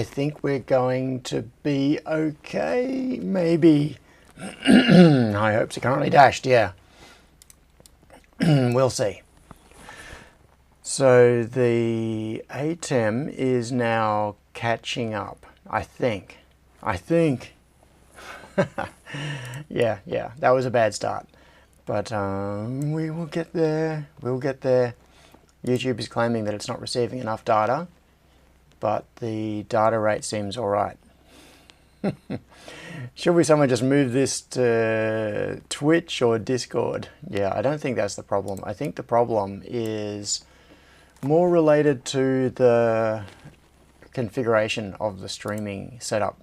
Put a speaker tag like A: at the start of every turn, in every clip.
A: I think we're going to be okay, maybe. High hopes are currently dashed, yeah. We'll see. So the ATEM is now catching up, I think. Yeah, that was a bad start. But we will get there, we'll get there. YouTube is claiming that it's not receiving enough data, but the data rate seems alright. Should we someone just move this to Twitch or Discord? Yeah, I don't think that's the problem. I think the problem is more related to the configuration of the streaming setup.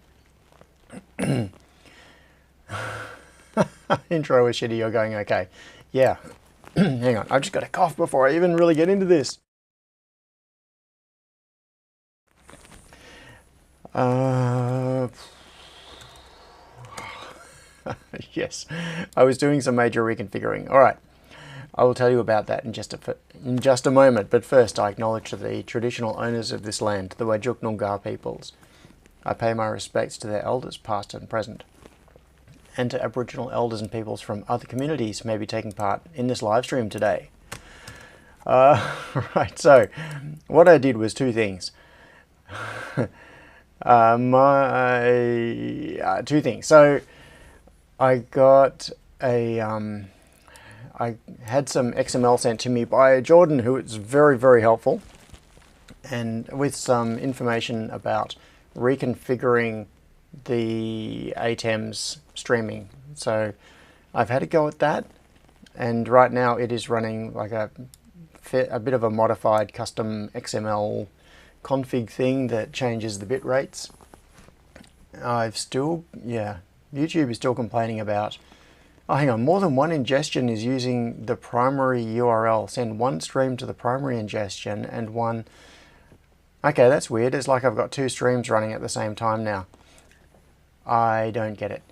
A: Intro was shitty, you're going okay. Yeah. Hang on, I've just got to cough before I even really get into this. Yes, I was doing some major reconfiguring. All right, I will tell you about that in just a moment. But first, I acknowledge the traditional owners of this land, the Whadjuk Noongar peoples. I pay my respects to their elders, past and present, and to Aboriginal elders and peoples from other communities who may be taking part in this live stream today. Right, so what I did was two things. Two things. So I got a, I had some XML sent to me by Jordan, who is very, very helpful, and with some information about reconfiguring the ATEM's streaming. So I've had a go at that, and right now it is running like a bit of a modified custom XML config thing that changes the bit rates. YouTube is still complaining about, oh hang on, more than one ingestion is using the primary URL. Send one stream to the primary ingestion and one... Okay, that's weird. It's like I've got two streams running at the same time now. I don't get it.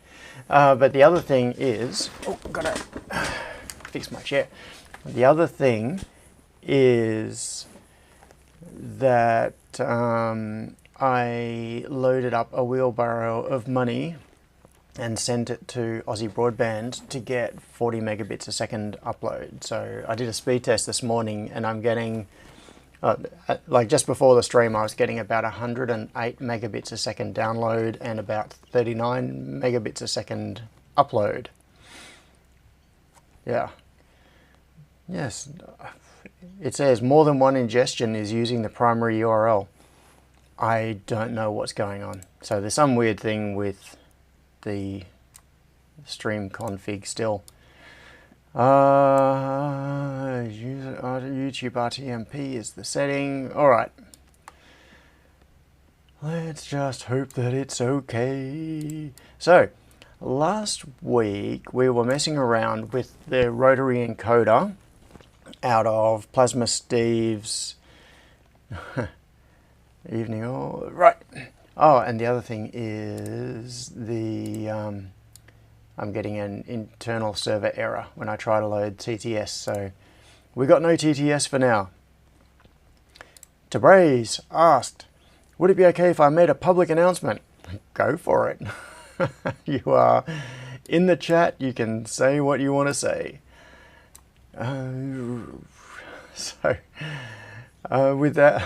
A: But the other thing is... Oh, gotta fix my chair. The other thing is that I loaded up a wheelbarrow of money and sent it to Aussie Broadband to get 40 megabits a second upload. So I did a speed test this morning and I'm getting, like just before the stream, I was getting about 108 megabits a second download and about 39 megabits a second upload. Yeah. Yes. It says more than one ingestion is using the primary URL. I don't know what's going on. So there's some weird thing with the stream config still. YouTube RTMP is the setting. All right. Let's just hope that it's okay. So last week we were messing around with the Rotary encoder out of Plasma Steve's evening. Oh, right. Oh, and the other thing is the I'm getting an internal server error when I try to load TTS. So we got no TTS for now. Tabraze asked, would it be okay if I made a public announcement? Go for it. You are in the chat. You can say what you want to say. With that,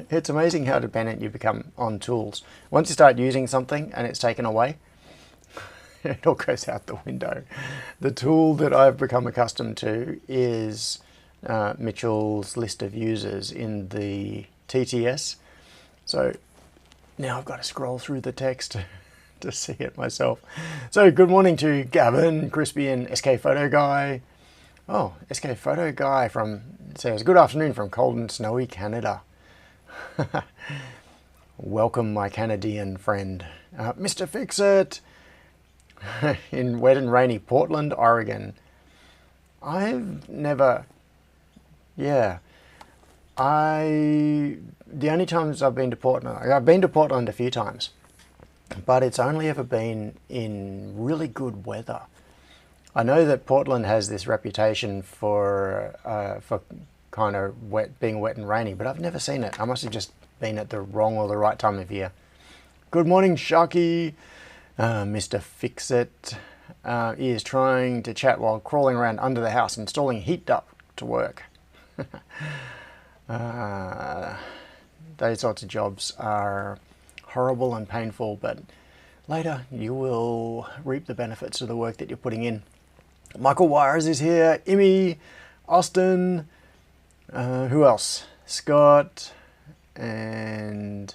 A: it's amazing how dependent you become on tools. Once you start using something and it's taken away, it all goes out the window. The tool that I've become accustomed to is Mitchell's list of users in the TTS. So now I've got to scroll through the text to see it myself. So good morning to Gavin, Crispy and SK Photo Guy. Oh, SK Photo Guy says, good afternoon from cold and snowy Canada. Welcome, my Canadian friend. Mr. Fix-It in wet and rainy Portland, Oregon. I've never... Yeah. The only times I've been to Portland... I've been to Portland a few times, but it's only ever been in really good weather. I know that Portland has this reputation for kind of being wet and rainy, but I've never seen it. I must have just been at the wrong or the right time of year. Good morning, Sharky. Mr. Fix-It is trying to chat while crawling around under the house, installing heat duct to work. Those sorts of jobs are horrible and painful, but later you will reap the benefits of the work that you're putting in. Michael Wires is here, Imi, Austin, who else? Scott, and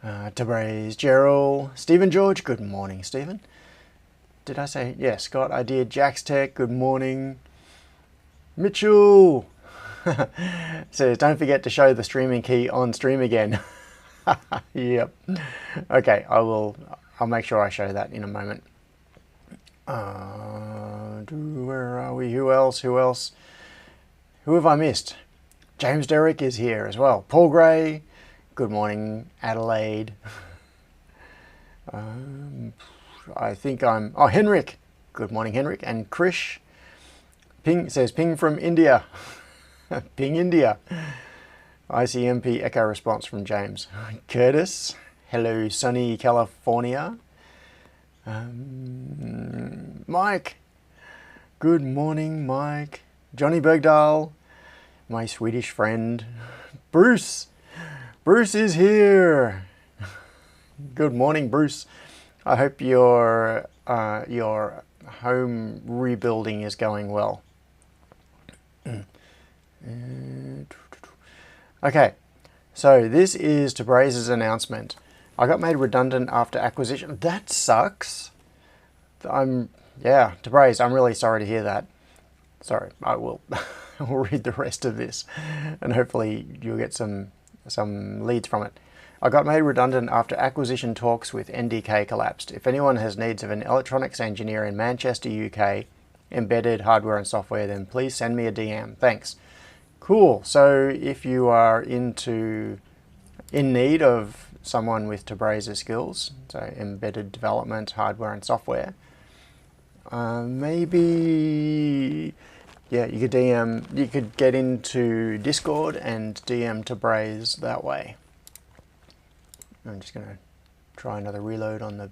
A: Tabraze, Gerald, Stephen George, good morning, Stephen. Did I say, yeah, Scott, I did. Jack's Tech, good morning. Mitchell says, don't forget to show the streaming key on stream again. Yep. Okay, I'll make sure I show that in a moment. Where are we? Who else? Who have I missed? James Derrick is here as well. Paul Gray, good morning, Adelaide. I think oh, Henrik, good morning, Henrik. And Krish says, ping from India. Ping India. ICMP echo response from James. Curtis, hello, sunny California. Mike, good morning, Mike. Johnny Bergdahl, my Swedish friend. Bruce is here. Good morning, Bruce. I hope your home rebuilding is going well. Okay, so this is Tabraze's announcement. I got made redundant after acquisition. That sucks. Tabraze, I'm really sorry to hear that. Sorry, I will we'll read the rest of this and hopefully you'll get some leads from it. I got made redundant after acquisition talks with NDK collapsed. If anyone has needs of an electronics engineer in Manchester, UK, embedded hardware and software, then please send me a DM. Thanks. Cool. So if you are in need of someone with Tabraze's skills, so embedded development, hardware and software, maybe, yeah, you could get into Discord and DM Tabraze that way. I'm just going to try another reload on the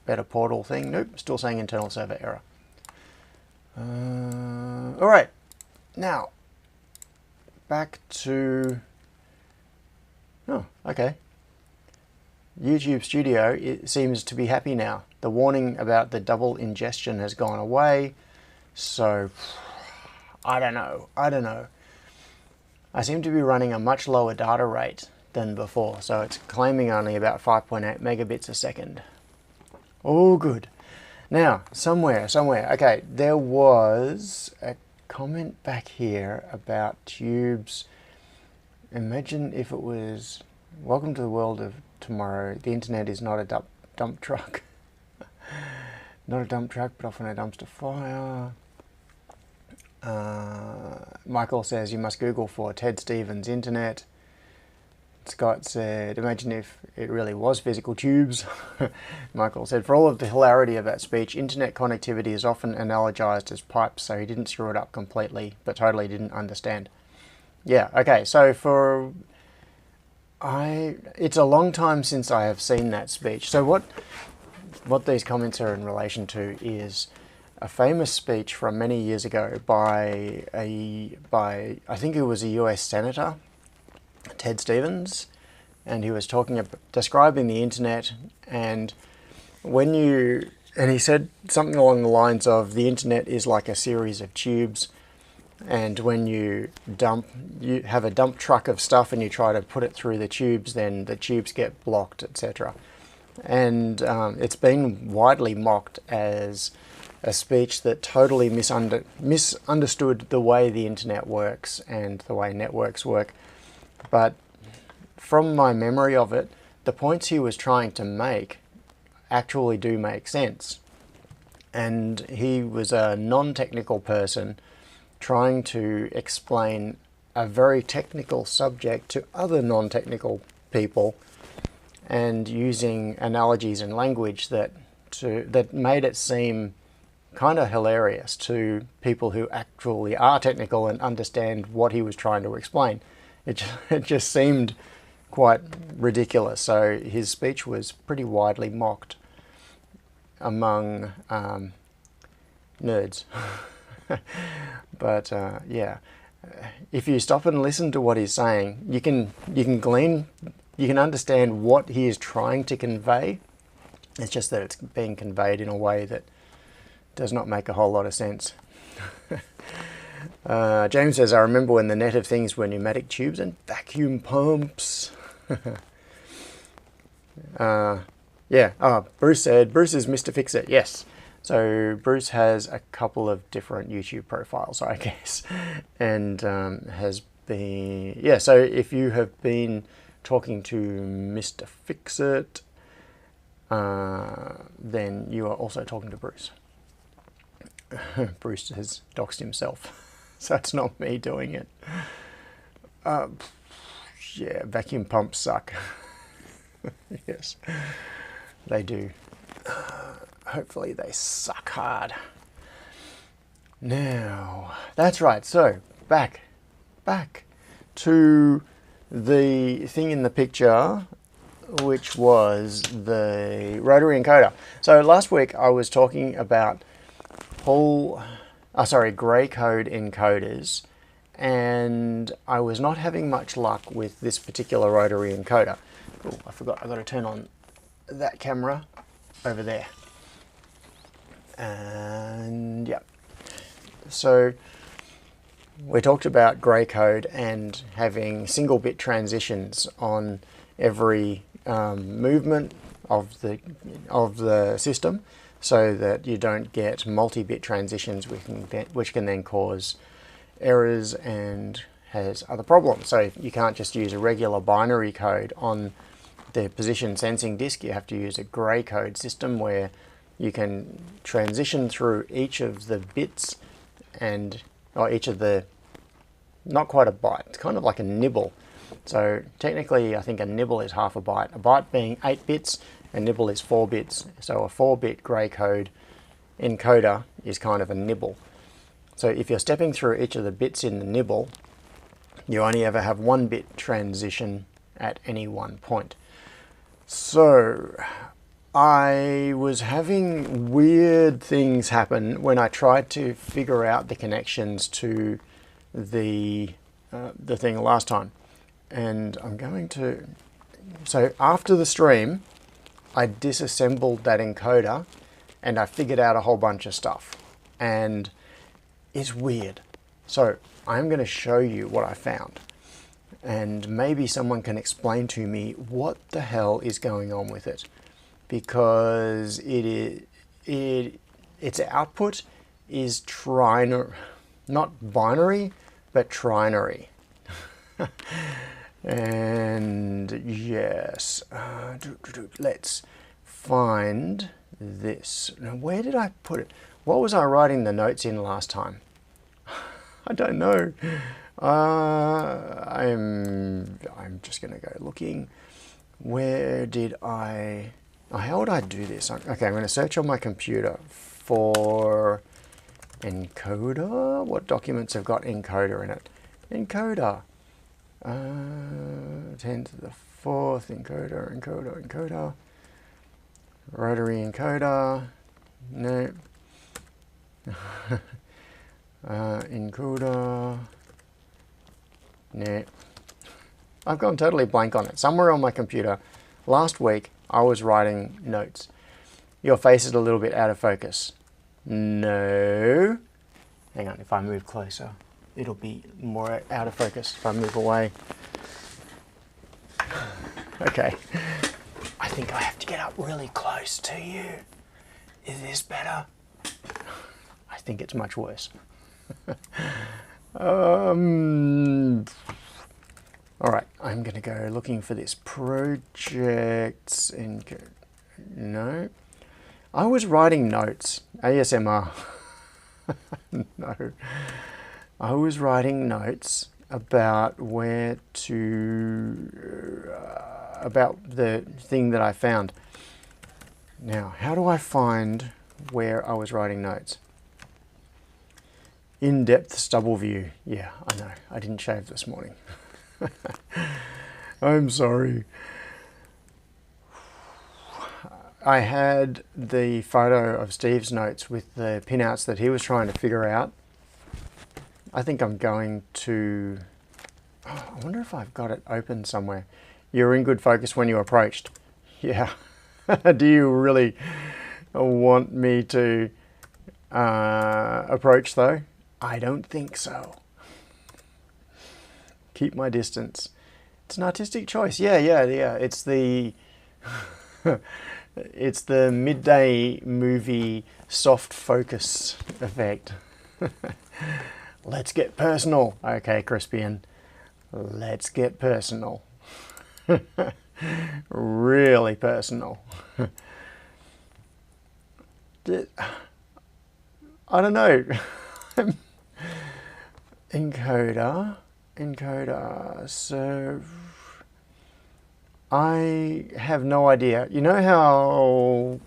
A: better portal thing. Nope, still saying internal server error. All right, now back to, oh, okay. YouTube Studio, it seems to be happy now. The warning about the double ingestion has gone away. So, I don't know. I seem to be running a much lower data rate than before. So it's claiming only about 5.8 megabits a second. Oh, good. Now, somewhere, okay, there was a comment back here about tubes. Imagine if it was, welcome to the world of tomorrow. The internet is not a dump truck. Not a dump truck, but often a dumpster fire. Michael says you must Google for Ted Stevens internet. Scott said, imagine if it really was physical tubes. Michael said, for all of the hilarity of that speech, internet connectivity is often analogized as pipes, so he didn't screw it up completely, but totally didn't understand. Yeah, okay, so it's a long time since I have seen that speech. So what these comments are in relation to is a famous speech from many years ago by I think it was a US Senator, Ted Stevens, and he was describing the internet, and he said something along the lines of the internet is like a series of tubes, and when you have a dump truck of stuff and you try to put it through the tubes, then the tubes get blocked, etc. And it's been widely mocked as a speech that totally misunderstood the way the internet works and the way networks work. But from my memory of it, the points he was trying to make actually do make sense. And he was a non-technical person trying to explain a very technical subject to other non-technical people and using analogies and language that made it seem kind of hilarious to people who actually are technical and understand what he was trying to explain. It just seemed quite ridiculous. So his speech was pretty widely mocked among nerds. But yeah, if you stop and listen to what he's saying, you can understand what he is trying to convey. It's just that it's being conveyed in a way that does not make a whole lot of sense. James says, I remember when the net of things were pneumatic tubes and vacuum pumps. Yeah, Bruce said, Bruce is Mr. Fix-It. Yes. So Bruce has a couple of different YouTube profiles, I guess, and has been, yeah, so if you have been talking to Mr. Fix-It, then you are also talking to Bruce. Bruce has doxed himself, so it's not me doing it. Yeah, vacuum pumps suck. Yes, they do. Hopefully they suck hard. Now, that's right, so back to the thing in the picture, which was the rotary encoder. So last week I was talking about grey code encoders, and I was not having much luck with this particular rotary encoder. Oh, I forgot, I've got to turn on that camera over there. And yeah, so we talked about grey code and having single bit transitions on every movement of the system, so that you don't get multi-bit transitions which can then cause errors and has other problems. So you can't just use a regular binary code on the position sensing disk. You have to use a grey code system where you can transition through each of the bits or each of the, not quite a byte, it's kind of like a nibble. So technically I think a nibble is half a byte being 8 bits, a nibble is 4 bits. So a 4-bit grey code encoder is kind of a nibble. So if you're stepping through each of the bits in the nibble, you only ever have 1-bit transition at any one point. So I was having weird things happen when I tried to figure out the connections to the thing last time. And I'm going to, so after the stream, I disassembled that encoder and I figured out a whole bunch of stuff. And it's weird. So I'm going to show you what I found. And maybe someone can explain to me what the hell is going on with it. Because its output is not binary, but trinary. And yes, let's find this. Now, where did I put it? What was I writing the notes in last time? I don't know. I'm just going to go looking. Where did I... how would I do this? Okay, I'm going to search on my computer for encoder. What documents have got encoder in it? Encoder. 10 to the 4th, encoder. Rotary encoder. No. Encoder. No. I've gone totally blank on it. Somewhere on my computer, last week, I was writing notes. Your face is a little bit out of focus. No. Hang on, if I move closer, it'll be more out of focus if I move away. Okay. I think I have to get up really close to you. Is this better? I think it's much worse. All right, I'm going to go looking for this projects and no. I was writing notes. ASMR. No. I was writing notes about where to about the thing that I found. Now, how do I find where I was writing notes? In-depth stubble view. Yeah, I know. I didn't shave this morning. I'm sorry. I had the photo of Steve's notes with the pinouts that he was trying to figure out. I think I'm going to... Oh, I wonder if I've got it open somewhere. You're in good focus when you approached. Yeah. Do you really want me to approach though? I don't think so. Keep my distance. It's an artistic choice. Yeah. It's the... It's the midday movie soft focus effect. Let's get personal. Okay, Crispian. Let's get personal. Really personal. I don't know. Encoder. So I have no idea. You know how...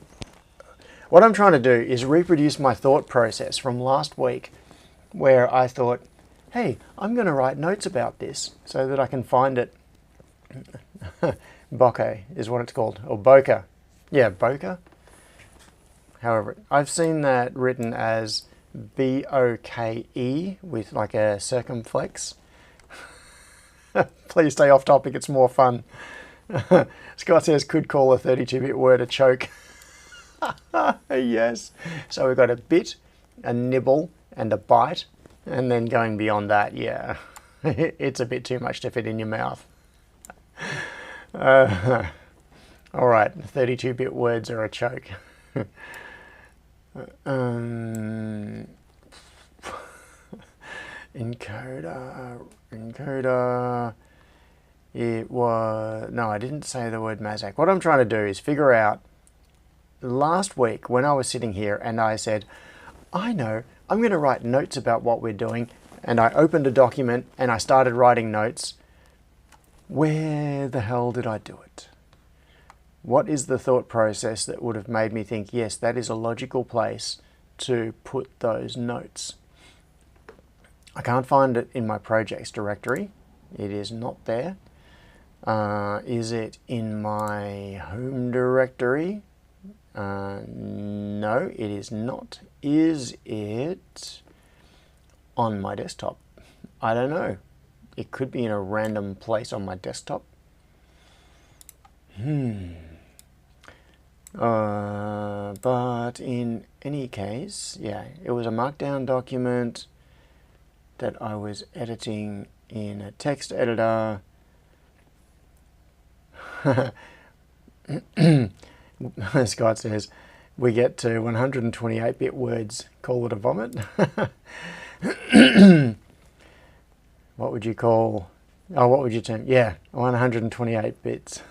A: What I'm trying to do is reproduce my thought process from last week where I thought, hey, I'm going to write notes about this so that I can find it. Bokeh is what it's called. Or bokeh. Yeah, bokeh. However, I've seen that written as B-O-K-E with like a circumflex. Please stay off topic, it's more fun. Scott says, could call a 32-bit word a choke. Yes. So we've got a bit, a nibble, and a bite. And then going beyond that, yeah, it's a bit too much to fit in your mouth. All right, 32-bit words are a choke. Encoder. It was... No, I didn't say the word Mazak. What I'm trying to do is figure out... Last week, when I was sitting here and I said, I know, I'm going to write notes about what we're doing, and I opened a document and I started writing notes. Where the hell did I do it? What is the thought process that would have made me think, yes, that is a logical place to put those notes? I can't find it in my projects directory. It is not there. Is it in my home directory? No, it is not. Is it on my desktop? I don't know. It could be in a random place on my desktop. But in any case, yeah, it was a markdown document that I was editing in a text editor. Scott says, we get to 128-bit words, call it a vomit. What would you call... Oh, what would you term? Yeah, 128 bits.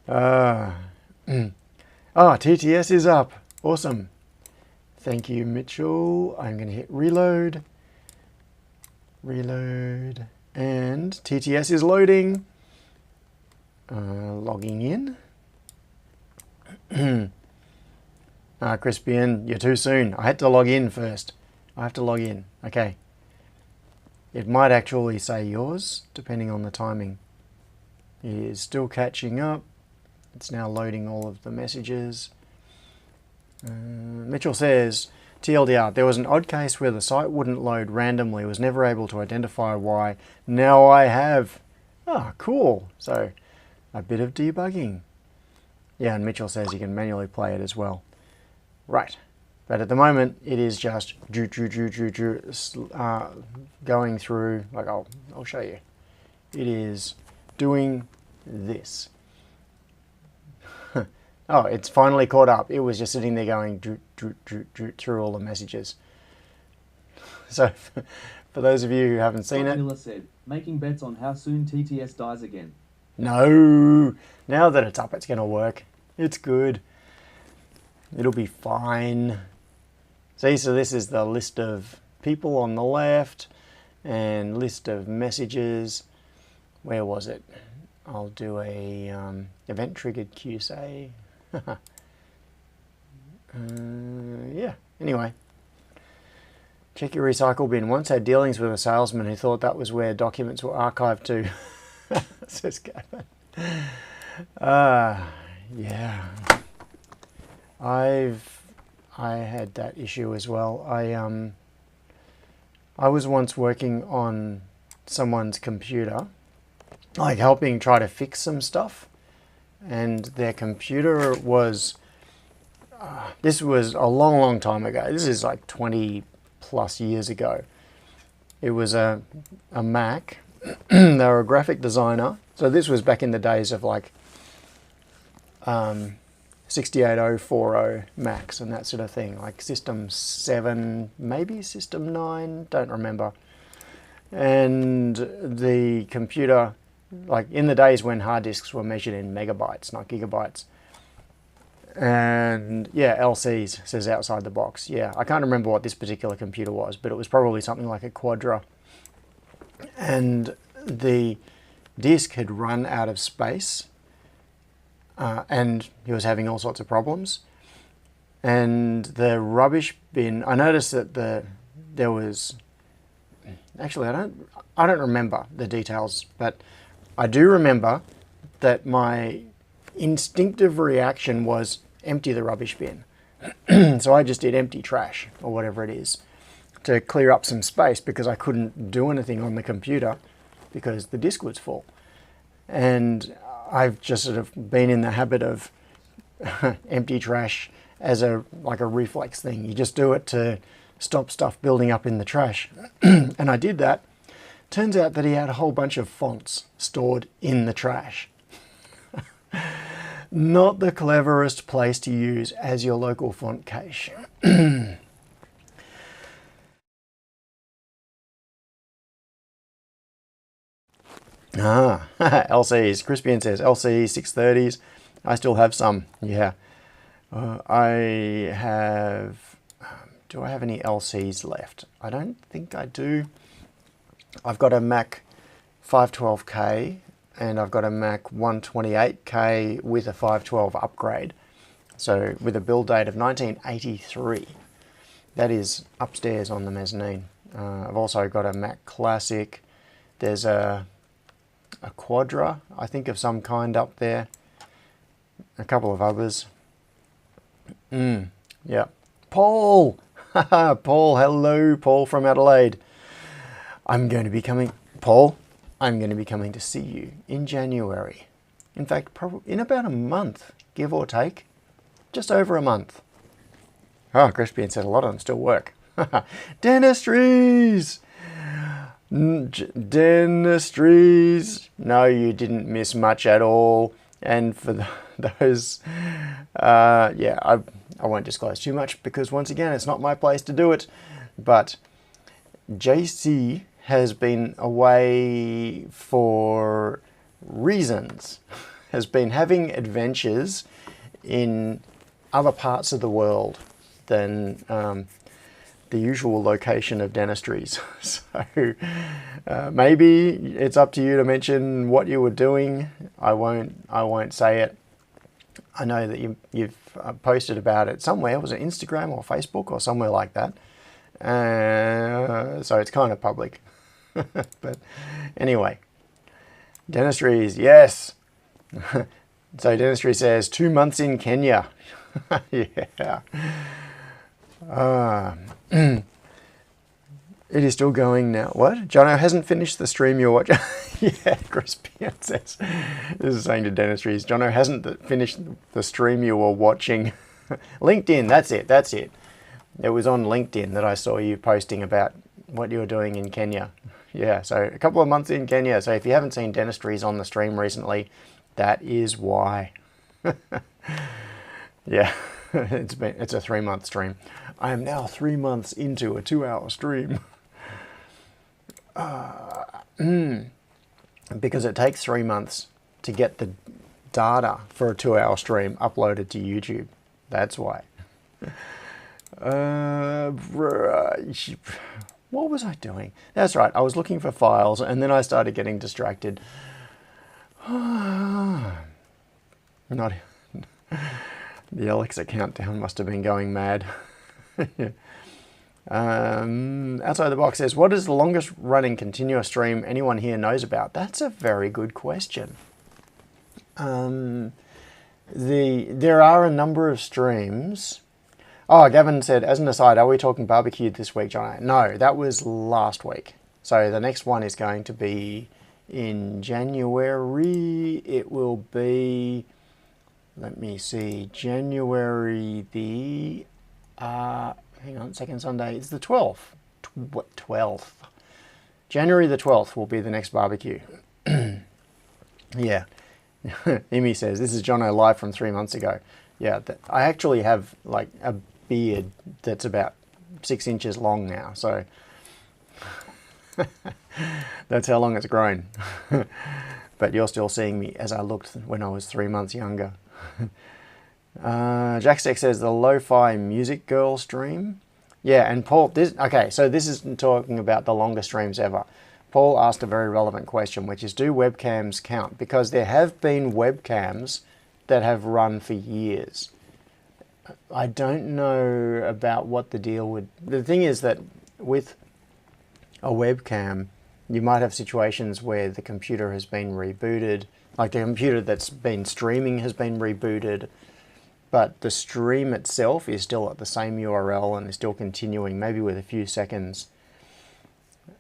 A: Oh, TTS is up. Awesome. Thank you, Mitchell. I'm going to hit reload. Reload. And TTS is loading. Logging in. Crispian, you're too soon. I had to log in first. I have to log in. Okay. It might actually say yours, depending on the timing. It is still catching up. It's now loading all of the messages. Mitchell says, TLDR, there was an odd case where the site wouldn't load randomly, was never able to identify why. Now I have. Ah, cool. So, a bit of debugging. Yeah, and Mitchell says you can manually play it as well. Right. But at the moment, it is just going through, like I'll show you. It is doing this. Oh, it's finally caught up. It was just sitting there going through all the messages. So, for those of you who haven't seen it...
B: Miller said, making bets on how soon TTS dies again.
A: No! Now that it's up, it's going to work. It's good. It'll be fine. See, so this is the list of people on the left and list of messages. Where was it? I'll do a event triggered QSA. Yeah, anyway. Check your recycle bin. Once had dealings with a salesman who thought that was where documents were archived to. Says Gavin. Yeah. I had that issue as well. I was once working on someone's computer, like helping try to fix some stuff, and their computer was, this was a long time ago. This is like 20 plus years ago. It was a Mac. They were a graphic designer. So this was back in the days of like 68040 Macs and that sort of thing, like System 7, maybe System 9, don't remember. And the computer, like in the days when hard disks were measured in megabytes, not gigabytes. And yeah, LCs says outside the box. Yeah, I can't remember what this particular computer was, but it was probably something like a Quadra. And the disk had run out of space, and he was having all sorts of problems. And the rubbish bin, I noticed that there was, actually I don't remember the details, but I do remember that my instinctive reaction was empty the rubbish bin. So I just did empty trash or whatever it is to clear up some space because I couldn't do anything on the computer because the disk was full. And I've just sort of been in the habit of empty trash as like a reflex thing. You just do it to stop stuff building up in the trash. And I did that. Turns out that he had a whole bunch of fonts stored in the trash. Not the cleverest place to use as your local font cache. LCs. Crispian says LC 630s. I still have some. Yeah. I have... do I have any LCs left? I don't think I do. I've got a Mac 512K and I've got a Mac 128K with a 512 upgrade. So with a build date of 1983. That is upstairs on the mezzanine. I've also got a Mac Classic. There's a Quadra, I think, of some kind up there. A couple of others. Yeah. Paul! Paul, hello, Paul from Adelaide. I'm going to be coming, Paul, I'm going to be coming to see you in January. In fact, probably in about a month, give or take. Just over a month. Oh, Crispian said a lot of them still work. Dentistries! Dentistries. No, you didn't miss much at all. And for those, yeah, I won't disclose too much because once again, it's not my place to do it. But JC has been away for reasons, has been having adventures in other parts of the world than the usual location of dentistries. So maybe it's up to you to mention what you were doing. I won't say it. I know that you've posted about it somewhere. Was it Instagram or Facebook or somewhere like that? So it's kind of public. But anyway, dentistries, yes. So dentistry says 2 months in Kenya. Yeah. It is still going now. What? Jono hasn't finished the stream you're watching. Yeah, Crispian says. This is saying to dentistries. Jono hasn't finished the stream you were watching. LinkedIn, that's it. It was on LinkedIn that I saw you posting about what you were doing in Kenya. Yeah, so a couple of months in Kenya. So if you haven't seen dentistries on the stream recently, that is why. Yeah, it's a 3-month stream. I am now 3 months into a 2-hour stream. Because it takes 3 months to get the data for a 2-hour stream uploaded to YouTube. That's why. What was I doing? That's right, I was looking for files and then I started getting distracted. Not the Alexa countdown must have been going mad. Outside the Box says, what is the longest running continuous stream anyone here knows about? That's a very good question. There are a number of streams. Oh, Gavin said, as an aside, are we talking barbecue this week, John? No, that was last week. So the next one is going to be in January. It will be, let me see, January the, hang on, second Sunday, it's the 12th. 12th. January the 12th will be the next barbecue. Yeah. Amy says, this is Jono live from 3 months ago. Yeah, I actually have like a beard that's about 6 inches long now, so that's how long it's grown. But you're still seeing me as I looked when I was 3 months younger. Jackstack says the lo-fi music girl stream. Yeah, and Paul, so this is talking about the longest streams ever. Paul asked a very relevant question, which is, do webcams count? Because there have been webcams that have run for years. I don't know about what the deal would... The thing is that with a webcam, you might have situations where the computer has been rebooted, like the computer that's been streaming has been rebooted, but the stream itself is still at the same URL and is still continuing, maybe with a few seconds.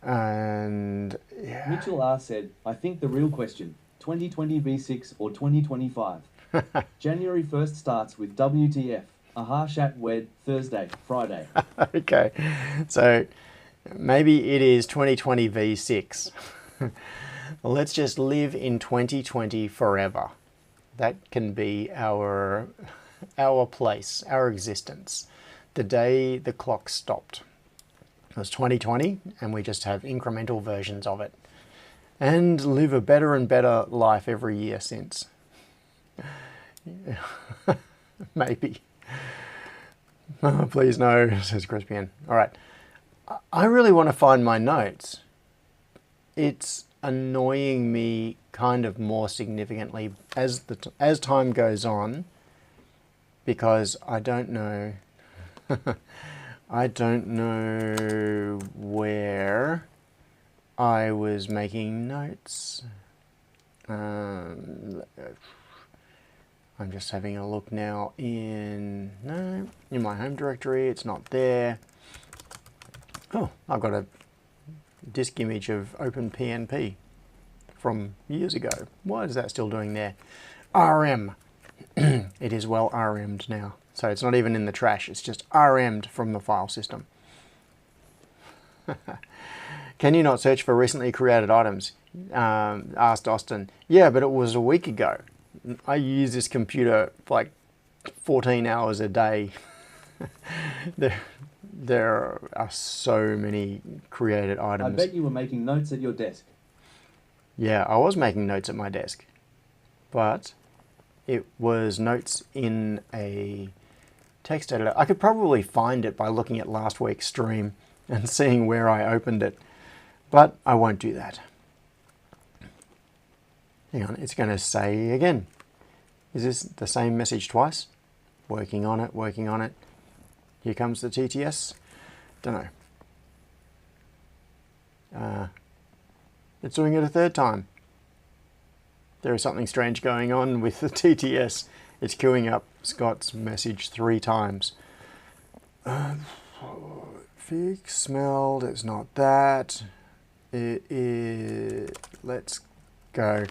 A: And yeah.
B: Mitchell R said, I think the real question, 2020 V6 or 2025? January 1st starts with WTF. Aha Shat Wed, Thursday, Friday.
A: Okay, so maybe it is 2020 V6. Well, let's just live in 2020 forever. That can be our place, our existence. The day the clock stopped. It was 2020, and we just have incremental versions of it. And live a better and better life every year since. Maybe. Oh, please no, says Crispian. All right. I really want to find my notes. It's annoying me kind of more significantly as time goes on, because I don't know. I don't know where I was making notes. I'm just having a look now in my home directory. It's not there. Oh, I've got a disk image of OpenPNP from years ago. What is that still doing there? RM. It is well RM'd now. So it's not even in the trash. It's just RM'd from the file system. Can you not search for recently created items? Asked Austin. Yeah, but it was a week ago. I use this computer like 14 hours a day. There are so many created items.
B: I bet you were making notes at your desk.
A: Yeah, I was making notes at my desk, but it was notes in a text editor. I could probably find it by looking at last week's stream and seeing where I opened it, but I won't do that. Hang on, it's going to say again. Is this the same message twice? Working on it, working on it. Here comes the TTS. Don't know. It's doing it a third time. There is something strange going on with the TTS. It's queuing up Scott's message 3 times. Fix, smelled, it's not that. It is, let's go.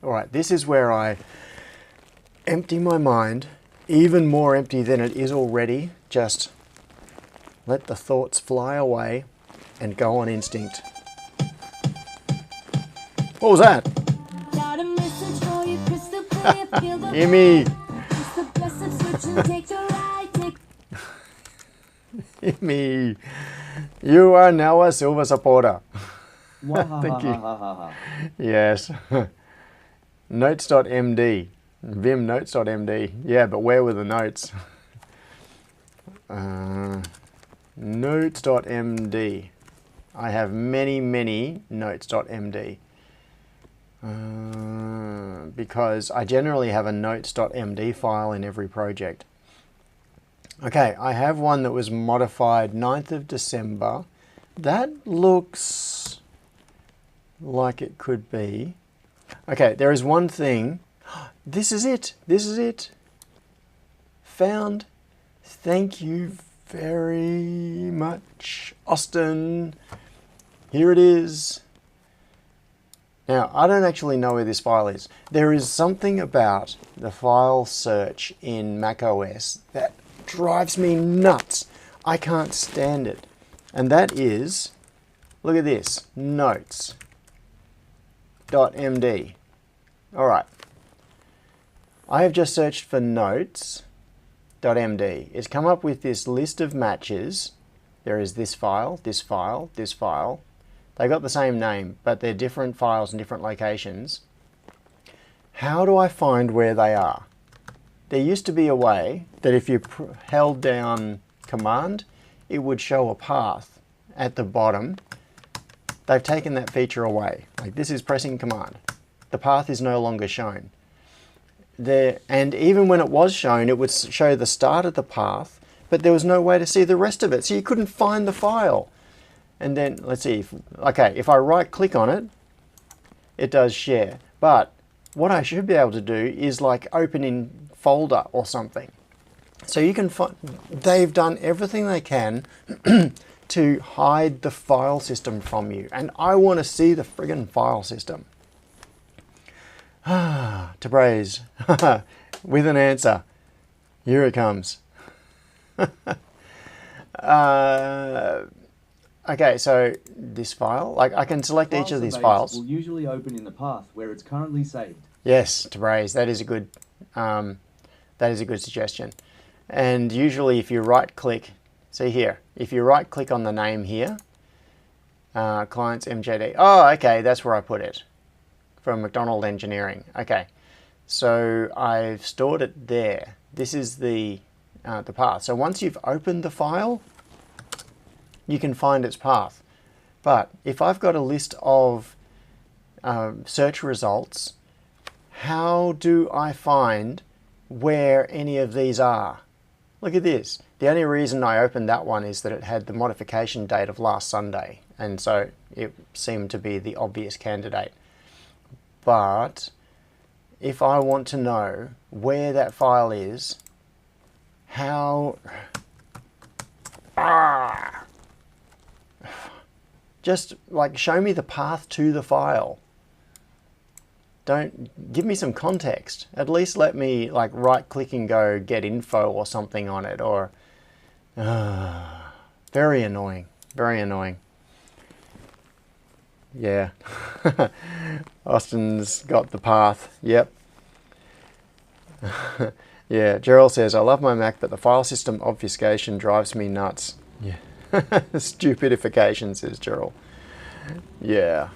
A: All right, this is where I empty my mind, even more empty than it is already. Just let the thoughts fly away and go on instinct. What was that? Hear me. Hear me. You are now a silver supporter. Thank you. Yes. Notes.md. Vim notes.md. Yeah, but where were the notes? Notes.md. I have many, many notes.md. Because I generally have a notes.md file in every project. Okay, I have one that was modified 9th of December. That looks like it could be. Okay, there is one thing. This is it. This is it. Found. Thank you very much, Austin. Here it is. Now, I don't actually know where this file is. There is something about the file search in macOS that drives me nuts. I can't stand it. And that is, look at this, notes.md. All right. I have just searched for notes.md. It's come up with this list of matches. There is this file, this file, this file. They got the same name, but they're different files in different locations. How do I find where they are? There used to be a way that if you held down Command, it would show a path at the bottom. They've taken that feature away. Like, this is pressing Command. The path is no longer shown. And even when it was shown, it would show the start of the path, but there was no way to see the rest of it, so you couldn't find the file. And then, let's see, if I right click on it, it does share. But what I should be able to do is like open in folder or something. So you can find, they've done everything they can to hide the file system from you. And I want to see the friggin' file system. To praise with an answer. Here it comes. Okay, so this file, like I can select each of these files.
B: Will usually open in the path where it's currently saved.
A: Yes, to praise. That is a good suggestion. And usually, if you right click, see here, if you right click on the name here, clients MJD. Oh, okay, that's where I put it from McDonald Engineering. Okay, so I've stored it there. This is the path. So once you've opened the file, you can find its path. But if I've got a list of search results, how do I find where any of these are? Look at this. The only reason I opened that one is that it had the modification date of last Sunday, and so it seemed to be the obvious candidate. But if I want to know where that file is, how... Just like show me the path to the file. Don't give me some context. At least let me like right click and go get info or something on it, or very annoying, very annoying. Yeah. Austin's got the path. Yep. Yeah, Gerald says, I love my Mac, but the file system obfuscation drives me nuts. Yeah. Stupidification, says Gerald. Yeah.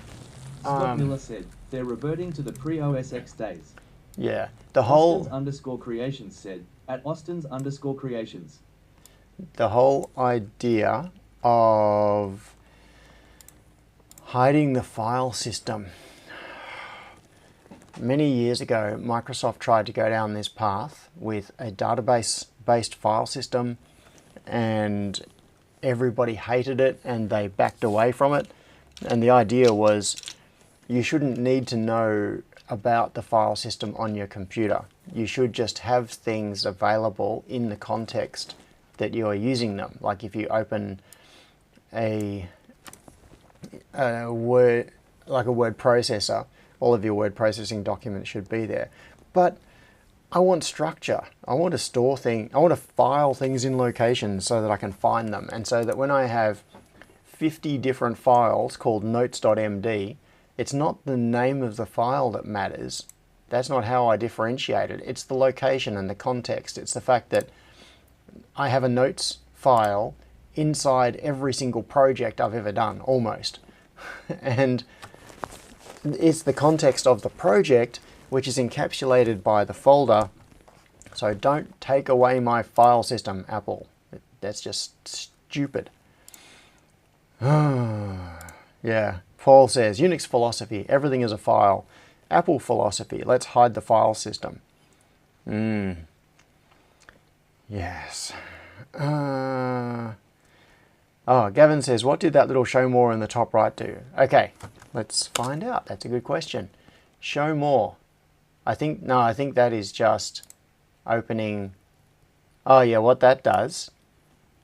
B: Scott Miller said, they're reverting to the pre-OS X days.
A: Yeah. The whole...
B: Austin's_creations said, at Austin's_creations.
A: The whole idea of hiding the file system. Many years ago, Microsoft tried to go down this path with a database-based file system, and everybody hated it and they backed away from it. And the idea was you shouldn't need to know about the file system on your computer. You should just have things available in the context that you are using them. Like if you open a word processor, all of your word processing documents should be there. But I want structure. I want to store things. I want to file things in locations so that I can find them. And so that when I have 50 different files called notes.md, it's not the name of the file that matters. That's not how I differentiate it. It's the location and the context. It's the fact that I have a notes file inside every single project I've ever done, almost. And it's the context of the project which is encapsulated by the folder. So don't take away my file system, Apple. That's just stupid. Yeah, Paul says, Unix philosophy, everything is a file. Apple philosophy, let's hide the file system. Yes. Oh, Gavin says, what did that little show more in the top right do? Okay, let's find out. That's a good question. Show more. I think that is just opening. Oh yeah, what that does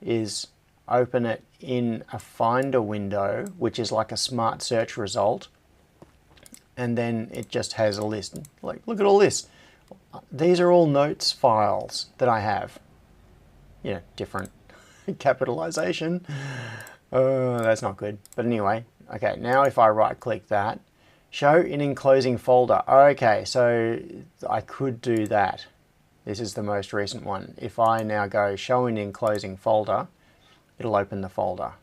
A: is open it in a Finder window, which is like a smart search result. And then it just has a list. Like, look at all this. These are all notes files that I have. Yeah, different capitalization. That's not good. But anyway, okay, now if I right click that, show in enclosing folder. Okay, so I could do that. This is the most recent one. If I now go show in enclosing folder, it'll open the folder.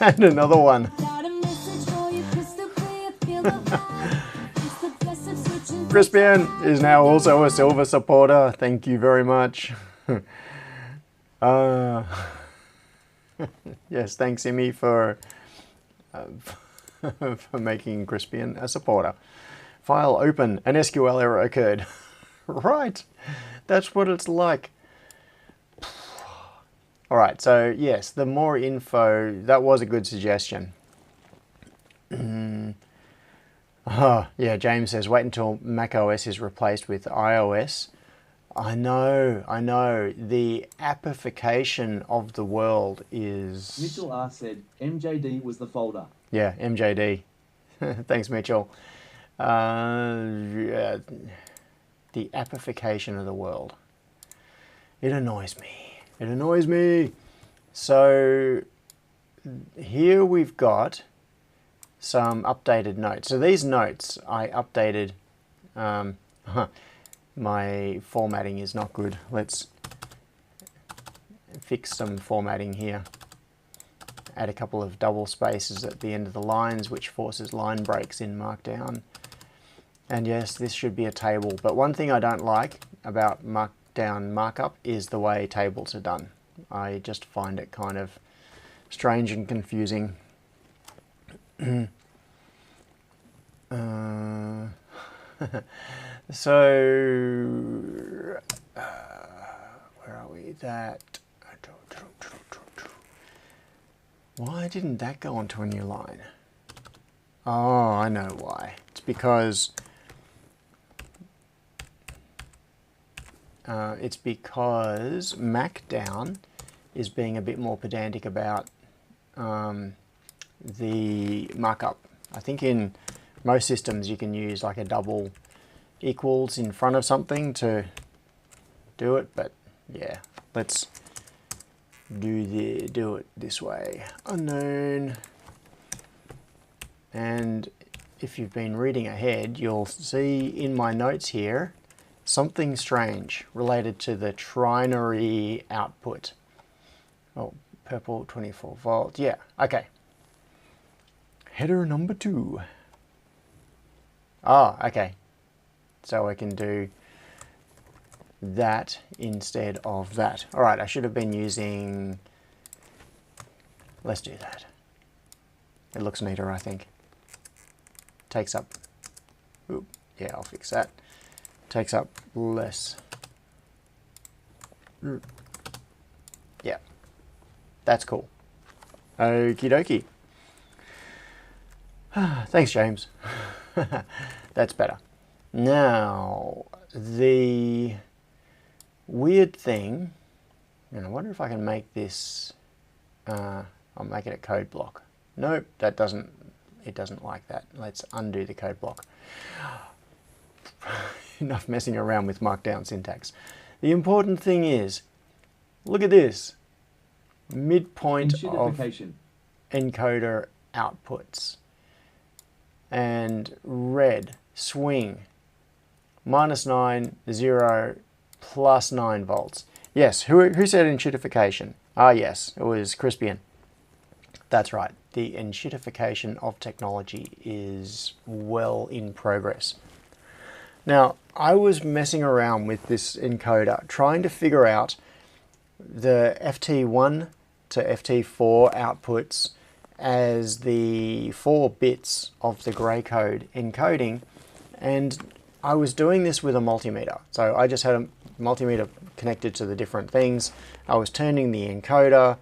A: And another one. Crispian is now also a silver supporter. Thank you very much. Yes, thanks, Imi, for making Crispian a supporter. File open. An SQL error occurred. Right. That's what it's like. All right. So yes, the more info. That was a good suggestion. Oh, yeah, James says, wait until macOS is replaced with iOS. I know. The appification of the world is...
B: Mitchell R. said, MJD was the folder.
A: Yeah, MJD. Thanks, Mitchell. Yeah, the appification of the world. It annoys me. So here we've got some updated notes. So these notes I updated. My formatting is not good. Let's fix some formatting here. Add a couple of double spaces at the end of the lines, which forces line breaks in Markdown. And yes, this should be a table. But one thing I don't like about Markdown markup is the way tables are done. I just find it kind of strange and confusing. So, where are we? Why didn't that go onto a new line? Oh, I know why. It's because Markdown is being a bit more pedantic about the markup. I think in most systems you can use like a double equals in front of something to do it, but yeah, let's do it this way. Unknown. And if you've been reading ahead, you'll see in my notes here something strange related to the trinary output. Oh, purple 24 volt. Yeah, okay. Header number 2. Ah, okay. So I can do that instead of that. All right, I should have been using... Let's do that. It looks neater, I think. Takes up... Oop, yeah, I'll fix that. Takes up less. Yeah, that's cool. Okie dokie. Thanks, James. That's better. Now, the weird thing, and I wonder if I can make this, I'll make it a code block. Nope, it doesn't like that. Let's undo the code block. Enough messing around with Markdown syntax. The important thing is, look at this. Midpoint of encoder outputs. And red, swing, -9, 0, +9 volts. Yes, who said enshittification? Ah yes, it was Crispian. That's right, the enshittification of technology is well in progress. Now, I was messing around with this encoder, trying to figure out the FT1 to FT4 outputs as the 4 bits of the grey code encoding, and I was doing this with a multimeter. So I just had a multimeter connected to the different things. I was turning the encoder,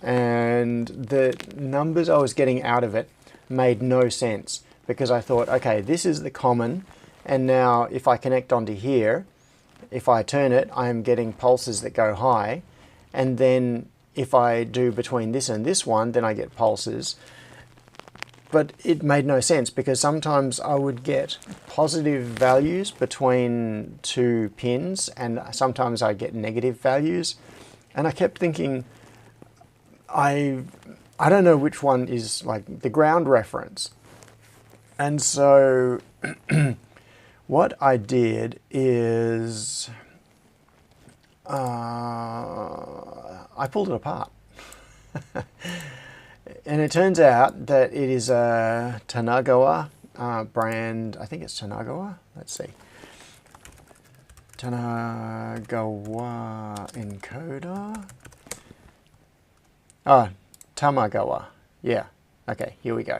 A: and the numbers I was getting out of it made no sense, because I thought, okay, this is the common, and now if I connect onto here, if I turn it, I am getting pulses that go high, and then if I do between this and this one, then I get pulses. But it made no sense, because sometimes I would get positive values between two pins, and sometimes I get negative values. And I kept thinking, I don't know which one is like the ground reference. And so what I did is I pulled it apart. And it turns out that it is a Tanagawa brand. I think it's Tanagawa. Let's see. Tanagawa encoder. Oh, Tamagawa. Yeah. Okay, here we go.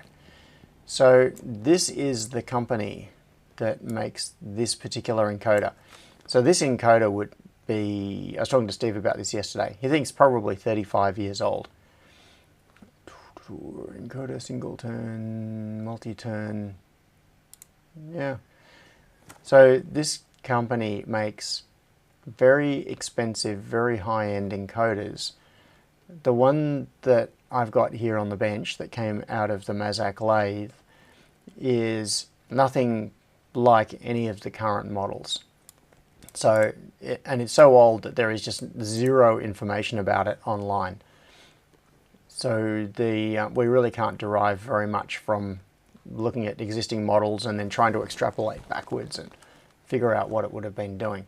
A: So this is the company that makes this particular encoder. So this encoder would be, I was talking to Steve about this yesterday. He thinks probably 35 years old. Encoder, single turn, multi-turn. Yeah. So this company makes very expensive, very high-end encoders. The one that I've got here on the bench that came out of the Mazak lathe is nothing like any of the current models. So, and it's so old that there is just zero information about it online. So we really can't derive very much from looking at existing models and then trying to extrapolate backwards and figure out what it would have been doing,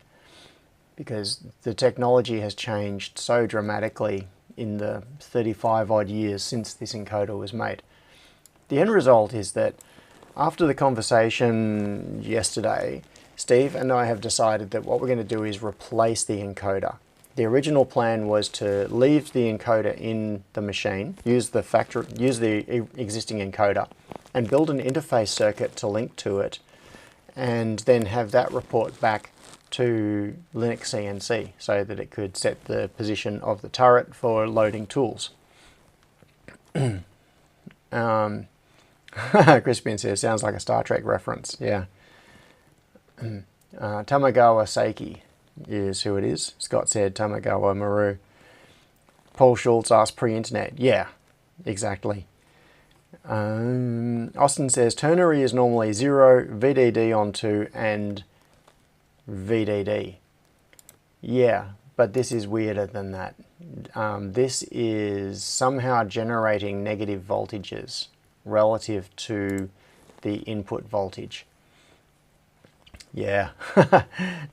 A: because the technology has changed so dramatically in the 35 odd years since this encoder was made. The end result is that after the conversation yesterday, Steve and I have decided that what we're going to do is replace the encoder. The original plan was to leave the encoder in the machine, use the existing encoder, and build an interface circuit to link to it, and then have that report back to Linux CNC so that it could set the position of the turret for loading tools. Crispian says, sounds like a Star Trek reference. Yeah. Tamagawa Seiki is who it is. Scott said Tamagawa Maru. Paul Schultz asked pre-internet. Yeah, exactly. Austin says ternary is normally 0, VDD on 2, and VDD. Yeah, but this is weirder than that. This is somehow generating negative voltages relative to the input voltage. Yeah,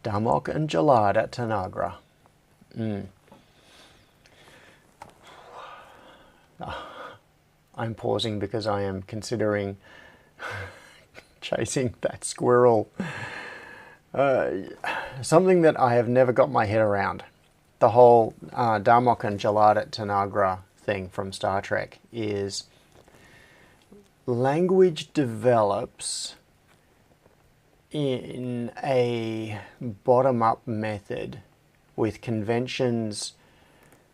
A: Damok and Jalad at Tanagra. I'm pausing because I am considering chasing that squirrel. Something that I have never got my head around. The whole Damok and Jalad at Tanagra thing from Star Trek is language develops in a bottom-up method with conventions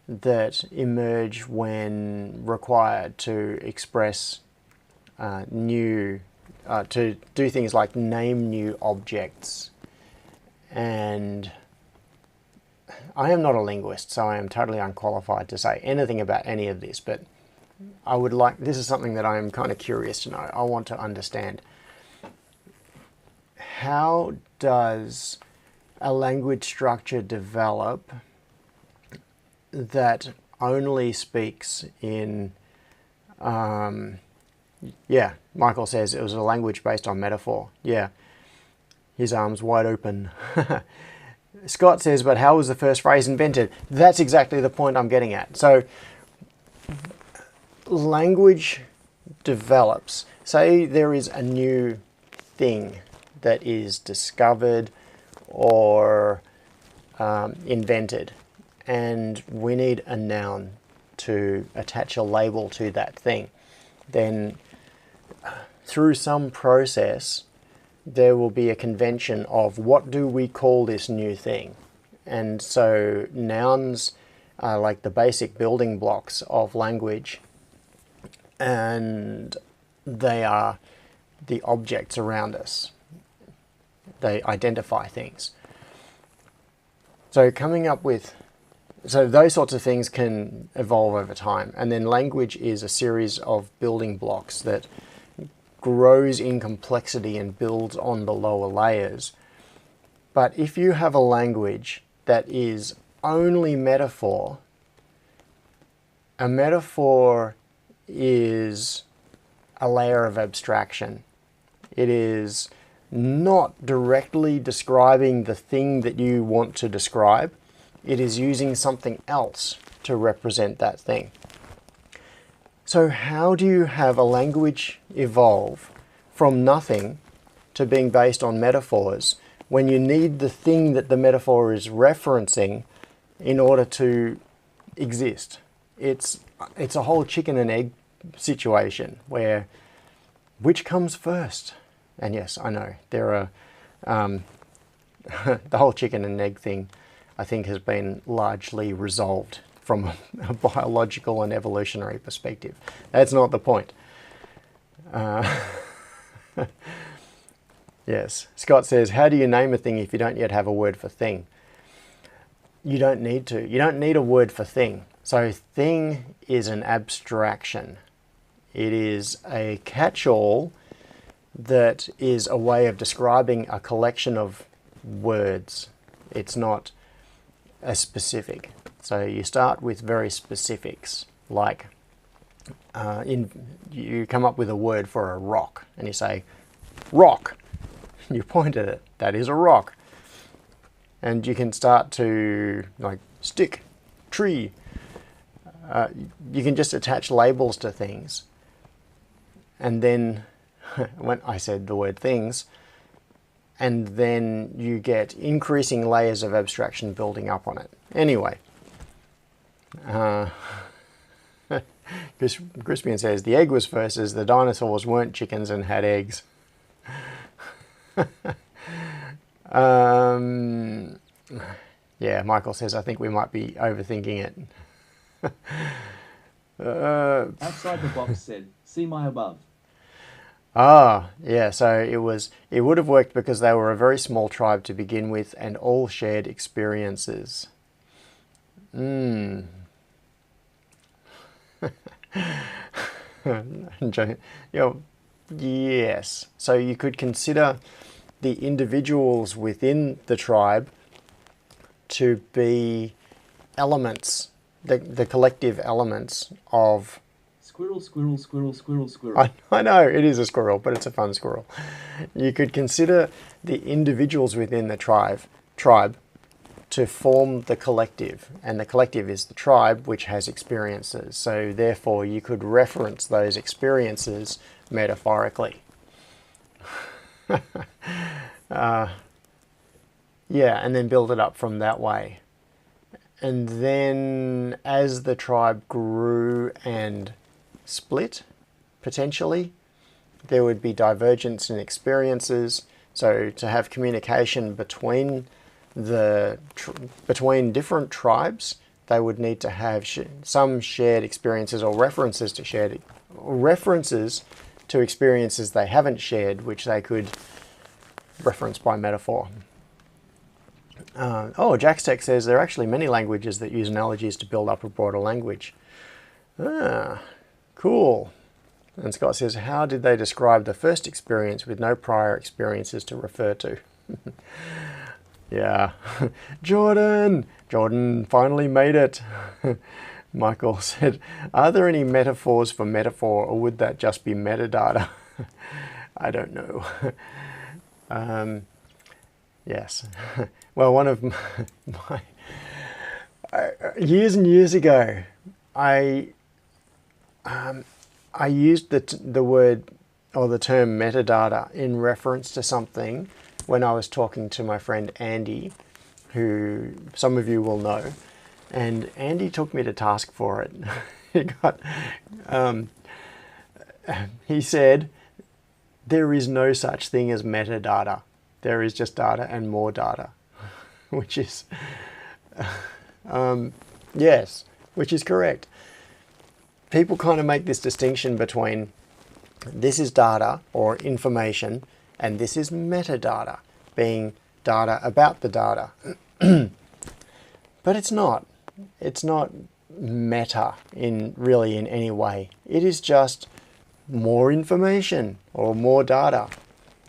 A: that emerge when required to express to do things like name new objects. And I am not a linguist, so I am totally unqualified to say anything about any of this, but this is something that I am kind of curious to know. I want to understand, how does a language structure develop that only speaks in, yeah, Michael says it was a language based on metaphor. Yeah, his arms wide open. Scott says, but how was the first phrase invented? That's exactly the point I'm getting at. So language develops. Say there is a new thing that is discovered or invented, and we need a noun to attach a label to that thing. Then through some process, there will be a convention of what do we call this new thing. And so nouns are like the basic building blocks of language, and they are the objects around us. They identify things. So so those sorts of things can evolve over time. And then language is a series of building blocks that grows in complexity and builds on the lower layers. But if you have a language that is only metaphor, a metaphor is a layer of abstraction. It is not directly describing the thing that you want to describe. It is using something else to represent that thing. So how do you have a language evolve from nothing to being based on metaphors when you need the thing that the metaphor is referencing in order to exist? It's a whole chicken and egg situation where which comes first? And yes, I know there are the whole chicken and egg thing, I think, has been largely resolved from a biological and evolutionary perspective. That's not the point. Yes, Scott says, how do you name a thing if you don't yet have a word for thing? You don't need to. You don't need a word for thing. So thing is an abstraction. It is a catch-all that is a way of describing a collection of words. It's not a specific. So you start with very specifics, like you come up with a word for a rock, and you say, rock. You point at it. That is a rock. And you can start to, like, stick, tree. You can just attach labels to things. And then, when I said the word things, and then you get increasing layers of abstraction building up on it. Anyway, Crispian says, the egg was first as the dinosaurs weren't chickens and had eggs. Yeah, Michael says, I think we might be overthinking it.
B: Outside the box said, see my above.
A: Ah, yeah, so it would have worked because they were a very small tribe to begin with and all shared experiences. Yes, so you could consider the individuals within the tribe to be elements, the collective elements of...
B: Squirrel, squirrel, squirrel, squirrel, squirrel.
A: I know, it is a squirrel, but it's a fun squirrel. You could consider the individuals within the tribe to form the collective, and the collective is the tribe, which has experiences. So therefore, you could reference those experiences metaphorically. Yeah, and then build it up from that way. And then as the tribe grew and split, potentially, there would be divergence in experiences. So to have communication between between different tribes, they would need to have some shared experiences or references to experiences they haven't shared, which they could reference by metaphor. Jackstack says there are actually many languages that use analogies to build up a broader language. Cool. And Scott says, how did they describe the first experience with no prior experiences to refer to? Yeah. Jordan finally made it. Michael said, are there any metaphors for metaphor, or would that just be metadata? I don't know. Yes. Well, one of my years and years ago, I used the word or the term metadata in reference to something when I was talking to my friend Andy, who some of you will know, and Andy took me to task for it. He said, there is no such thing as metadata. There is just data and more data, which is, yes, which is correct. People kind of make this distinction between this is data or information and this is metadata, being data about the data. But it's not. It's not meta really in any way. It is just more information or more data.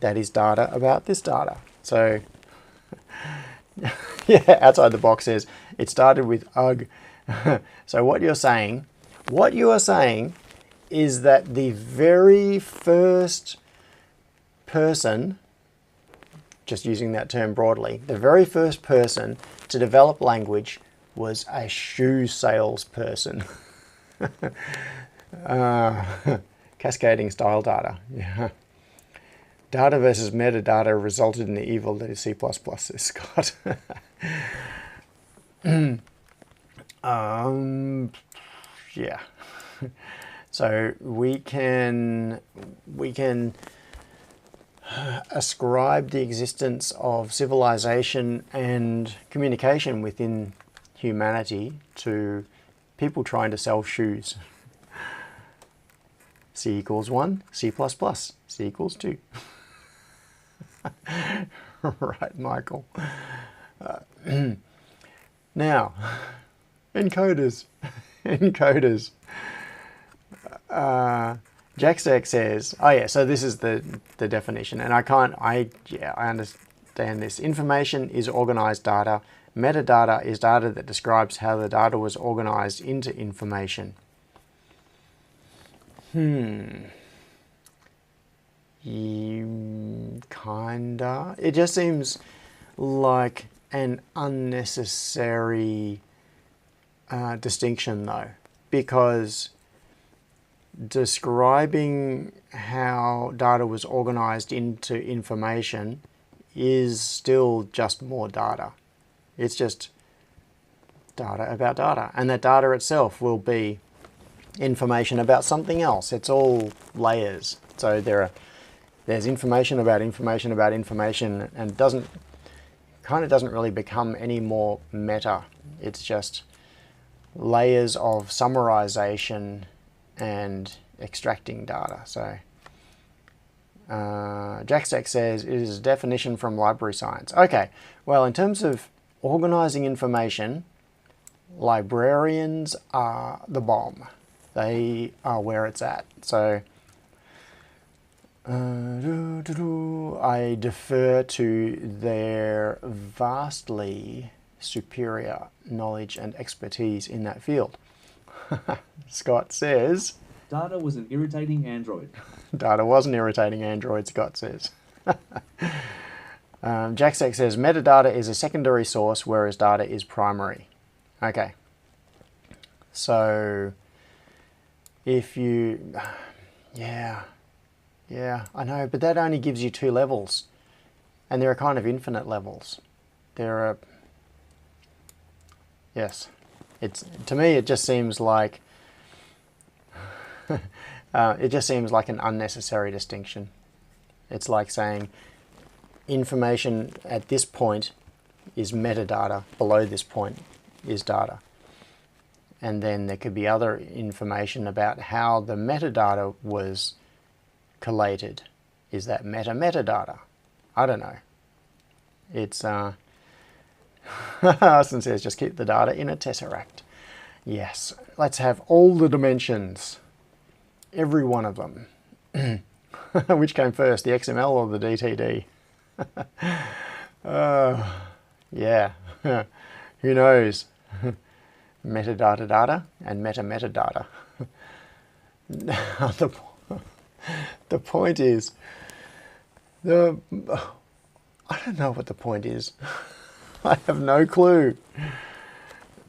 A: That is data about this data. So yeah, outside the box says it started with ugh. So what you are saying is that the very first person, just using that term broadly, the very first person to develop language was a shoe salesperson. Cascading style data. Yeah. Data versus metadata resulted in the evil that is C++, says Scott. Yeah. So we can ascribe the existence of civilization and communication within humanity to people trying to sell shoes. C equals 1, C++, C equals 2. Right, Michael. Now, encoders. Encoders. Jacksec says, oh yeah, so this is the definition, and I understand this. Information is organized data. Metadata is data that describes how the data was organized into information. Kinda. It just seems like an unnecessary distinction though, because describing how data was organized into information is still just more data. It's just data about data, and that data itself will be information about something else. It's all layers. So there's information about information about information, and doesn't really become any more meta. It's just layers of summarization and extracting data. So Jacksec says it is a definition from library science. Okay, well, in terms of organizing information, librarians are the bomb. They are where it's at. So I defer to their vastly superior knowledge and expertise in that field. Scott says,
B: Data was an irritating android.
A: Data was an irritating android, Scott says. Jacksec says, metadata is a secondary source, whereas data is primary. Okay. So, if you... Yeah, I know, but that only gives you 2 levels. And there are kind of infinite levels. There are... Yes. To me, it just seems like... it just seems like an unnecessary distinction. It's like saying information at this point is metadata, below this point is data. And then there could be other information about how the metadata was collated. Is that metadata? I don't know. It's Austin says just keep the data in a tesseract. Yes, let's have all the dimensions, every one of them. Which came first, the XML or the DTD? Yeah, who knows? Metadata data and metadata. The point is, I don't know what the point is. I have no clue.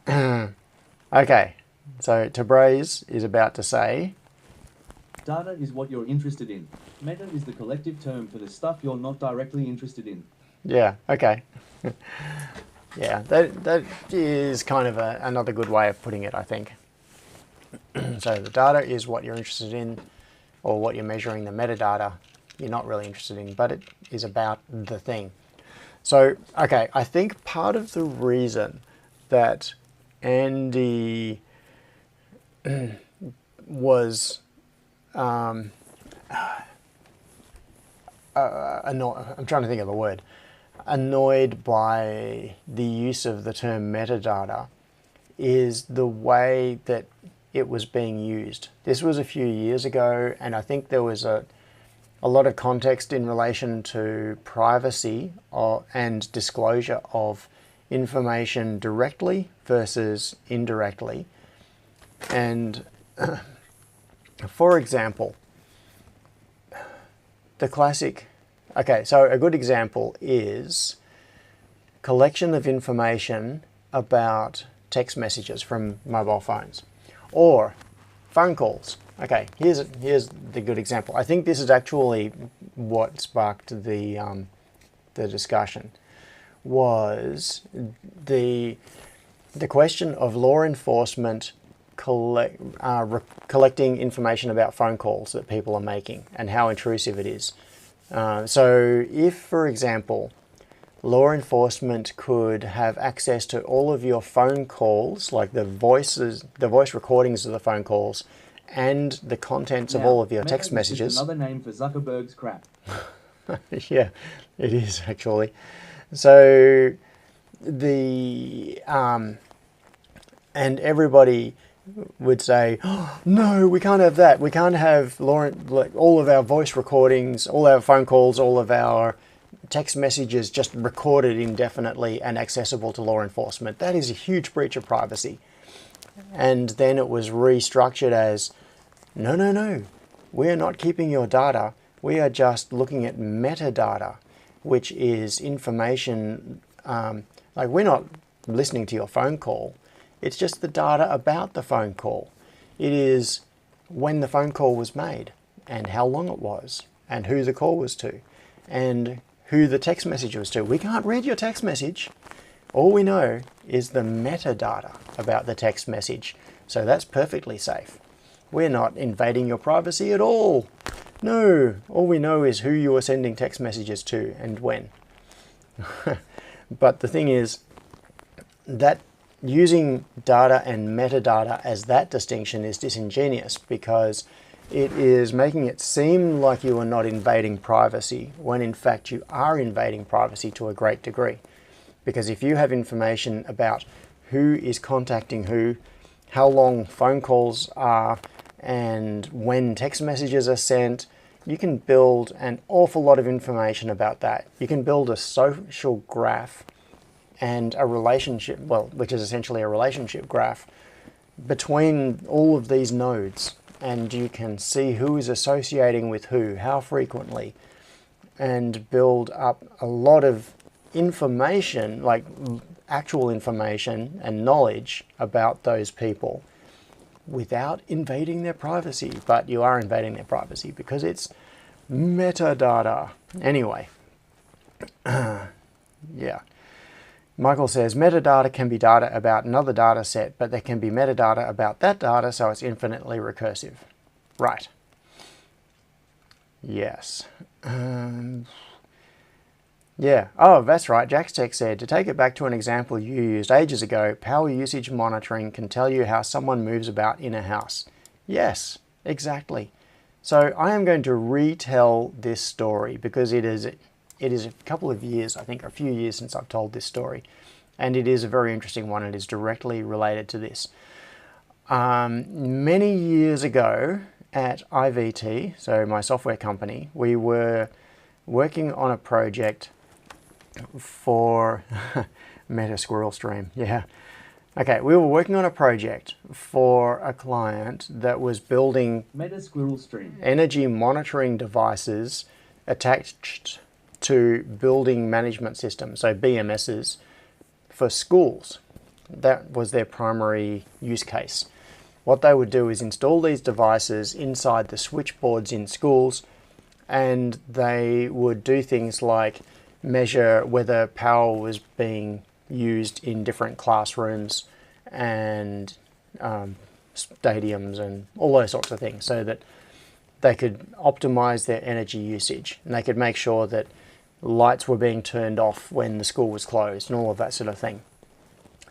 A: Okay, so Tabraze is about to say,
B: Data is what you're interested in. Meta is the collective term for the stuff you're not directly interested in.
A: yeah, okay. Yeah, that is kind of another good way of putting it, I think. So the data is what you're interested in, or what you're measuring. The metadata you're not really interested in, but it is about the thing. So, okay, I think part of the reason that Andy was I'm trying to think of the word, annoyed by the use of the term metadata is the way that it was being used. This was a few years ago, and I think there was a lot of context in relation to privacy and disclosure of information directly versus indirectly. And for example, the classic, okay, so a good example is collection of information about text messages from mobile phones or phone calls. Okay, here's the good example. I think this is actually what sparked the discussion, was the question of law enforcement collecting information about phone calls that people are making and how intrusive it is. So if, for example, law enforcement could have access to all of your phone calls, like the voice recordings of the phone calls, and the contents of all of your text messages.
B: Just another name for Zuckerberg's crap.
A: Yeah, it is actually. So and everybody would say, oh, no, we can't have that. We can't have all of our voice recordings, all our phone calls, all of our text messages just recorded indefinitely and accessible to law enforcement. That is a huge breach of privacy. And then it was restructured as, no, we're not keeping your data. We are just looking at metadata, which is information, like we're not listening to your phone call. It's just the data about the phone call. It is when the phone call was made and how long it was and who the call was to and who the text message was to. We can't read your text message. All we know is the metadata about the text message. So that's perfectly safe. We're not invading your privacy at all. No, all we know is who you are sending text messages to and when. But the thing is that using data and metadata as that distinction is disingenuous, because it is making it seem like you are not invading privacy when in fact you are invading privacy to a great degree. Because if you have information about who is contacting who, how long phone calls are, and when text messages are sent, you can build an awful lot of information about that. You can build a social graph and a relationship, well, which is essentially a relationship graph between all of these nodes, and you can see who is associating with who, how frequently, and build up a lot of information, like actual information and knowledge about those people without invading their privacy. But you are invading their privacy because it's metadata. Anyway, yeah. Michael says, metadata can be data about another data set, but there can be metadata about that data, so it's infinitely recursive. Right. Yes. Yeah. Oh, that's right. JaxTech said, to take it back to an example you used ages ago, power usage monitoring can tell you how someone moves about in a house. Yes, exactly. So I am going to retell this story because it is a couple of years, I think a few years since I've told this story. And it is a very interesting one. It is directly related to this. Many years ago at IVT, so my software company, we were working on a project for Meta Squirrel Stream. Yeah. Okay, we were working on a project for a client that was building
B: Meta Squirrel Stream
A: energy monitoring devices attached to building management systems, so BMSs, for schools. That was their primary use case. What they would do is install these devices inside the switchboards in schools, and they would do things like measure whether power was being used in different classrooms and stadiums and all those sorts of things, so that they could optimize their energy usage, and they could make sure that lights were being turned off when the school was closed and all of that sort of thing.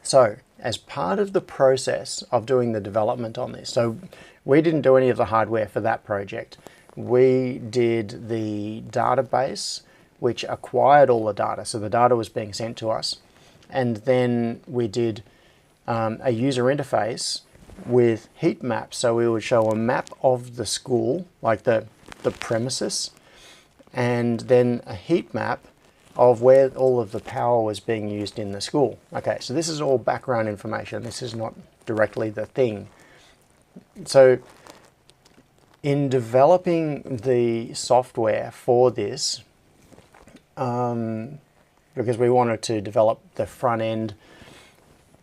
A: So as part of the process of doing the development on this, so we didn't do any of the hardware for that project. We did the database, which acquired all the data. So the data was being sent to us. And then we did a user interface with heat maps. So we would show a map of the school, like the premises, and then a heat map of where all of the power was being used in the school. Okay, so this is all background information. This is not directly the thing. So in developing the software for this, because we wanted to develop the front end,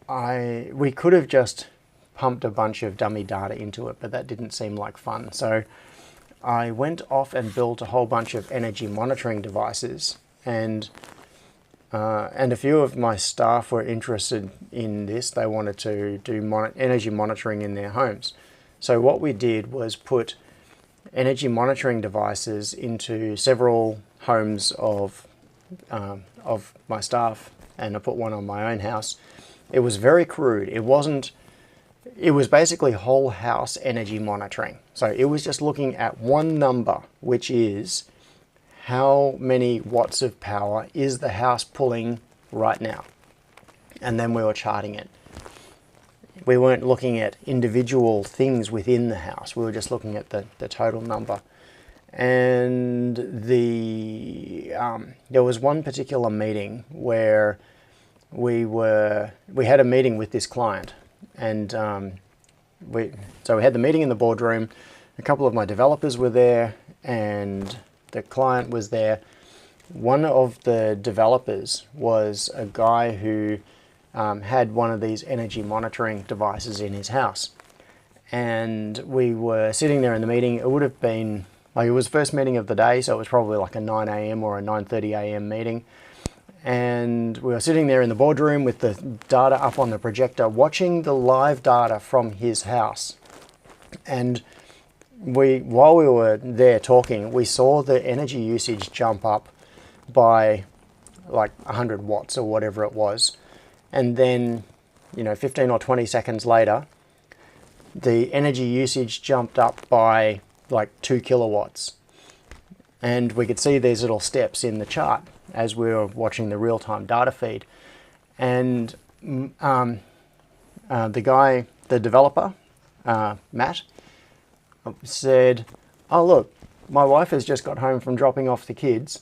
A: we could have just pumped a bunch of dummy data into it, but that didn't seem like fun. So I went off and built a whole bunch of energy monitoring devices, and a few of my staff were interested in this. They wanted to do energy monitoring in their homes. So what we did was put energy monitoring devices into several homes of my staff, and I put one on my own house. It was very crude. It was basically whole house energy monitoring. So it was just looking at one number, which is how many watts of power is the house pulling right now. And then we were charting it. We weren't looking at individual things within the house. We were just looking at the total number. And there was one particular meeting where we had a meeting with this client, and so we had the meeting in the boardroom. A couple of my developers were there, and the client was there. One of the developers was a guy who had one of these energy monitoring devices in his house. And we were sitting there in the meeting. It would have been, like, it was the first meeting of the day, so it was probably like a 9 a.m. or a 9:30 a.m. meeting. And we were sitting there in the boardroom with the data up on the projector, watching the live data from his house. And while we were there talking, we saw the energy usage jump up by like 100 watts or whatever it was. And then, 15 or 20 seconds later, the energy usage jumped up by like 2 kilowatts. And we could see these little steps in the chart as we were watching the real-time data feed. And the developer, Matt, said, "Oh, look, my wife has just got home from dropping off the kids,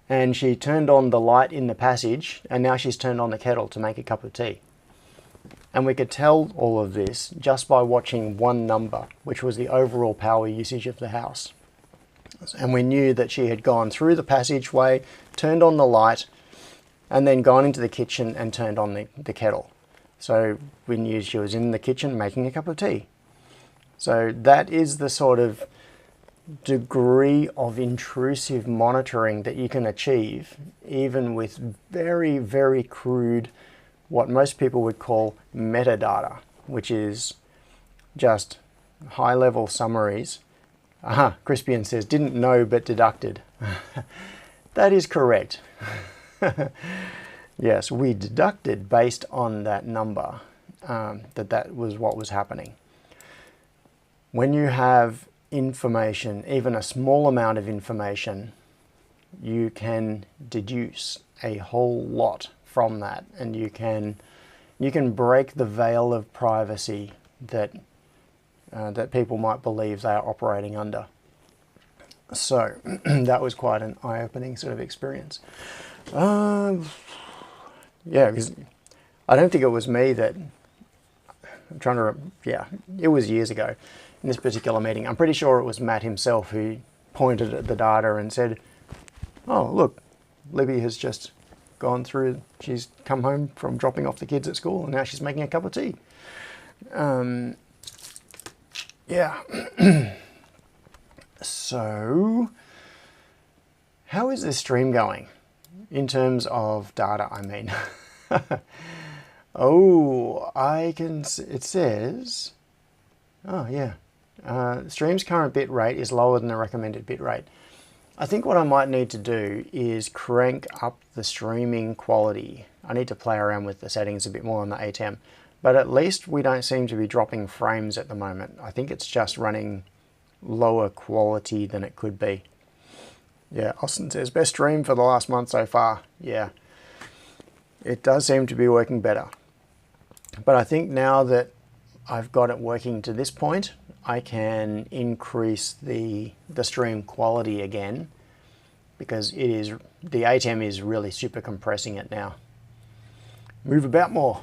A: and she turned on the light in the passage, and now she's turned on the kettle to make a cup of tea." And we could tell all of this just by watching one number, which was the overall power usage of the house. And we knew that she had gone through the passageway, turned on the light, and then gone into the kitchen and turned on the kettle. So we knew she was in the kitchen making a cup of tea. So that is the sort of degree of intrusive monitoring that you can achieve, even with very, very crude, what most people would call metadata, which is just high-level summaries. Crispian says, "Didn't know but deducted." That is correct. Yes, we deducted based on that number, that was what was happening. When you have information, even a small amount of information, you can deduce a whole lot from that, and you can break the veil of privacy that people might believe they are operating under. So that was quite an eye-opening sort of experience. Yeah, because I don't think it was me that, it was years ago in this particular meeting. I'm pretty sure it was Matt himself who pointed at the data and said, "Oh, look, Libby has just gone through, she's come home from dropping off the kids at school, and now she's making a cup of tea." Yeah. So, how is this stream going? In terms of data, I mean. Oh, it says, oh yeah, Stream's current bit rate is lower than the recommended bit rate. I think what I might need to do is crank up the streaming quality. I need to play around with the settings a bit more on the ATEM, but at least we don't seem to be dropping frames at the moment. I think it's just running lower quality than it could be. Yeah, Austin says, best stream for the last month so far. Yeah, it does seem to be working better. But I think now that I've got it working to this point, I can increase the stream quality again, because the ATEM is really super compressing it now. Move about more.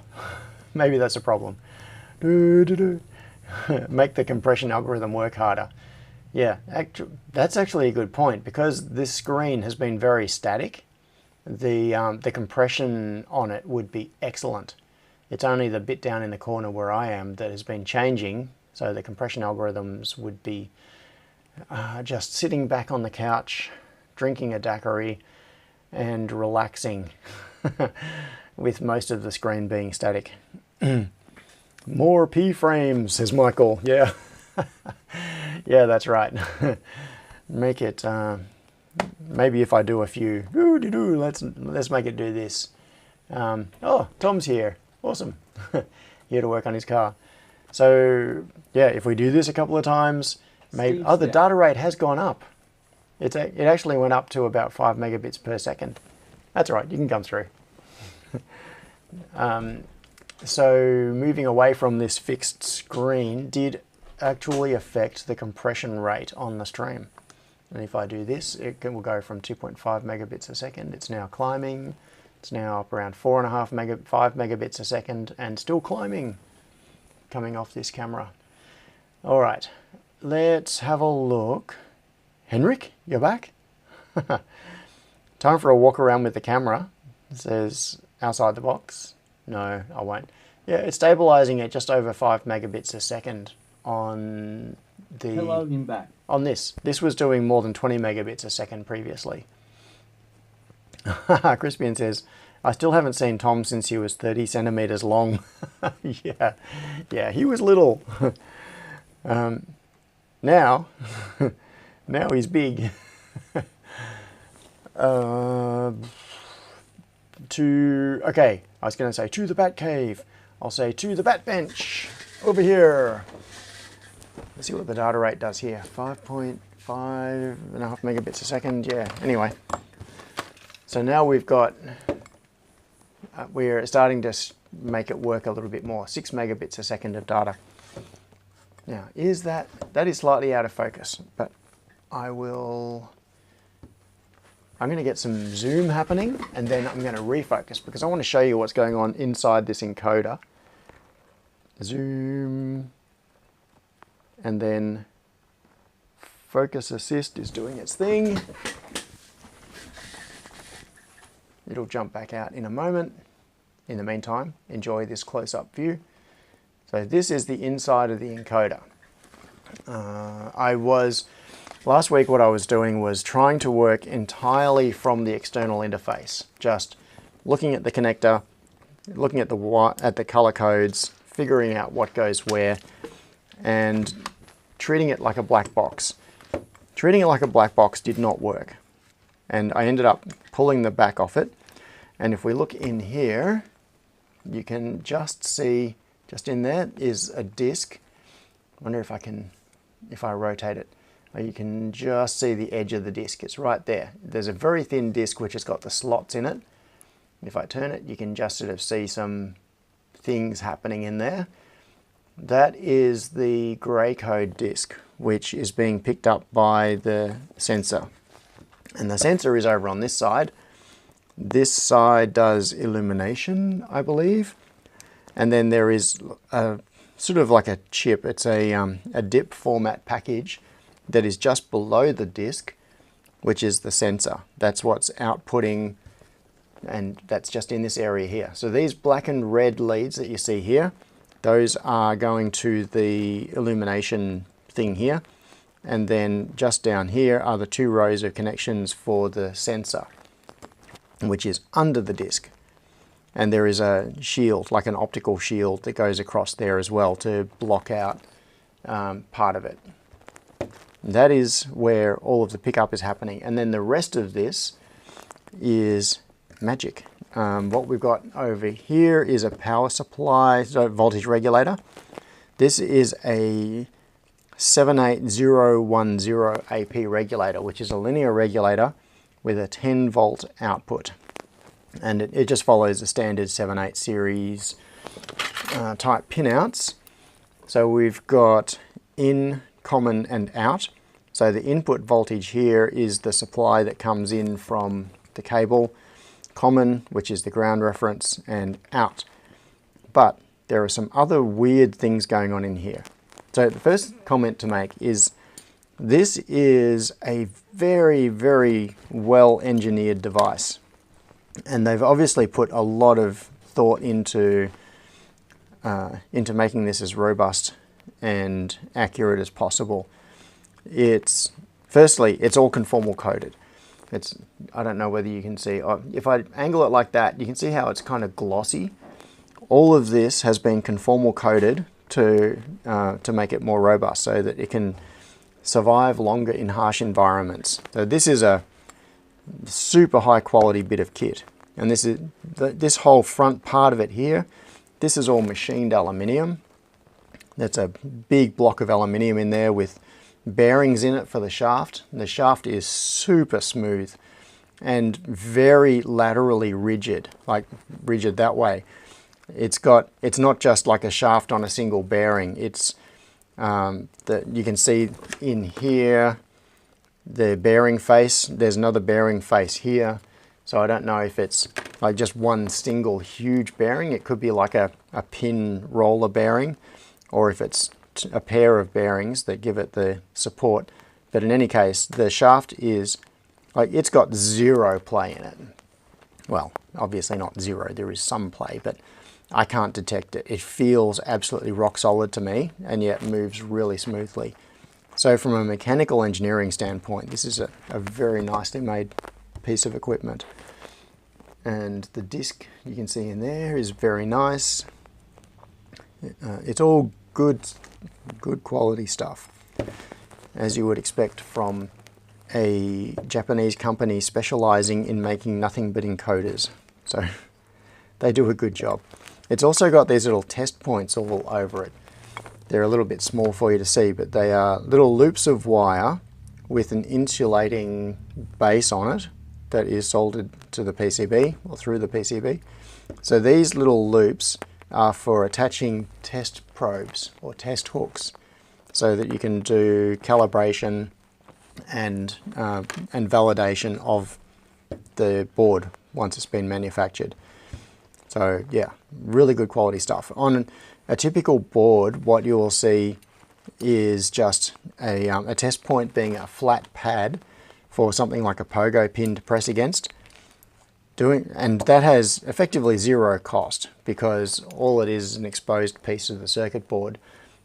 A: Maybe that's a problem. Make the compression algorithm work harder. Yeah, that's actually a good point, because this screen has been very static. The compression on it would be excellent. It's only the bit down in the corner where I am that has been changing, so the compression algorithms would be just sitting back on the couch, drinking a daiquiri, and relaxing, with most of the screen being static. More P-frames, says Michael. Yeah, yeah, that's right. Make it. Maybe if I do a few, let's make it do this. Oh, Tom's here. Awesome. Here to work on his car. So yeah, if we do this a couple of times, maybe. Oh, the data rate has gone up. It actually went up to about 5 megabits per second. That's all right. You can come through. So moving away from this fixed screen did actually affect the compression rate on the stream. And if I do this, will go from 2.5 megabits a second. It's now climbing. It's now up around 5 megabits a second, and still climbing, coming off this camera. All right, let's have a look. Henrik, you're back? Time for a walk around with the camera. It says outside the box. No, I won't. Yeah, it's stabilizing at just over 5 megabits a second on the...
B: Hello, I'm back.
A: On this. This was doing more than 20 megabits a second previously. Crispian says, I still haven't seen Tom since he was 30 centimeters long. yeah, he was little. Now he's big. Okay, I was going to say to the bat cave. I'll say to the bat bench over here. Let's see what the data rate does here. 5.5 megabits a second. Yeah, anyway. So now we've got, we're starting to make it work a little bit more. 6 megabits a second of data. Now, that is slightly out of focus, but I'm going to get some zoom happening, and then I'm going to refocus, because I want to show you what's going on inside this encoder. Zoom, and then focus assist is doing its thing. It'll jump back out in a moment. In the meantime, enjoy this close-up view. So this is the inside of the encoder. Last week what I was doing was trying to work entirely from the external interface, just looking at the connector, looking at the color codes, figuring out what goes where, and treating it like a black box. Treating it like a black box did not work, and I ended up pulling the back off it. And if we look in here, you can just see, just in there is a disc. I wonder if I rotate it, you can just see the edge of the disc. It's right there. There's a very thin disc which has got the slots in it. If I turn it, you can just sort of see some things happening in there. That is the grey code disc, which is being picked up by the sensor. And the sensor is over on this side. This side does illumination, I believe. And then there is a sort of like a chip. It's a DIP format package that is just below the disc, which is the sensor. That's what's outputting, and that's just in this area here. So these black and red leads that you see here, those are going to the illumination thing here. And then just down here are the 2 rows of connections for the sensor, which is under the disc. And there is a shield, like an optical shield, that goes across there as well to block out part of it. That is where all of the pickup is happening. And then the rest of this is magic. What we've got over here is a power supply, so voltage regulator. This is a 78010 AP regulator, which is a linear regulator with a 10 volt output. And it just follows the standard 7/8 series type pinouts. So we've got in, common and out. So the input voltage here is the supply that comes in from the cable, common, which is the ground reference, and out. But there are some other weird things going on in here. So the first comment to make is this is a very, very well engineered device. And they've obviously put a lot of thought into making this as robust and accurate as possible. Firstly, it's all conformal coded. I don't know whether you can see, if I angle it like that, you can see how it's kind of glossy. All of this has been conformal coded to make it more robust so that it can survive longer in harsh environments. So this is a super high quality bit of kit. And this whole front part of it here, this is all machined aluminium. That's a big block of aluminium in there with bearings in it for the shaft. The shaft is super smooth and very laterally rigid, like rigid that way. It's not just like a shaft on a single bearing. It's you can see in here the bearing face. There's another bearing face here. So I don't know if it's like just one single huge bearing. It could be like a pin roller bearing, or if it's a pair of bearings that give it the support. But in any case, the shaft is like, it's got zero play in it. Well, obviously not zero, there is some play, but I can't detect it. It feels absolutely rock solid to me, and yet moves really smoothly. So from a mechanical engineering standpoint, this is a very nicely made piece of equipment. And the disc you can see in there is very nice. It's all good quality stuff, as you would expect from a Japanese company specializing in making nothing but encoders. So they do a good job. It's also got these little test points all over it. They're a little bit small for you to see, but they are little loops of wire with an insulating base on it that is soldered to the PCB or through the PCB. So these little loops are for attaching test probes or test hooks so that you can do calibration and validation of the board once it's been manufactured. So yeah, really good quality stuff. On a typical board, what you will see is just a test point being a flat pad for something like a pogo pin to press against. And that has effectively zero cost because all it is an exposed piece of the circuit board.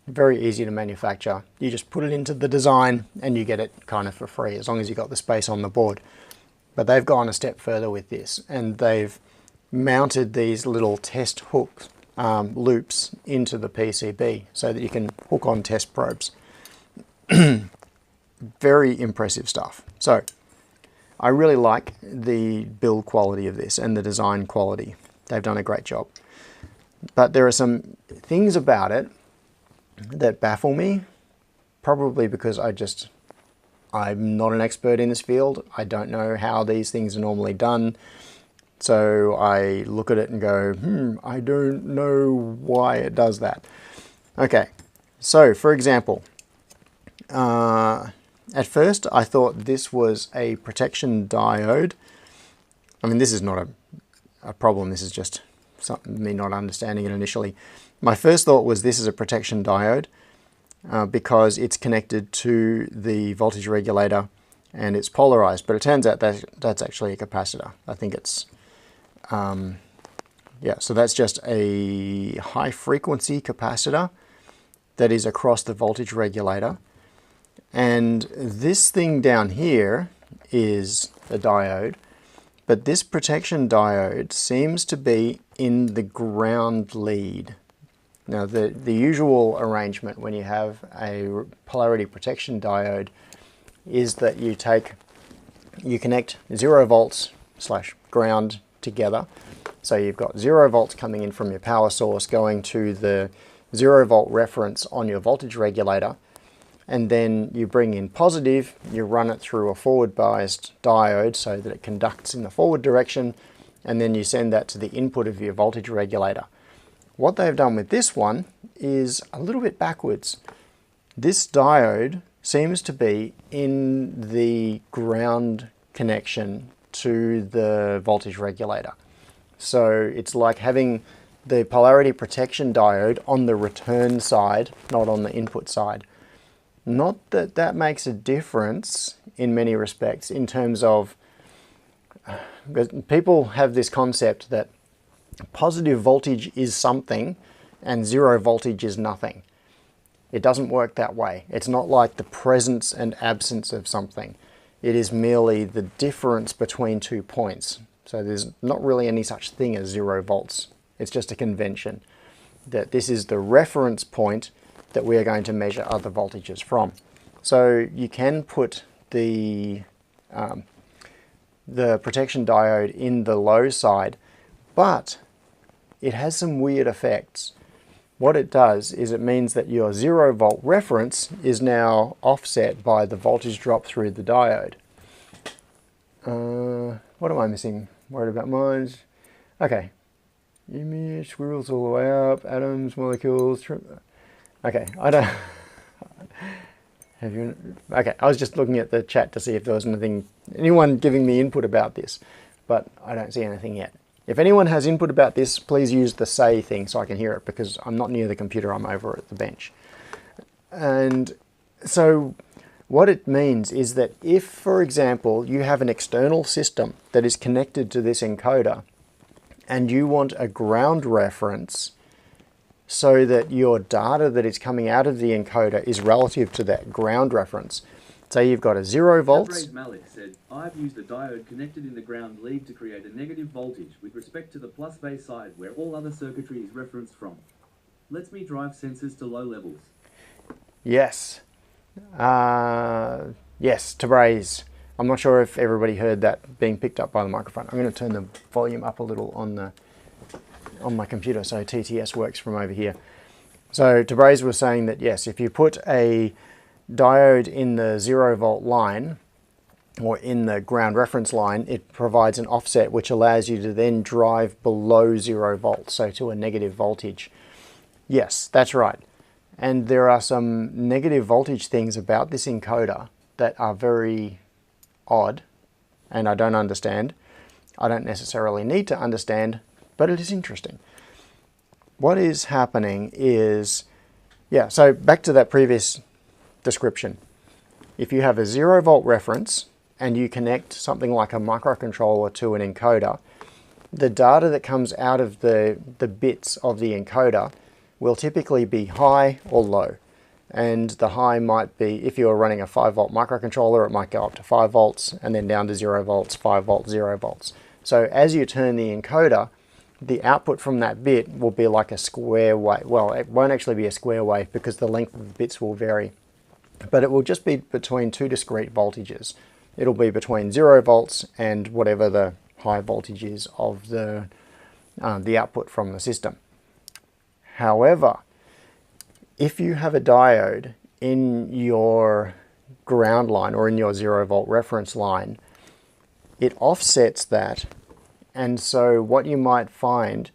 A: Very easy to manufacture. You just put it into the design and you get it kind of for free as long as you've got the space on the board. But they've gone a step further with this, and they've mounted these little test hook loops into the PCB so that you can hook on test probes. Very impressive stuff. So I really like the build quality of this and the design quality. They've done a great job. But there are some things about it that baffle me, probably because I'm not an expert in this field. I don't know how these things are normally done. So I look at it and go, I don't know why it does that. Okay, so for example, at first I thought this was a protection diode. I mean, this is not a problem, this is just me not understanding it initially. My first thought was this is a protection diode because it's connected to the voltage regulator and it's polarized, but it turns out that that's actually a capacitor. I think it's, yeah, so that's just a high frequency capacitor that is across the voltage regulator. And this thing down here is a diode, but this protection diode seems to be in the ground lead. Now the usual arrangement when you have a polarity protection diode is that you connect 0 volts / ground together. So you've got 0 volts coming in from your power source going to the 0 volt reference on your voltage regulator, and then you bring in positive, you run it through a forward biased diode so that it conducts in the forward direction, and then you send that to the input of your voltage regulator. What they've done with this one is a little bit backwards. This diode seems to be in the ground connection to the voltage regulator. So it's like having the polarity protection diode on the return side, not on the input side. Not that that makes a difference in many respects in terms of, because people have this concept that positive voltage is something and 0 voltage is nothing. It doesn't work that way. It's not like the presence and absence of something. It is merely the difference between 2 points. So there's not really any such thing as 0 volts. It's just a convention that this is the reference point that we are going to measure other voltages from. So you can put the protection diode in the low side, but it has some weird effects. What it does is it means that your 0 volt reference is now offset by the voltage drop through the diode. What am I missing? Worried about mine? Okay. Image, squirrels all the way up, atoms, molecules. Okay, I don't... Have you... Okay, I was just looking at the chat to see if there was anyone giving me input about this, but I don't see anything yet. If anyone has input about this, please use the say thing so I can hear it, because I'm not near the computer, I'm over at the bench. And so what it means is that if, for example, you have an external system that is connected to this encoder and you want a ground reference so that your data that is coming out of the encoder is relative to that ground reference. Say you've got a 0 volts.
B: Malik said, I've used a diode connected in the ground lead to create a negative voltage with respect to the plus base side where all other circuitry is referenced from. Lets me drive sensors to low levels.
A: Yes. Yes, Tabriz. I'm not sure if everybody heard that being picked up by the microphone. I'm going to turn the volume up a little on my computer so TTS works from over here. So Tabriz was saying that yes, if you put a diode in the 0 volt line or in the ground reference line, it provides an offset which allows you to then drive below 0 volts, so to a negative voltage. Yes, that's right. And there are some negative voltage things about this encoder that are very odd and I don't understand. I don't necessarily need to understand, but it is interesting. What is happening is, yeah, so back to that previous description. If you have a 0 volt reference and you connect something like a microcontroller to an encoder, the data that comes out of the bits of the encoder will typically be high or low. And the high might be, if you're running a 5 volt microcontroller, it might go up to 5 volts and then down to 0 volts, 5 volts, 0 volts. So as you turn the encoder, the output from that bit will be like a square wave. Well, it won't actually be a square wave because the length of the bits will vary, but it will just be between 2 discrete voltages. It'll be between 0 volts and whatever the high voltage is of the output from the system. However, if you have a diode in your ground line or in your 0 volt reference line, it offsets that. And so what you might find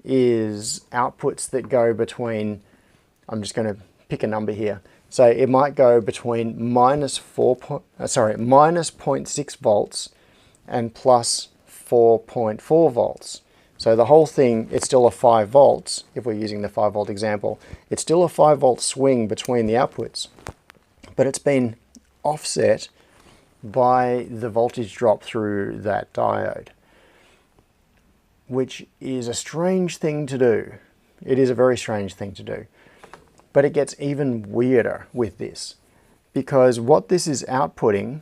A: is outputs that go between, I'm just going to pick a number here. So it might go between minus 0.6 volts and plus 4.4 volts. So the whole thing, it's still a 5 volts, if we're using the 5 volt example. It's still a 5 volt swing between the outputs, but it's been offset by the voltage drop through that diode, which is a strange thing to do. It is a very strange thing to do. But it gets even weirder with this, because what this is outputting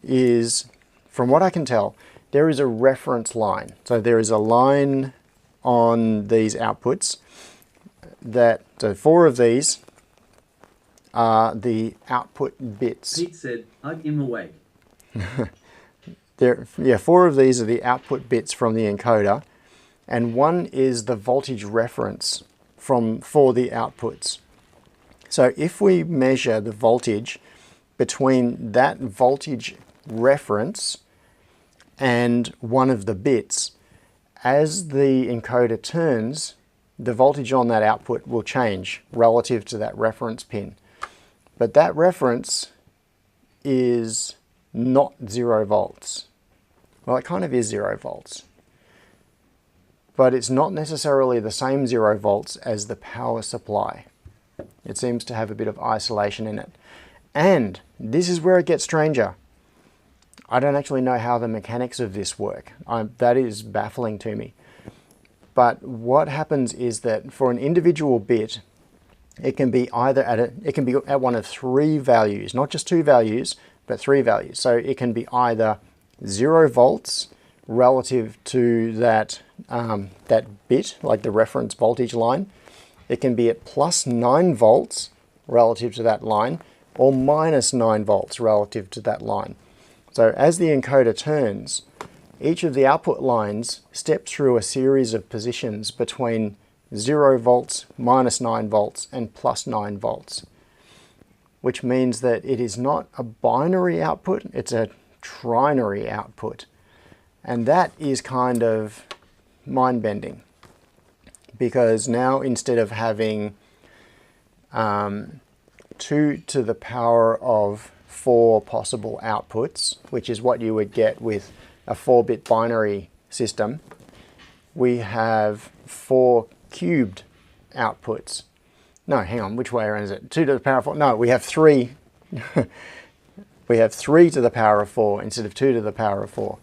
A: is, from what I can tell, there is a reference line. So there is a line on these outputs, that 4 of these are the output bits.
B: Pete said, hug him awake.
A: Yeah, 4 of these are the output bits from the encoder, and 1 is the voltage reference for the outputs. So if we measure the voltage between that voltage reference and one of the bits, as the encoder turns, the voltage on that output will change relative to that reference pin. But that reference is not 0 volts. Well, it kind of is 0 volts. But it's not necessarily the same 0 volts as the power supply. It seems to have a bit of isolation in it. And this is where it gets stranger. I don't actually know how the mechanics of this work. That is baffling to me. But what happens is that for an individual bit, it can be either at one of 3 values, not just 2 values, but 3 values. So it can be either 0 volts relative to that bit, like the reference voltage line. It can be at plus 9 volts relative to that line, or minus 9 volts relative to that line. So as the encoder turns, each of the output lines steps through a series of positions between 0 volts, minus 9 volts, and plus 9 volts, which means that it is not a binary output, it's a trinary output. And that is kind of mind-bending, because now instead of having 2 to the power of 4 possible outputs, which is what you would get with a 4-bit binary system, we have 4 cubed outputs. No, hang on, which way around is it? 2 to the power of 4? No, we have 3. We have 3 to the power of 4 instead of 2 to the power of 4.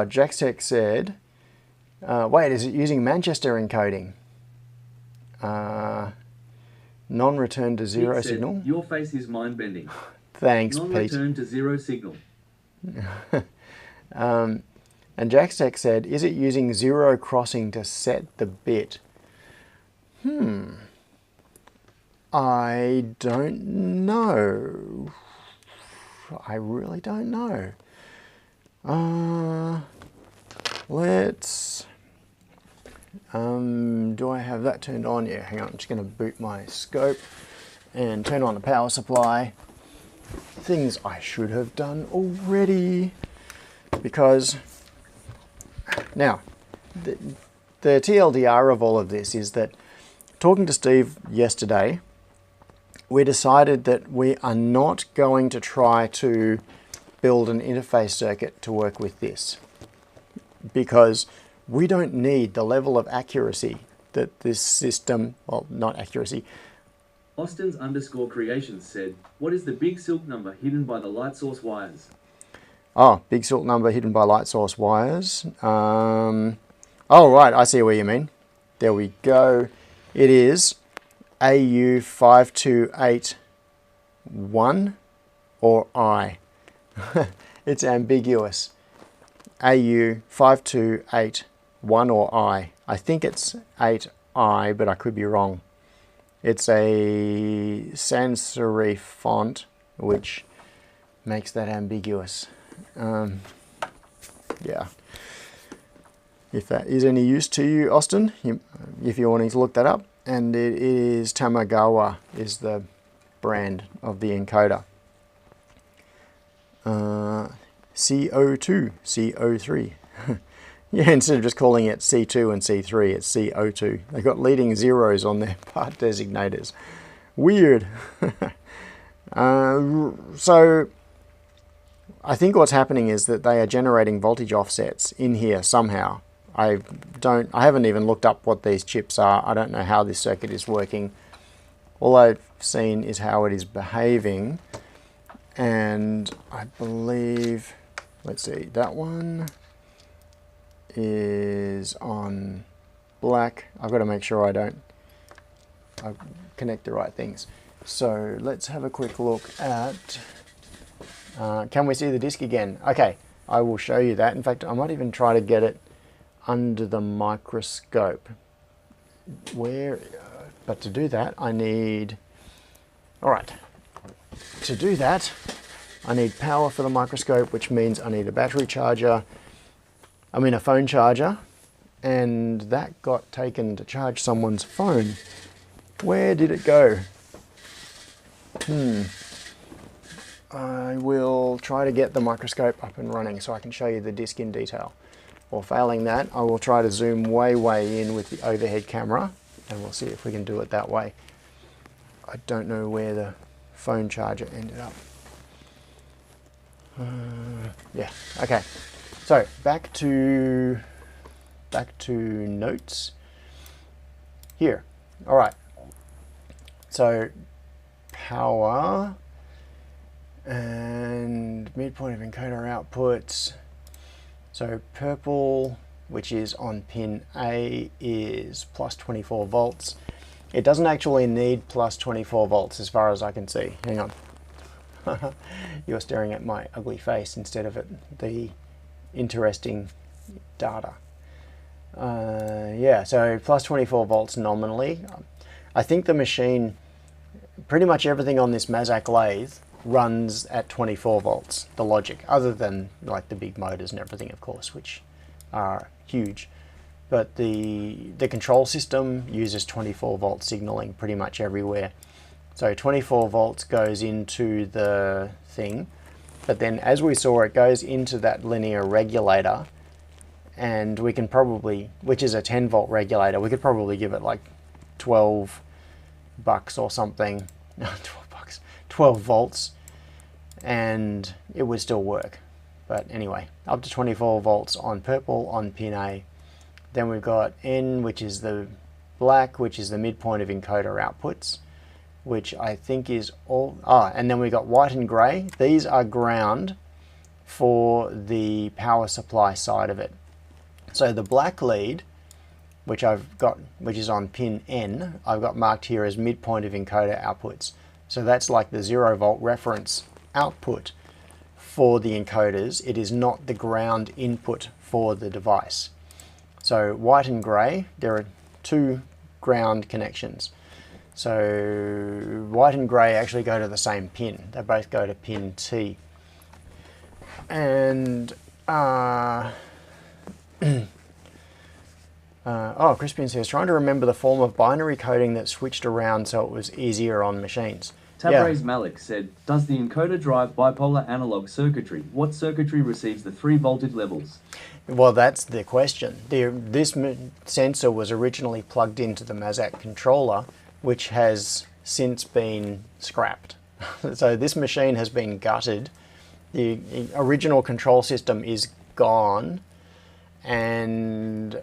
A: Jackstech said, wait, is it using Manchester encoding? Non-return to 0 signal?
B: Your face is mind-bending.
A: Thanks, Pete.
B: Non-return to 0 signal.
A: And Jackstech said, is it using 0 crossing to set the bit? I don't know. I really don't know. Do I have that turned on? Yeah, hang on, I'm just going to boot my scope and turn on the power supply. Things I should have done already, because now the TLDR of all of this is that, talking to Steve yesterday, we decided that we are not going to try to build an interface circuit to work with this, because we don't need the level of accuracy that this system, well, not accuracy.
B: Austins_creations said, what is the big silk number hidden by the light source wires?
A: Oh, big silk number hidden by light source wires. Oh, right, I see what you mean. There we go. It is AU5281 or I. It's ambiguous. AU5281 or I. I think it's 8I, but I could be wrong. It's a sans serif font, which makes that ambiguous. Yeah. If that is any use to you, Austin, if you're wanting to look that up. And it is Tamagawa is the brand of the encoder. CO2, CO3. Yeah, instead of just calling it C2 and C3, it's CO2. They've got leading zeros on their part designators. Weird. So I think what's happening is that they are generating voltage offsets in here somehow. I haven't even looked up what these chips are. I don't know how this circuit is working. All I've seen is how it is behaving. And I believe, let's see, that one is on black. I've got to make sure I connect the right things. So let's have a quick look at, can we see the disc again? Okay, I will show you that. In fact, I might even try to get it under the microscope. But to do that, I need, all right, to do that, I need power for the microscope, which means I need a battery charger, a phone charger, and that got taken to charge someone's phone. Where did it go? I will try to get the microscope up and running so I can show you the disc in detail. Or failing that, I will try to zoom way in with the overhead camera, and we'll see if we can do it that way. I don't know where the phone charger ended up. Yeah, okay. So back to notes here. All right. So power and midpoint of encoder outputs. So purple, which is on pin A, is plus 24 volts. It doesn't actually need plus 24 volts as far as I can see. Hang on. You're staring at my ugly face instead of at the interesting data. Yeah, so plus 24 volts nominally. I think the machine, pretty much everything on this Mazak lathe runs at 24 volts, the logic, other than like the big motors and everything, of course, which are huge. But the control system uses 24 volt signaling pretty much everywhere. So 24 volts goes into the thing, but then as we saw, it goes into that linear regulator, and we can probably, which is a 10 volt regulator, we could probably give it like 12 bucks or something, 12 volts, and it would still work. But anyway, up to 24 volts on purple on pin A. Then we've got N, which is the black, which is the midpoint of encoder outputs, which I think is all, and then we've got white and grey. These are ground for the power supply side of it. So the black lead, which I've got, which is on pin N, I've got marked here as midpoint of encoder outputs. So that's like the 0 volt reference output for the encoders. It is not the ground input for the device. So white and grey, there are two ground connections. So white and grey actually go to the same pin. They both go to pin T. And Crispian says, trying to remember the form of binary coding that switched around so it was easier on machines.
B: Tabrez Malik said, does the encoder drive bipolar analog circuitry? What circuitry receives the 3 voltage levels?
A: Well, that's the question. This sensor was originally plugged into the Mazak controller, which has since been scrapped. So this machine has been gutted. The original control system is gone, and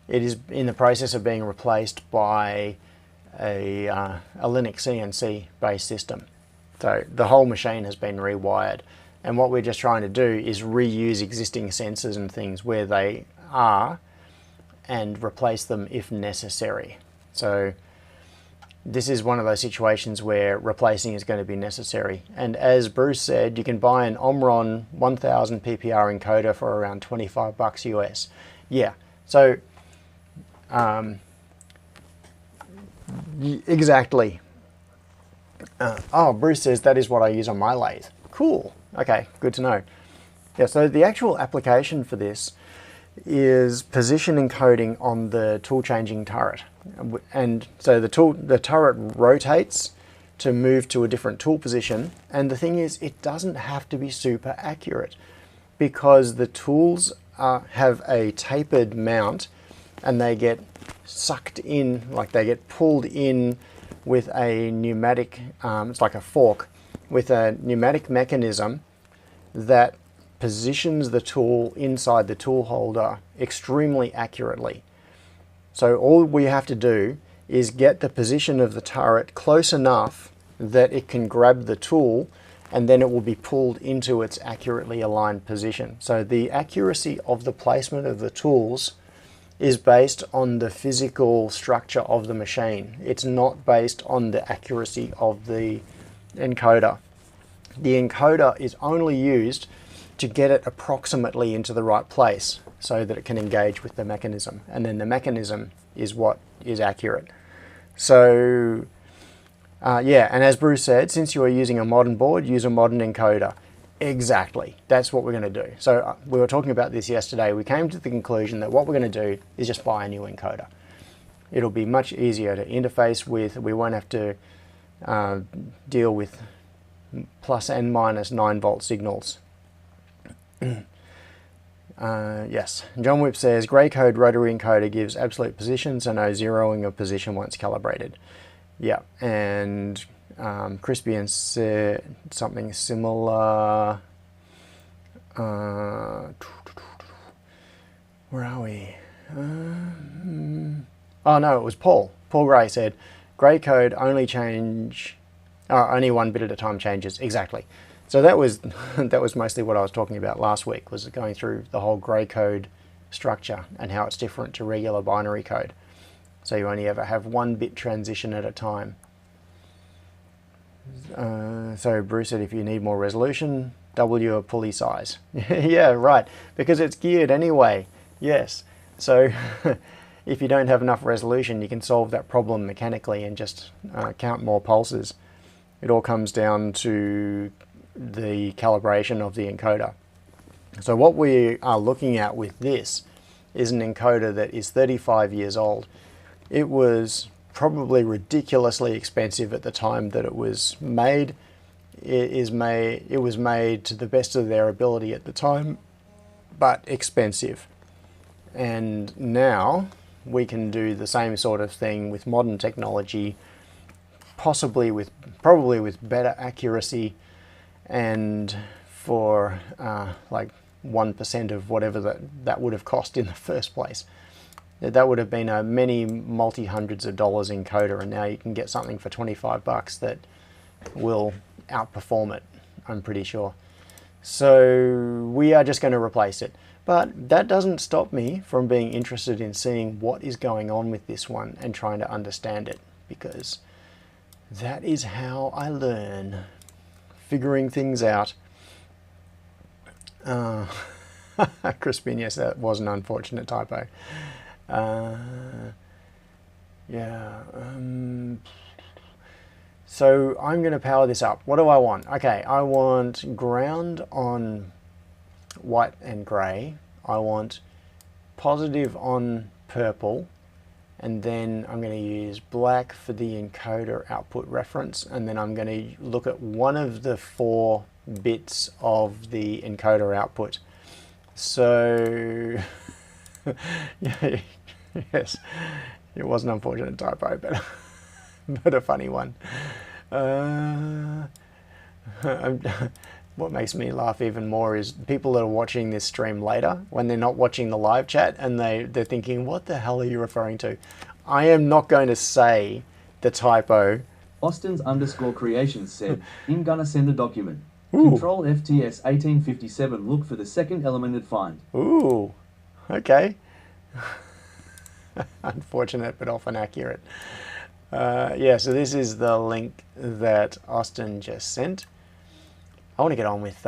A: it is in the process of being replaced by a Linux CNC based system. So the whole machine has been rewired, and what we're just trying to do is reuse existing sensors and things where they are and replace them if necessary. So this is one of those situations where replacing is going to be necessary. And as Bruce said, you can buy an Omron 1000 PPR encoder for around 25 bucks US. Yeah, so exactly. Bruce says that is what I use on my lathe. Cool. Okay, good to know. Yeah, so the actual application for this is position encoding on the tool changing turret. And so the turret rotates to move to a different tool position, and the thing is, it doesn't have to be super accurate because the tools have a tapered mount and they get sucked in, like they get pulled in with a pneumatic, it's like a fork, with a pneumatic mechanism that positions the tool inside the tool holder extremely accurately. So all we have to do is get the position of the turret close enough that it can grab the tool, and then it will be pulled into its accurately aligned position. So the accuracy of the placement of the tools is based on the physical structure of the machine. It's not based on the accuracy of the encoder. The encoder is only used to get it approximately into the right place so that it can engage with the mechanism. And then the mechanism is what is accurate. So yeah, and as Bruce said, since you are using a modern board, use a modern encoder. Exactly, that's what we're going to do. So we were talking about this yesterday. We came to the conclusion that what we're going to do is just buy a new encoder. It'll be much easier to interface with. We won't have to deal with plus and minus 9 volt signals. Yes, John Whip says, grey code rotary encoder gives absolute position, so no zeroing of position once calibrated. Yeah, and Crispian said something similar. Where are we? Oh no, it was Paul. Paul Gray said, grey code only only 1 bit at a time changes. Exactly. So that was that was mostly what I was talking about last week, was going through the whole grey code structure and how it's different to regular binary code. So you only ever have 1 bit transition at a time. So Bruce said, if you need more resolution, double your pulley size. Yeah, right, because it's geared anyway. Yes. So if you don't have enough resolution, you can solve that problem mechanically and just count more pulses. It all comes down to the calibration of the encoder. So what we are looking at with this is an encoder that is 35 years old. It was probably ridiculously expensive at the time that it was made. It was made to the best of their ability at the time, but expensive. And now we can do the same sort of thing with modern technology, probably with better accuracy, and for like 1% of whatever that would have cost in the first place. That would have been a many multi-hundreds of dollars encoder, and now you can get something for 25 bucks that will outperform it, I'm pretty sure. So we are just going to replace it. But that doesn't stop me from being interested in seeing what is going on with this one and trying to understand it, because that is how I learn, figuring things out. Crispin, yes, that was an unfortunate typo. Yeah. So I'm going to power this up. What do I want? Okay, I want ground on white and grey. I want positive on purple, and then I'm going to use black for the encoder output reference, and then I'm going to look at one of the 4 bits of the encoder output. So yes, it was an unfortunate typo, but a funny one. What makes me laugh even more is people that are watching this stream later, when they're not watching the live chat, and they're thinking, what the hell are you referring to? I am not going to say the typo.
B: Austin's_creations said, I'm gonna send a document.
A: Ooh.
B: Control FTS 1857, look for the second element and find.
A: Ooh, okay. Unfortunate, but often accurate. Yeah, so this is the link that Austin just sent. I want to get on with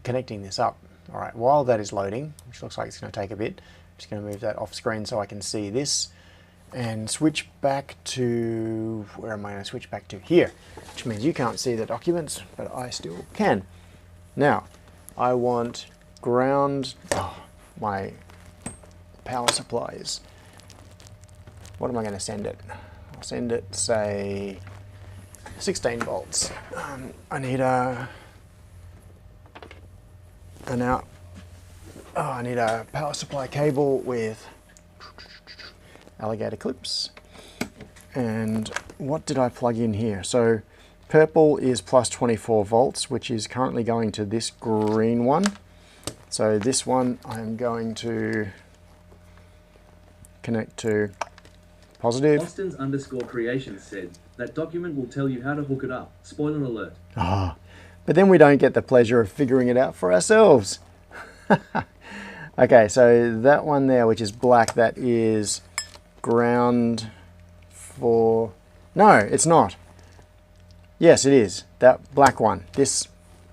A: connecting this up. All right, while that is loading, which looks like it's going to take a bit, I'm just going to move that off screen so I can see this and switch back to, where am I going to switch back to? Here, which means you can't see the documents, but I still can. Now, I want ground, my power supplies. What am I going to send it? I'll send it, say, 16 volts. I need I need a power supply cable with alligator clips. And what did I plug in here? So purple is plus 24 volts, which is currently going to this green one. So this one I'm going to connect to positive.
B: Austin's_creations said, that document will tell you how to hook it up. Spoiler alert.
A: But then we don't get the pleasure of figuring it out for ourselves. Okay, so that one there, which is black, that is ground for... No, it's not. Yes, it is. That black one. This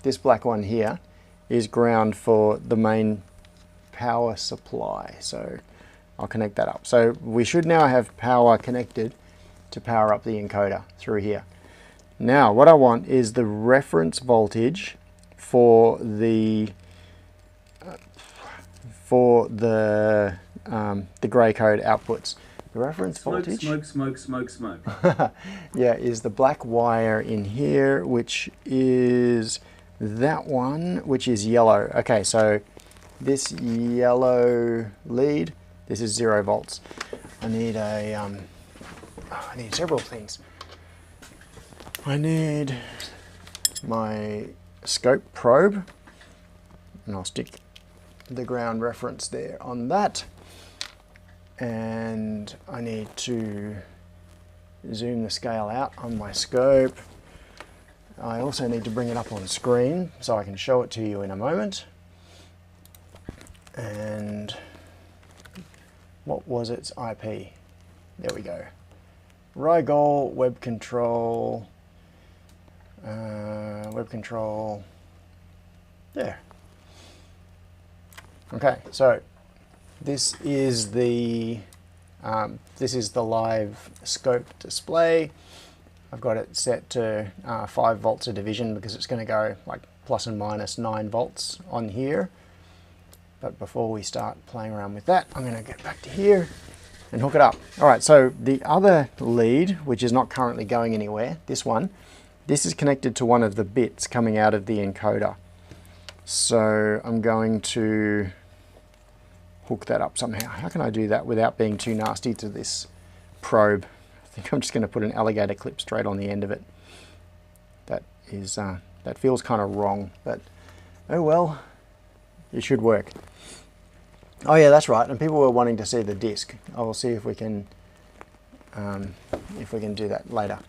A: this black one here is ground for the main power supply. So I'll connect that up. So we should now have power connected to power up the encoder through here. Now what I want is the reference voltage for the grey code outputs. The reference voltage,
B: smoke.
A: yeah, is the black wire in here, which is that one, which is yellow. Okay, so this yellow lead, this is 0 volts. I need a, I need several things. I need my scope probe, and I'll stick the ground reference there on that. And I need to zoom the scale out on my scope. I also need to bring it up on screen so I can show it to you in a moment. And what was its IP? There we go. Rigol, web control, there. Okay, so this is the live scope display. I've got it set to 5 volts a division because it's going to go like plus and minus 9 volts on here. But before we start playing around with that, I'm going to get back to here and hook it up. All right, so the other lead, which is not currently going anywhere, this one, this is connected to one of the bits coming out of the encoder. So I'm going to hook that up somehow. How can I do that without being too nasty to this probe? I think I'm just going to put an alligator clip straight on the end of it. That is that feels kind of wrong, but oh well, it should work. Oh yeah, that's right. And people were wanting to see the disc. I will see if we can do that later.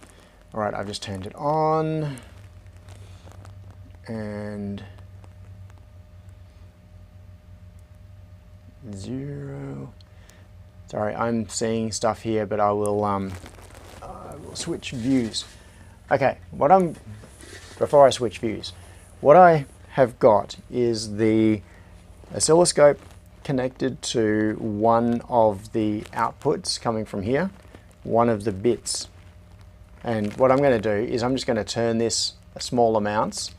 A: All right, I've just turned it on, and 0. Sorry, I'm seeing stuff here, but I will switch views. Okay, before I switch views, what I have got is the oscilloscope connected to one of the outputs coming from here, one of the bits. And what I'm going to do is I'm just going to turn this small amounts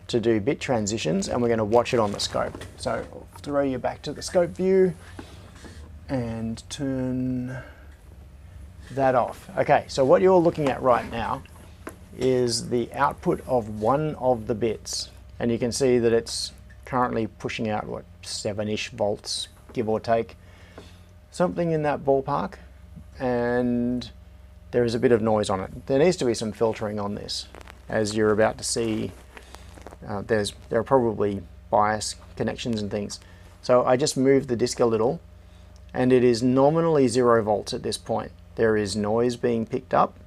A: to do bit transitions, and we're going to watch it on the scope. So I'll throw you back to the scope view and turn that off. Okay, so what you're looking at right now is the output of one of the bits, and you can see that it's currently pushing out, what, 7-ish volts, give or take, something in that ballpark, and there is a bit of noise on it. There needs to be some filtering on this, as you're about to see. There are probably bias connections and things. So I just moved the disc a little, and it is nominally 0 volts at this point. There is noise being picked up,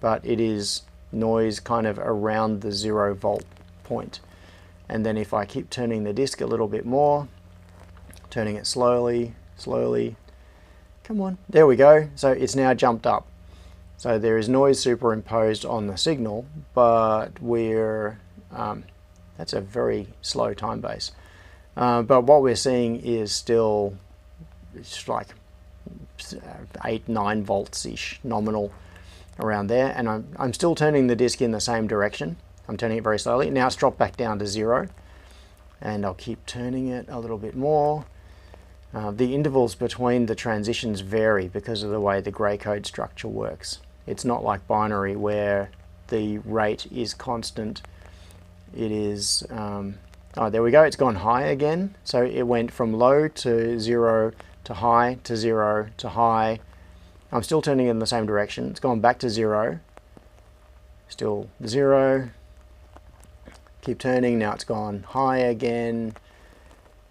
A: but it is noise kind of around the 0 volt point. And then if I keep turning the disc a little bit more, turning it slowly, come on, there we go. So it's now jumped up. So there is noise superimposed on the signal, but we're, that's a very slow time base. But what we're seeing is still, it's like 8-9 volts-ish nominal around there, and I'm still turning the disc in the same direction. I'm turning it very slowly. Now it's dropped back down to 0, and I'll keep turning it a little bit more. The intervals between the transitions vary because of the way the grey code structure works. It's not like binary where the rate is constant. It is, oh, there we go, it's gone high again. So it went from low to 0 to high to 0 to high. I'm still turning in the same direction. It's gone back to 0, still 0. Keep turning, now it's gone high again,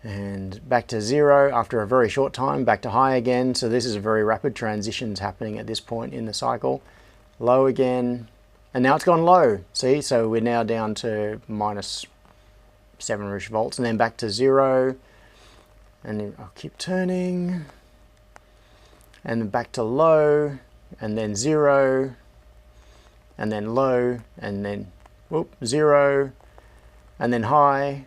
A: and back to 0 after a very short time, back to high again. So this is a very rapid transitions happening at this point in the cycle. Low again, and now it's gone low. See, so we're now down to minus 7-ish volts, and then back to 0, and then I'll keep turning, and then back to low, and then 0, and then low, and then whoop, 0, and then high.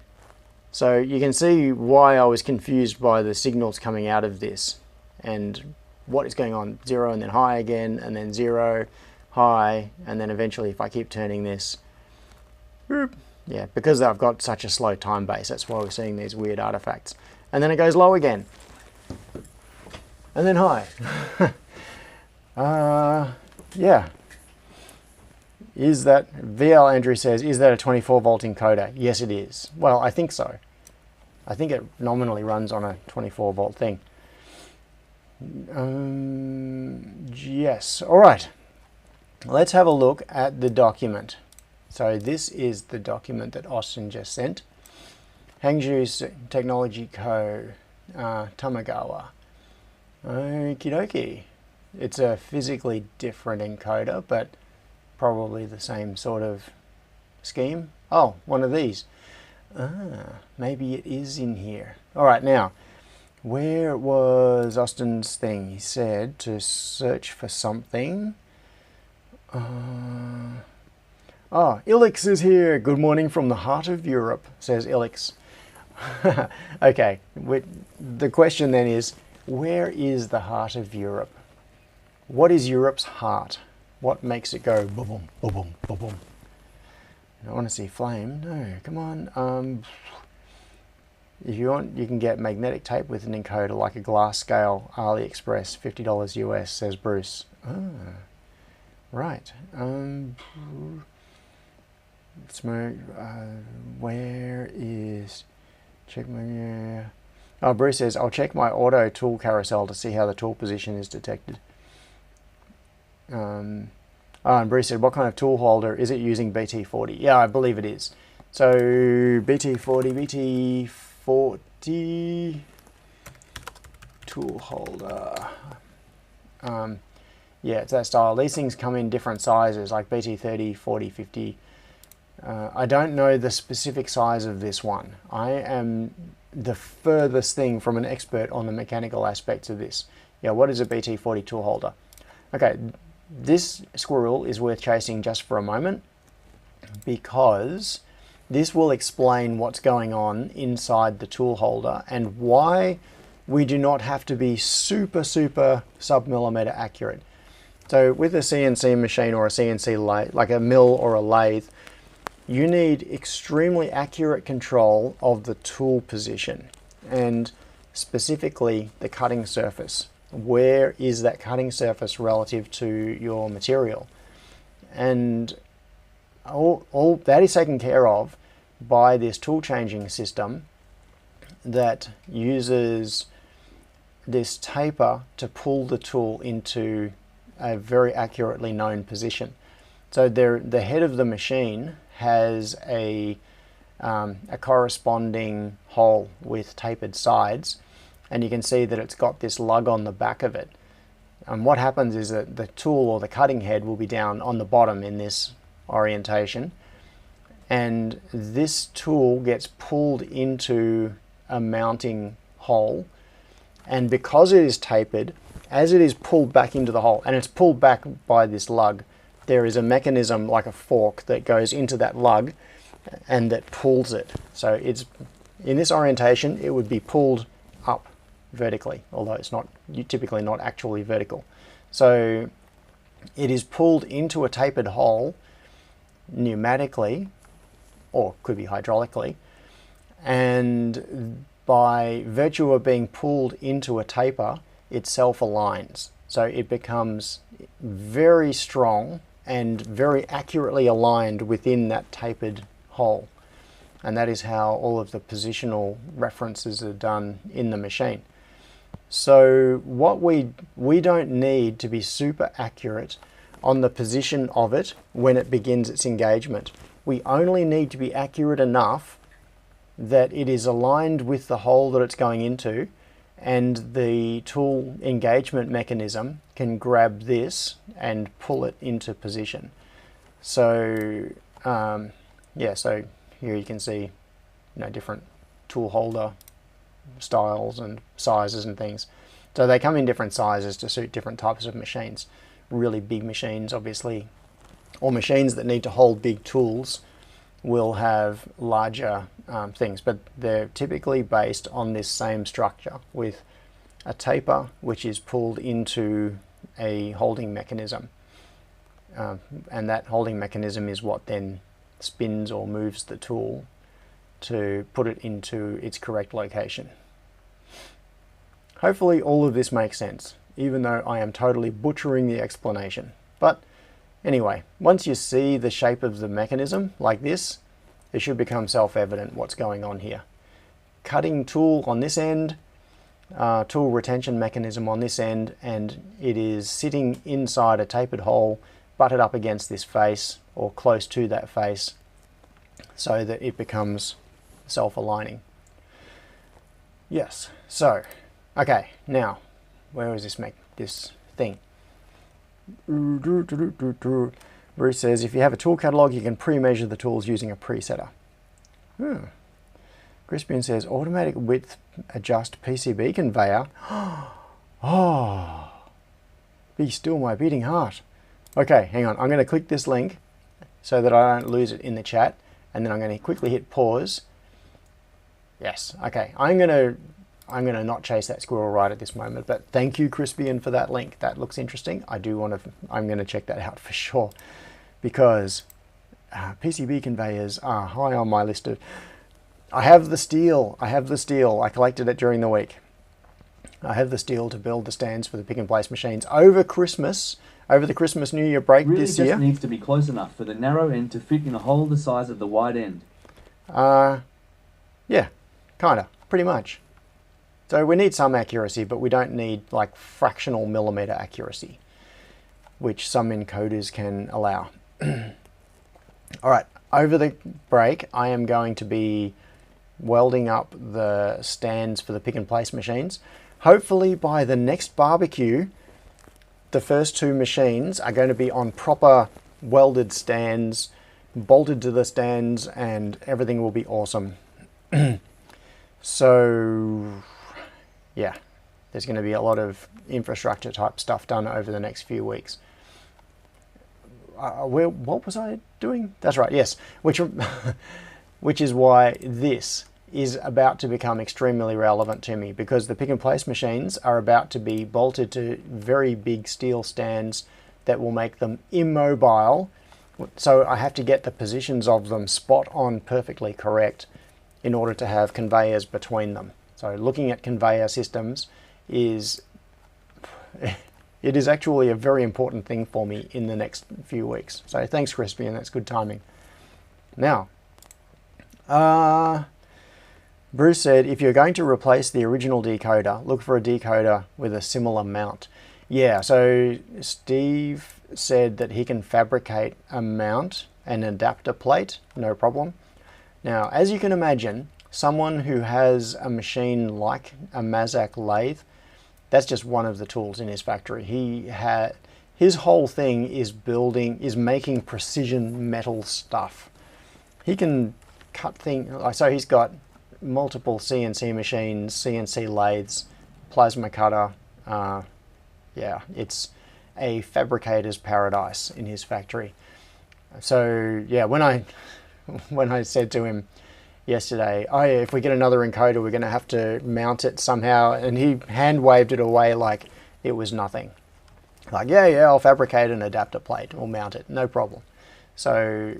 A: So you can see why I was confused by the signals coming out of this and what is going on. 0 and then high again, and then 0, high, and then eventually if I keep turning this, whoop, yeah, because I've got such a slow time base, that's why we're seeing these weird artifacts. And then it goes low again, and then high. Yeah. Is that, VL Andrew says, is that a 24 volt encoder? Yes, it is. Well, I think so. I think it nominally runs on a 24 volt thing. Yes. All right. Let's have a look at the document. So this is the document that Austin just sent. Hangzhou Technology Co. Tamagawa. Okie dokie. It's a physically different encoder, but probably the same sort of scheme. Oh, one of these. Maybe it is in here. All right, now, where was Austin's thing? He said to search for something. Oh, Ilix is here. Good morning from the heart of Europe, says Ilix. Okay, the question then is, where is the heart of Europe? What is Europe's heart? What makes it go boom, boom, boom, boom, boom? I want to see flame. No, come on. If you want, you can get magnetic tape with an encoder like a glass scale, AliExpress, $50 US, says Bruce. Right. Where is, check my, oh, Bruce says, I'll check my auto tool carousel to see how the tool position is detected. And Bruce said, what kind of tool holder is it using BT40? Yeah, I believe it is. So BT40 tool holder. Yeah, it's that style. These things come in different sizes, like BT30, 40, 50. I don't know the specific size of this one. I am the furthest thing from an expert on the mechanical aspects of this. Yeah, what is a BT40 tool holder? Okay, this squirrel is worth chasing just for a moment, because this will explain what's going on inside the tool holder and why we do not have to be super sub-millimeter accurate. So with a CNC machine or a CNC lathe, like a mill or a lathe, you need extremely accurate control of the tool position and specifically the cutting surface. Where is that cutting surface relative to your material? And all that is taken care of by this tool changing system that uses this taper to pull the tool into a very accurately known position. So the head of the machine has a corresponding hole with tapered sides, and you can see that it's got this lug on the back of it. And what happens is that the tool or the cutting head will be down on the bottom in this orientation, and this tool gets pulled into a mounting hole, and because it is tapered, as it is pulled back into the hole, and it's pulled back by this lug, there is a mechanism like a fork that goes into that lug and that pulls it. So it's in this orientation, it would be pulled up vertically, although it's not typically not actually vertical. So it is pulled into a tapered hole pneumatically, or could be hydraulically, and by virtue of being pulled into a taper, it self-aligns. So it becomes very strong and very accurately aligned within that tapered hole. And that is how all of the positional references are done in the machine. So what we don't need to be super accurate on the position of it when it begins its engagement. We only need to be accurate enough that it is aligned with the hole that it's going into, and the tool engagement mechanism can grab this and pull it into position. So yeah, so here you can see, different tool holder styles and sizes and things. So they come in different sizes to suit different types of machines. Really big machines, obviously, or machines that need to hold big tools, will have larger things, but they're typically based on this same structure with a taper which is pulled into a holding mechanism. And that holding mechanism is what then spins or moves the tool to put it into its correct location. Hopefully all of this makes sense, even though I am totally butchering the explanation. But anyway, once you see the shape of the mechanism like this, it should become self-evident what's going on here. Cutting tool on this end, tool retention mechanism on this end, and it is sitting inside a tapered hole, butted up against this face or close to that face, so that it becomes self-aligning. Yes, so, okay, now, where is this thing? Bruce says, if you have a tool catalog, you can pre-measure the tools using a presetter. Crispian says, automatic width adjust PCB conveyor. Oh, be still my beating heart. Okay, hang on, I'm going to click this link so that I don't lose it in the chat, and then I'm going to quickly hit pause. Yes, okay, I'm going to not chase that squirrel right at this moment, but thank you, Crispian, for that link. That looks interesting. I'm going to check that out for sure, because PCB conveyors are high on my list of... I have the steel. I collected it during the week. I have the steel to build the stands for the pick and place machines over Christmas, over the Christmas New Year break this year.
B: Really just needs to be close enough for the narrow end to fit in a hole the size of the wide end.
A: Yeah, kinda, pretty much. So we need some accuracy, but we don't need like fractional millimeter accuracy, which some encoders can allow. All right, over the break, I am going to be welding up the stands for the pick and place machines. Hopefully by the next barbecue, the first two machines are going to be on proper welded stands, bolted to the stands, and everything will be awesome. So yeah, there's going to be a lot of infrastructure type stuff done over the next few weeks. What was I doing? That's right, yes. Which is why this is about to become extremely relevant to me, because the pick and place machines are about to be bolted to very big steel stands that will make them immobile. So I have to get the positions of them spot on perfectly correct in order to have conveyors between them. So looking at conveyor systems is, it is actually a very important thing for me in the next few weeks. So thanks, Crispian, that's good timing. Now, Bruce said, if you're going to replace the original decoder, look for a decoder with a similar mount. Yeah, so Steve said that he can fabricate a mount, an adapter plate, no problem. Now, as you can imagine, someone who has a machine like a Mazak lathe, that's just one of the tools in his factory. His whole thing is making precision metal stuff. He can cut things, so he's got multiple CNC machines, CNC lathes, plasma cutter. Yeah, it's a fabricator's paradise in his factory. So yeah, when I said to him yesterday, oh yeah, if we get another encoder, we're going to have to mount it somehow, and he hand waved it away like it was nothing. Like, yeah, I'll fabricate an adapter plate, we'll mount it, no problem. So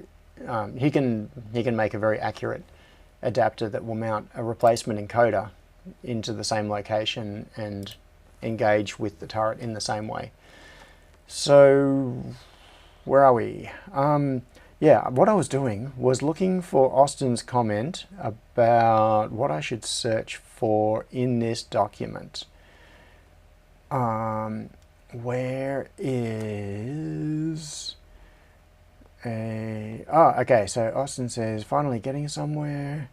A: he can make a very accurate adapter that will mount a replacement encoder into the same location and engage with the turret in the same way. So where are we? Yeah, what I was doing was looking for Austin's comment about what I should search for in this document. Where is okay, so Austin says, finally getting somewhere.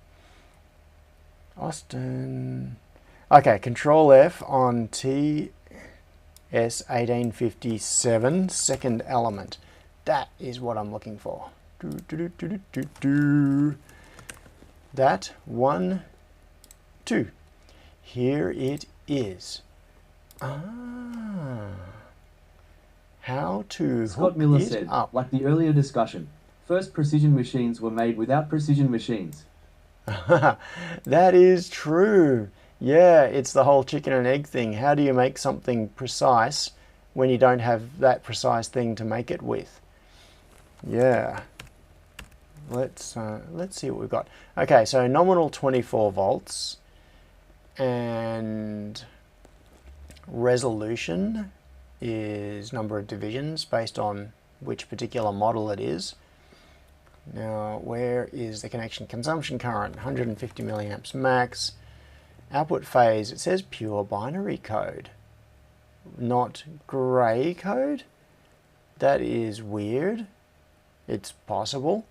A: Austin, okay, Control F on TS1857, second element. That is what I'm looking for. That 1, 2. Here it is. How to
B: Scott
A: hook
B: Miller
A: it
B: said,
A: up.
B: like the earlier discussion, First precision machines were made without precision machines.
A: That is true. Yeah, it's the whole chicken and egg thing. How do you make something precise when you don't have that precise thing to make it with? Yeah. Let's see what we've got. Okay, so nominal 24 volts and resolution is number of divisions based on which particular model it is. Now, where is the connection? Consumption current, 150 milliamps max. Output phase, it says pure binary code, not grey code. That is weird. It's possible.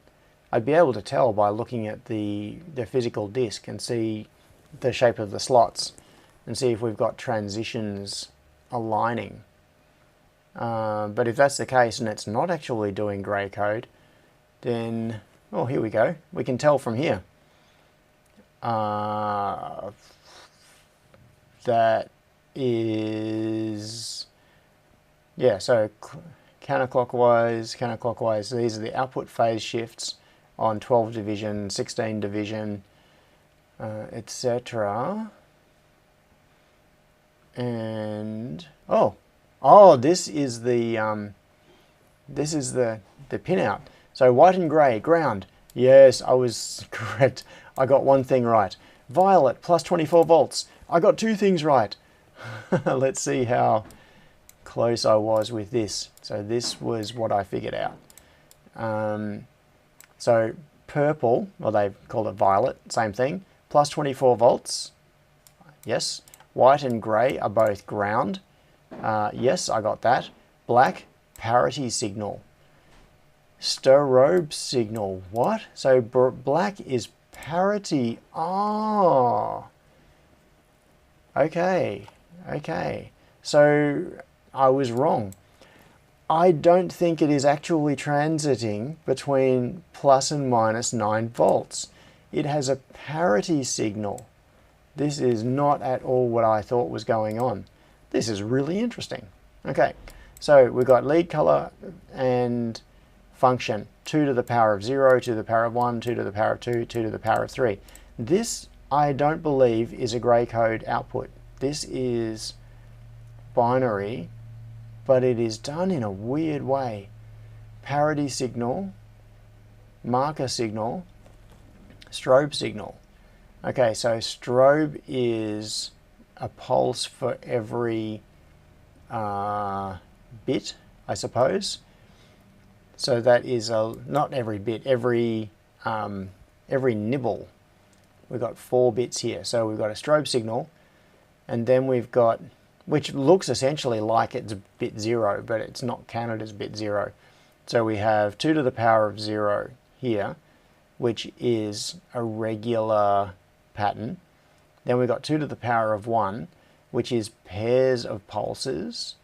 A: I'd be able to tell by looking at the physical disk and see the shape of the slots and see if we've got transitions aligning. But if that's the case and it's not actually doing grey code, then, oh, here we go. We can tell from here. That is, yeah, so counterclockwise, these are the output phase shifts on 12 division, 16 division, etc. And, oh, this is the pinout. So white and grey, ground. Yes, I was correct. I got one thing right. Violet, plus 24 volts. I got two things right. Let's see how close I was with this. So this was what I figured out. So purple, well, they've called it violet, same thing. Plus 24 volts. Yes. White and grey are both ground. Yes, I got that. Black, parity signal. Strobe signal. What? So black is parity. Oh. Okay. Okay. So I was wrong. I don't think it is actually transiting between plus and minus 9 volts. It has a parity signal. This is not at all what I thought was going on. This is really interesting. Okay, so we've got lead color and function. 2 to the power of 0, 2 to the power of 1, 2 to the power of 2, 2 to the power of 3. This, I don't believe, is a grey code output. This is binary, but it is done in a weird way. Parity signal, marker signal, strobe signal. Okay, so strobe is a pulse for every bit, I suppose. So that is not every bit, every nibble. We've got 4 bits here. So we've got a strobe signal, and then we've got, which looks essentially like it's bit 0, but it's not counted as bit 0. So we have 2 to the power of 0 here, which is a regular pattern. Then we've got 2 to the power of 1, which is pairs of pulses.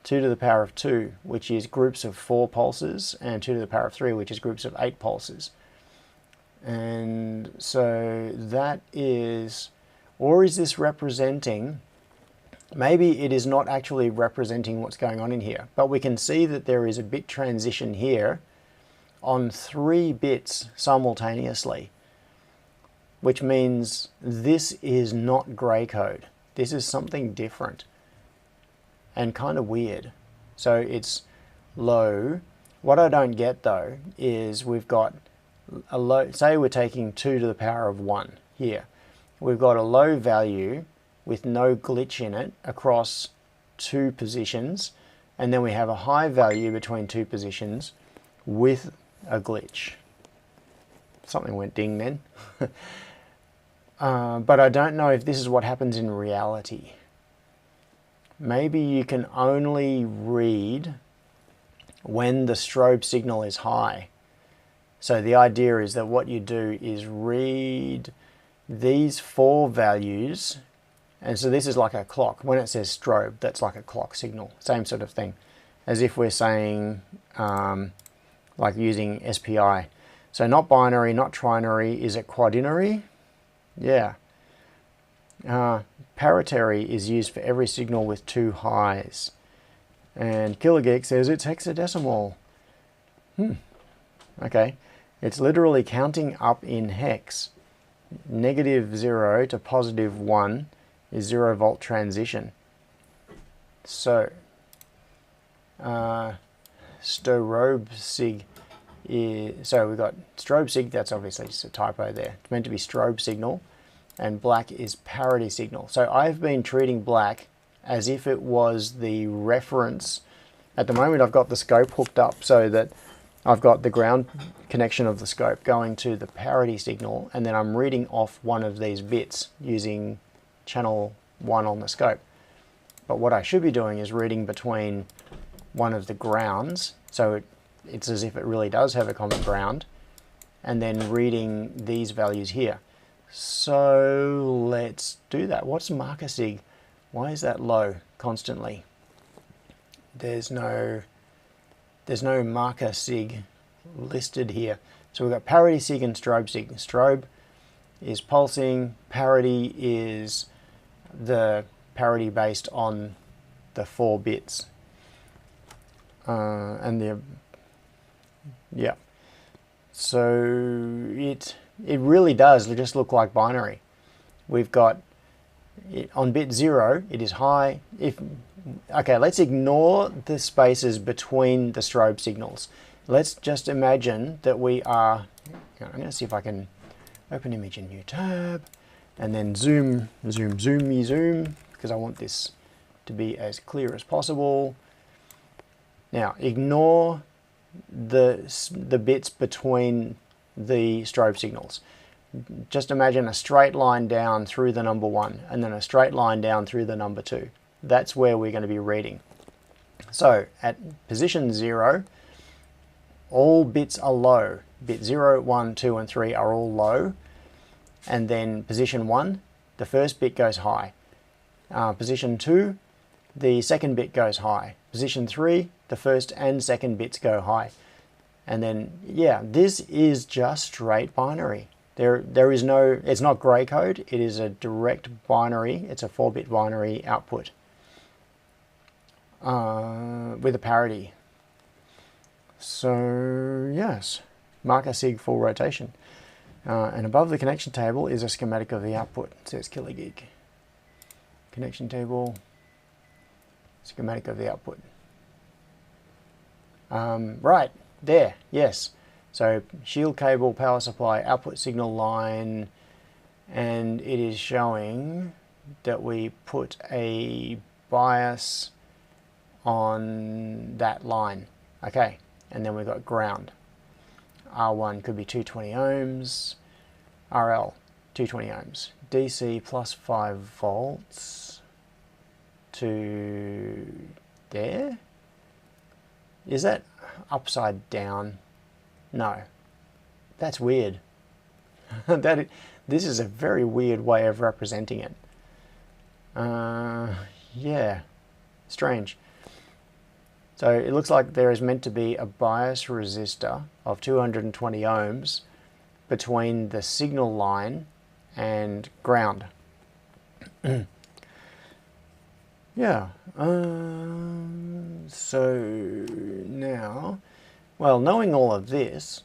A: 2 to the power of 2, which is groups of 4 pulses, and 2 to the power of 3, which is groups of 8 pulses. And so that is, or is this representing, maybe it is not actually representing what's going on in here, but we can see that there is a bit transition here on 3 bits simultaneously, which means this is not grey code. This is something different and kind of weird. So it's low. What I don't get though is we've got a low, say we're taking 2 to the power of 1 here. We've got a low value with no glitch in it across 2 positions, and then we have a high value between 2 positions with a glitch. Something went ding then. But I don't know if this is what happens in reality. Maybe you can only read when the strobe signal is high. So the idea is that what you do is read these 4 values, and so this is like a clock. When it says strobe, that's like a clock signal, same sort of thing, as if we're saying, like using SPI. So not binary, not trinary, is it quaternary? Yeah. Paritary is used for every signal with 2 highs. And Killer Geek says it's hexadecimal. Okay, it's literally counting up in hex. -0 to +1 is 0 volt transition. So strobe sig is, so we've got strobe sig, that's obviously just a typo there. It's meant to be strobe signal, and black is parity signal. So I've been treating black as if it was the reference. At the moment I've got the scope hooked up so that I've got the ground connection of the scope going to the parity signal, and then I'm reading off one of these bits using channel 1 on the scope. But what I should be doing is reading between one of the grounds, so it's as if it really does have a common ground, and then reading these values here. So let's do that. What's marker sig? Why is that low constantly? There's no marker sig listed here. So we've got parity sig and strobe sig. Strobe is pulsing, parity is the parity based on the 4 bits. So it really does just look like binary. We've got it, on bit 0 it is high. Okay, let's ignore the spaces between the strobe signals. Let's just imagine that we are, I'm going to see if I can open image in new tab and then zoom, because I want this to be as clear as possible. Now ignore the bits between the strobe signals. Just imagine a straight line down through the number 1 and then a straight line down through the number 2. That's where we're going to be reading. So at position 0, all bits are low. Bit 0, 1, 2 and 3 are all low, and then position 1, the first bit goes high. Position 2, the second bit goes high. Position 3, the first and second bits go high. And then, yeah, this is just straight binary. There is no, it's not grey code, it is a direct binary, it's a 4-bit binary output with a parity. So, yes, marker sig full rotation. And above the connection table is a schematic of the output. It says kilogig. Connection table, schematic of the output. Right, there, yes. So shield cable, power supply, output signal line, and it is showing that we put a bias on that line. Okay, and then we've got ground. R1 could be 220 ohms, RL 220 ohms, DC plus 5 volts to there. Is that upside down? No, that's weird. This is a very weird way of representing it. Yeah, strange. So it looks like there is meant to be a bias resistor of 220 ohms between the signal line and ground. Yeah, so now, well, knowing all of this,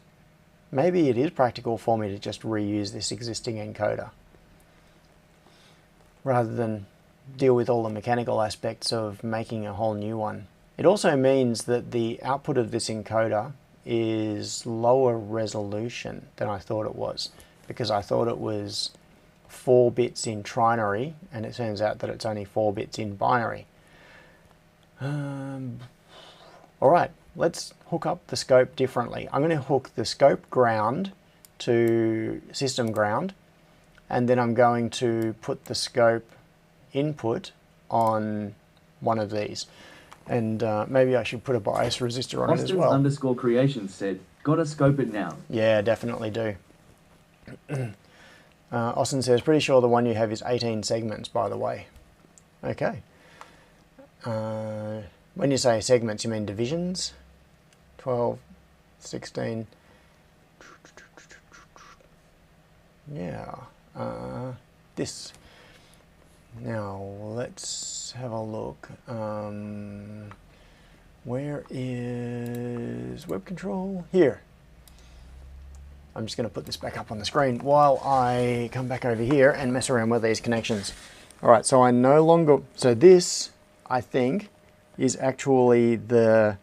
A: maybe it is practical for me to just reuse this existing encoder rather than deal with all the mechanical aspects of making a whole new one. It also means that the output of this encoder is lower resolution than I thought it was, because I thought it was 4 bits in trinary, and it turns out that it's only 4 bits in binary. Alright, let's hook up the scope differently. I'm going to hook the scope ground to system ground, and then I'm going to put the scope input on one of these. And maybe I should put a bias resistor on it as well.
B: Austin_creation said, gotta scope it now.
A: Yeah, definitely do. Austin says, pretty sure the one you have is 18 segments, by the way. Okay. When you say segments, you mean divisions? 12, 16. Yeah. This. Now, let's have a look. Where is web control? Here. I'm just going to put this back up on the screen while I come back over here and mess around with these connections. All right, so I no longer, so this, I think, is actually the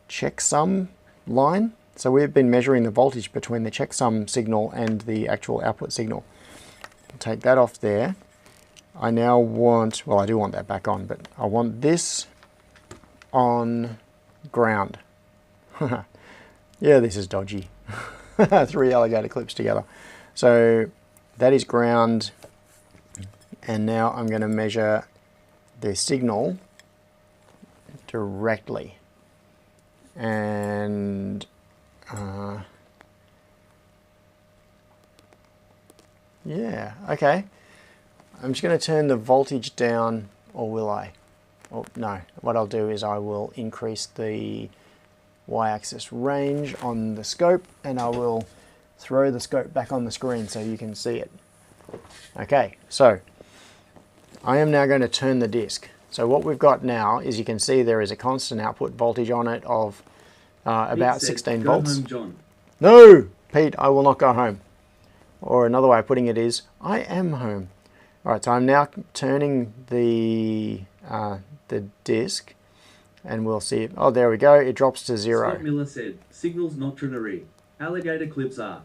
A: checksum line. So we've been measuring the voltage between the checksum signal and the actual output signal. I'll take that off there. I now want, well, I do want that back on, but I want this on ground. Yeah, this is dodgy. 3 alligator clips together. So that is ground, and now I'm going to measure the signal directly. And yeah, okay. I'm just going to turn the voltage down, or will I? Oh, no, what I'll do is I will increase the y-axis range on the scope, and I will throw the scope back on the screen so you can see it. Okay, so I am now going to turn the disc. So what we've got now is, you can see there is a constant output voltage on it of about 16 volts.
B: Go home, John.
A: No, Pete, I will not go home. Or another way of putting it is, I am home. All right, so I'm now turning the disc, and we'll see it. Oh, there we go. It drops to 0.
B: Scott Miller said, signals not trinary. Alligator clips are.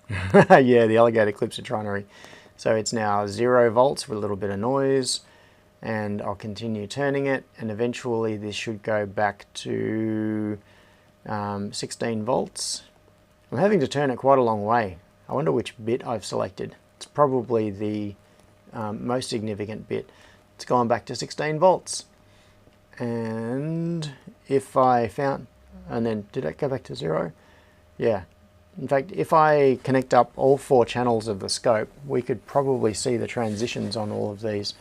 A: Yeah, the alligator clips are trinary. So it's now 0 volts with a little bit of noise, and I'll continue turning it, and eventually this should go back to 16 volts. I'm having to turn it quite a long way. I wonder which bit I've selected. It's probably the most significant bit. It's gone back to 16 volts. And if I found, and then did it go back to 0? Yeah. In fact, if I connect up all 4 channels of the scope, we could probably see the transitions on all of these.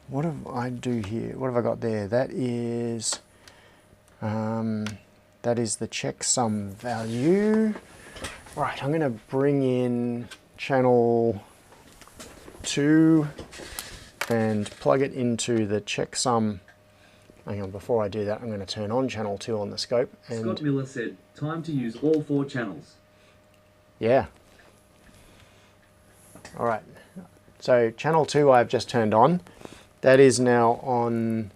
A: What do I do here? What have I got there? That is the checksum value. Right, I'm going to bring in channel 2 and plug it into the checksum. Hang on, before I do that, I'm going to turn on channel 2 on the scope. And
B: Scott Miller said, time to use all 4 channels.
A: yeah. All right. So channel 2 I've just turned on. That is now on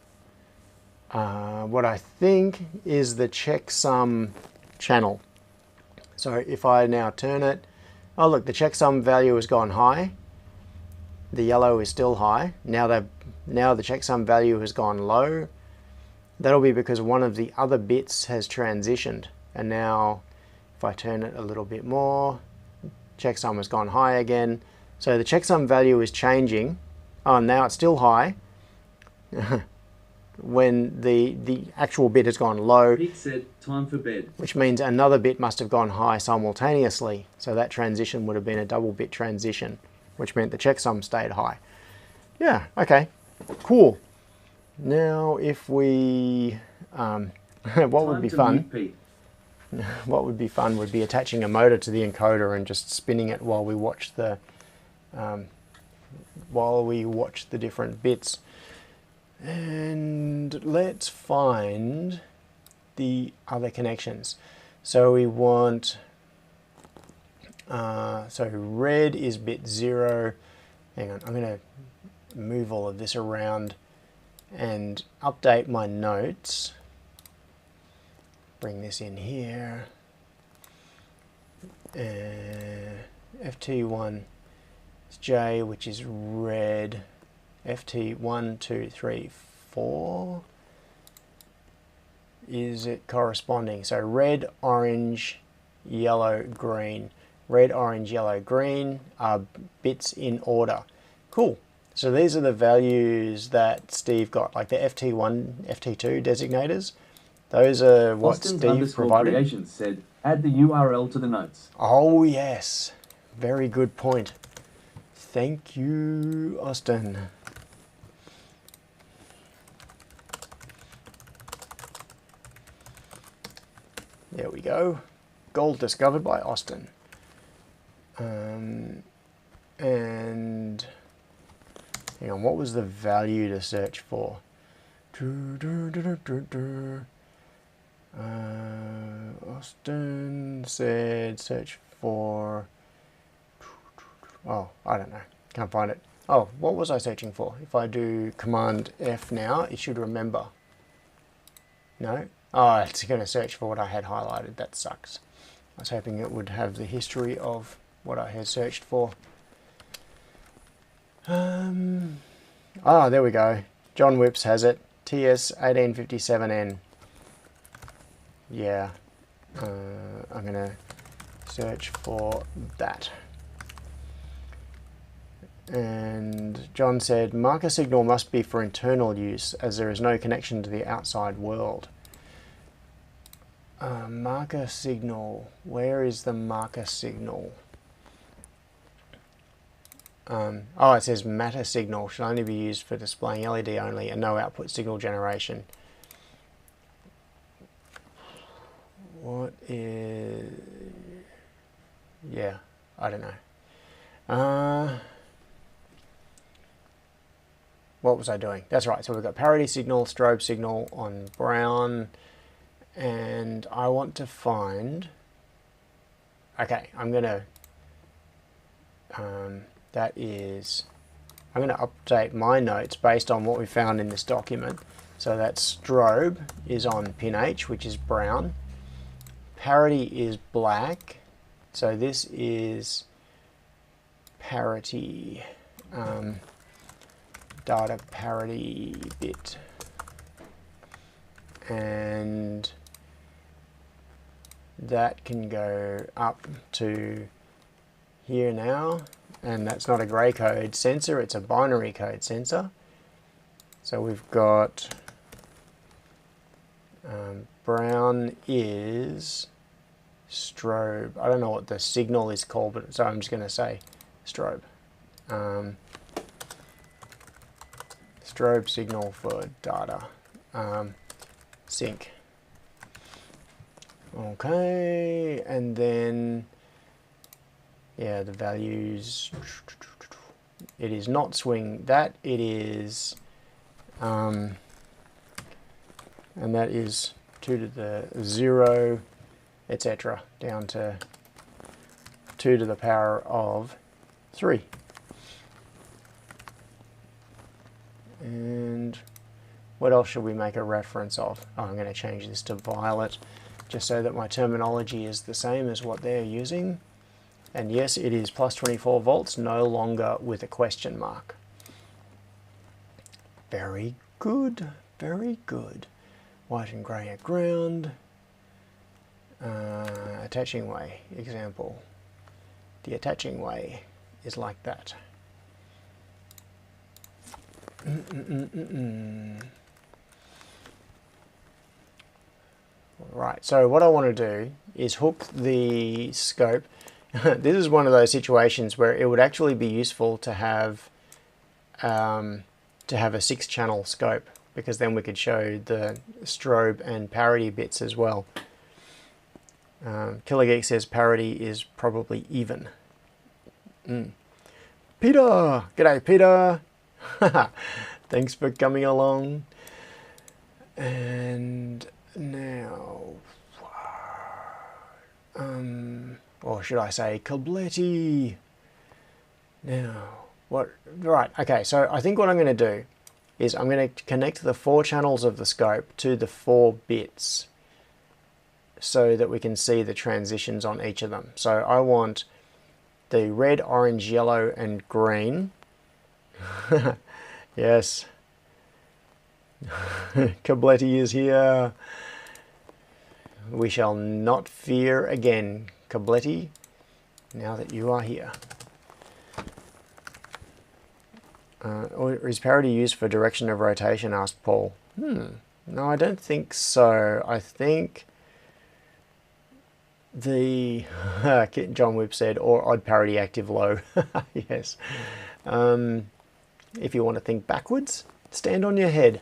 A: what I think is the checksum channel. So if I now turn it, oh look, the checksum value has gone high. The yellow is still high. Now the checksum value has gone low. That'll be because one of the other bits has transitioned. And now if I turn it a little bit more, checksum has gone high again. So the checksum value is changing. Oh, now it's still high. When the actual bit has gone low.
B: Pete said, time for bed.
A: Which means another bit must have gone high simultaneously. So that transition would have been a double bit transition, which meant the checksum stayed high. Yeah, okay, cool. Now if we, what would be fun? What would be fun would be attaching a motor to the encoder and just spinning it while we watch the different bits. And let's find the other connections. So we want, so red is bit 0. Hang on, I'm going to move all of this around and update my notes. Bring this in here. FT1 is J, which is red. FT 1, 2, 3, 4. Is it corresponding? So red, orange, yellow, green. Red, orange, yellow, green are bits in order. Cool. So these are the values that Steve got, like the FT1, FT2 designators. Those are what Steve provided.
B: Creations said, add the URL to the notes.
A: Oh yes, very good point. Thank you, Austin. There we go. Gold discovered by Austin. And hang on, what was the value to search for? Austin said search for, oh, I don't know, can't find it. Oh, what was I searching for? If I do Command F now, it should remember. No? Oh, it's going to search for what I had highlighted. That sucks. I was hoping it would have the history of what I had searched for. Ah, there we go. John Whips has it. TS1857N. Yeah. I'm going to search for that. And John said, marker signal must be for internal use as there is no connection to the outside world. Marker signal. Where is the marker signal? Oh, it says matter signal should only be used for displaying LED only and no output signal generation. What is... Yeah, I don't know. What was I doing? That's right, so we've got parity signal, strobe signal on brown, and I want to find... Okay, I'm going to... that is... I'm going to update my notes based on what we found in this document. So that strobe is on pin H, which is brown. Parity is black. So this is parity, data parity bit. And that can go up to here now. And that's not a grey code sensor, it's a binary code sensor. So we've got brown is strobe. I don't know what the signal is called, but so I'm just going to say strobe. Strobe signal for data. Sync. Okay, and then yeah, the values, it is not swing that, it is, and that is 2 to the 0, etc., down to 2 to the power of 3. And what else should we make a reference of? Oh, I'm going to change this to violet, just so that my terminology is the same as what they're using. And yes, it is plus 24 volts, no longer with a question mark. Very good, very good. White and grey at ground. Attaching way, example. The attaching way is like that. Right, so what I want to do is hook the scope. This is one of those situations where it would actually be useful to have a 6-channel scope, because then we could show the strobe and parity bits as well. Killer Geek says parity is probably even. Peter! G'day, Peter! Thanks for coming along. And now... or should I say Kabletti? Now, what? Right, okay, so I think what I'm going to do is I'm going to connect the 4 channels of the scope to the 4 bits so that we can see the transitions on each of them. So I want the red, orange, yellow, and green. Yes. Kabletti is here. We shall not fear again, Kabletti, now that you are here. Or is parity used for direction of rotation, asked Paul. No, I don't think so. I think the... John Whip said, or odd parity active low. Yes. If you want to think backwards, stand on your head.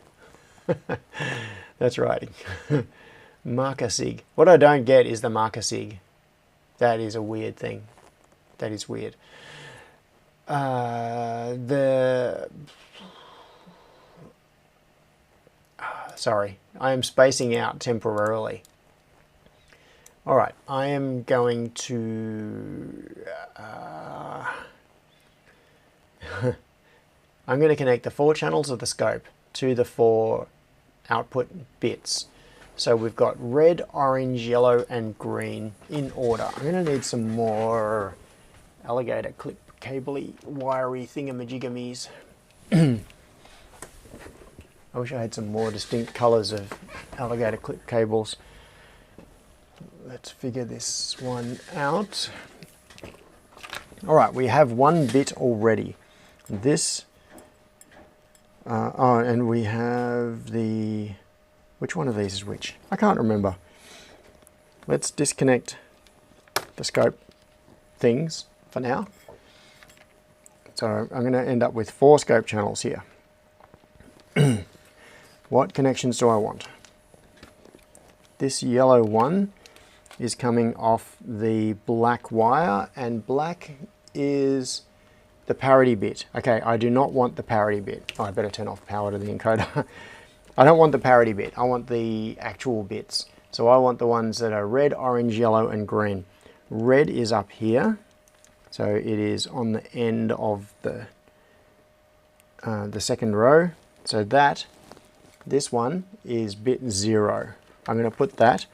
A: That's right. Marker sig. What I don't get is the marker sig. That is a weird thing. That is weird. Sorry, I am spacing out temporarily. All right, I am going to, I'm going to connect the 4 channels of the scope to the 4 output bits. So we've got red, orange, yellow, and green in order. I'm going to need some more alligator clip cabley, wiry thingamajiggamies. I wish I had some more distinct colors of alligator clip cables. Let's figure this one out. All right, we have 1 bit already. This, oh, and we have the, which one of these is which? I can't remember. Let's disconnect the scope things for now. So I'm going to end up with 4 scope channels here. What connections do I want? This yellow one is coming off the black wire, and black is the parity bit. Okay, I do not want the parity bit. Oh, I better turn off power to the encoder. I don't want the parity bit. I want the actual bits. So I want the ones that are red, orange, yellow, and green. Red is up here. So it is on the end of the second row. So this one is bit 0. I'm going to put that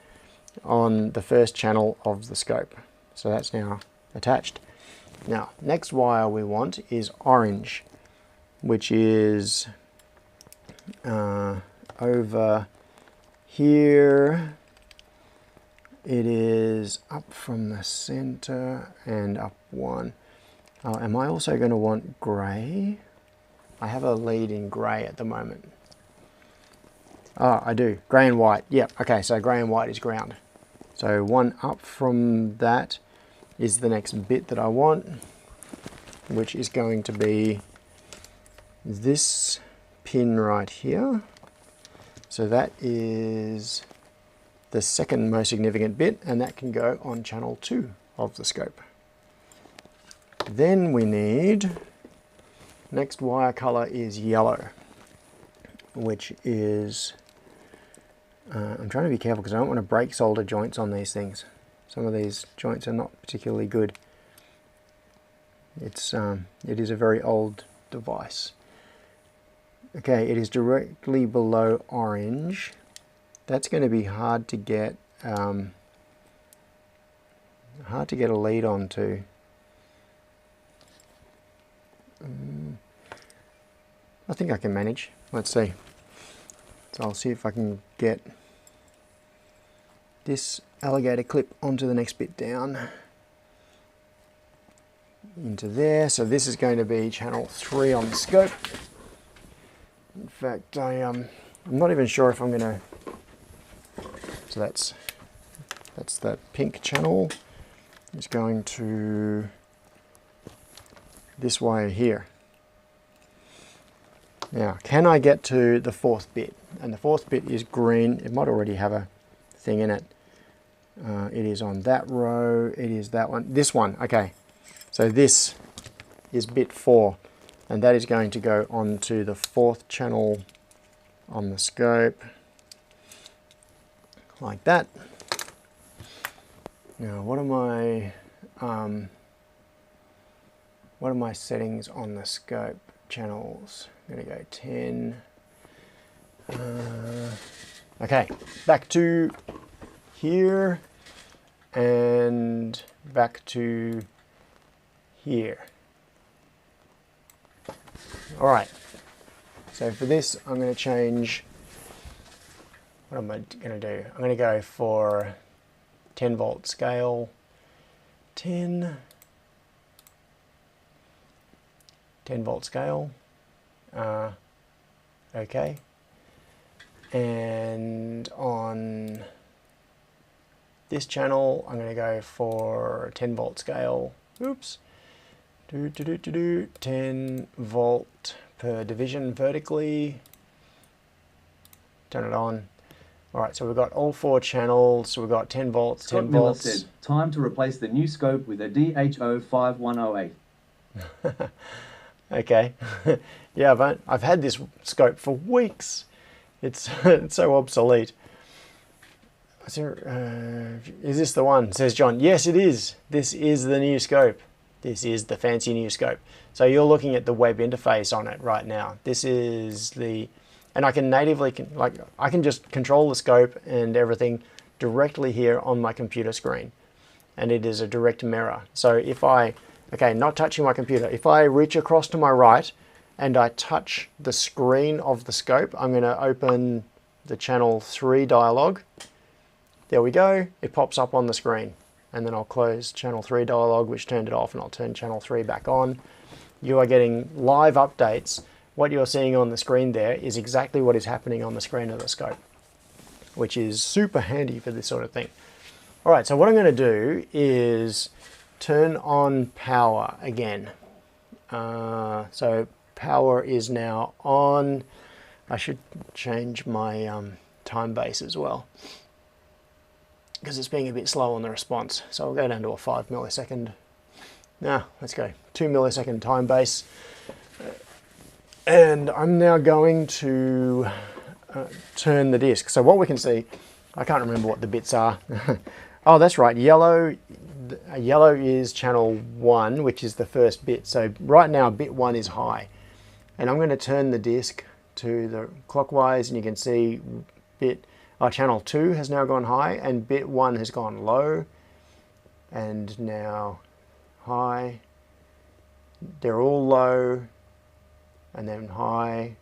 A: on the first channel of the scope. So that's now attached. Now, next wire we want is orange, which is over here. It is up from the center and up 1. Oh, am I also going to want grey? I have a lead in grey at the moment. Oh, I do. Grey and white. Yep. Okay, so grey and white is ground. So 1 up from that is the next bit that I want, which is going to be this pin right here. So that is the second most significant bit, and that can go on channel 2 of the scope. Then we need, next wire color is yellow, which is, I'm trying to be careful because I don't want to break solder joints on these things. Some of these joints are not particularly good. It is a very old device. Okay, it is directly below orange. That's going to be hard to get a lead onto. I think I can manage. Let's see. So I'll see if I can get this alligator clip onto the next bit down into there. So this is going to be channel 3 on the scope. In fact, I'm not even sure if I'm going to. So that's that pink channel is going to this wire here. Now, can I get to the 4th bit? And the 4th bit is green. It might already have a thing in it. It is on that row. It is that one. This one. Okay. So this is bit 4. And that is going to go onto the 4th channel on the scope. Like that. Now, what are my settings on the scope channels? I'm going to go 10. Okay, back to here and back to here. All right, so for this I'm going to change, what am I going to do? I'm going to go for 10 volt scale, 10 volt scale, okay, and on this channel I'm going to go for 10 volt scale, oops, 10 volt per division vertically, turn it on. Alright, so we've got all 4 channels, so we've got 10 volts,
B: Scott
A: 10
B: Miller
A: volts.
B: said, time to replace the new scope with a DH-5108.
A: Okay, yeah, but I've had this scope for weeks. It's so obsolete. Is this the one? Says John. Yes, it is. This is the new scope. This is the fancy new scope. So you're looking at the web interface on it right now. This is the, and I can natively, I can just control the scope and everything directly here on my computer screen. And it is a direct mirror. So if I, okay, not touching my computer, if I reach across to my right and I touch the screen of the scope, I'm going to open the channel 3 dialog. There we go, it pops up on the screen. And then I'll close channel 3 dialog, which turned it off, and I'll turn channel 3 back on. You are getting live updates. What you're seeing on the screen there is exactly what is happening on the screen of the scope, which is super handy for this sort of thing. All right, so what I'm going to do is turn on power again. So power is now on. I should change my time base as well, because it's being a bit slow on the response. So I'll go down to a 5 millisecond. Now, let's go 2 millisecond time base. And I'm now going to turn the disk. So what we can see, I can't remember what the bits are. Oh, that's right, yellow is channel 1, which is the first bit. So right now, bit 1 is high. And I'm going to turn the disk to the clockwise, and you can see channel 2 has now gone high, and bit 1 has gone low, and now high. They're all low, and then high.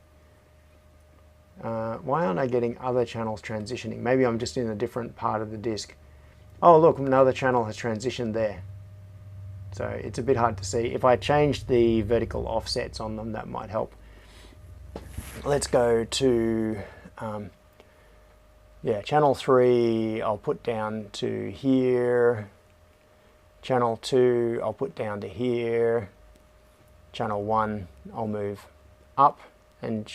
A: Why aren't I getting other channels transitioning? Maybe I'm just in a different part of the disk. Oh, look, another channel has transitioned there. So it's a bit hard to see. If I change the vertical offsets on them, that might help. Let's go to, channel 3 I'll put down to here. Channel 2 I'll put down to here. Channel 1 I'll move up, and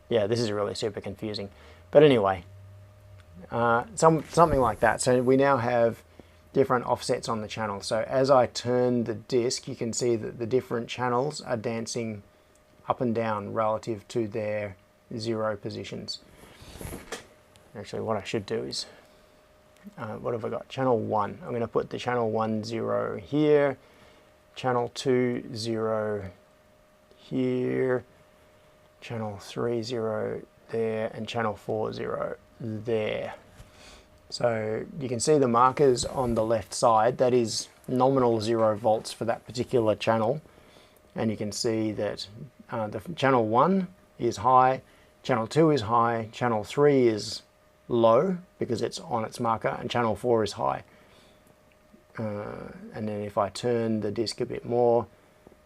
A: yeah, this is really super confusing. But anyway, something like that. So we now have different offsets on the channel. So as I turn the disk, you can see that the different channels are dancing up and down relative to their 0 positions. Actually, what I should do is, what have I got? Channel 1. I'm going to put the channel 1 0 here, channel 2 0 here, channel 3 0 there, and channel 4 0 there. So you can see the markers on the left side. That is nominal 0 volts for that particular channel. And you can see that the channel 1 is high, channel 2 is high, channel 3 is low because it's on its marker, and channel 4 is high. And then if I turn the disk a bit more,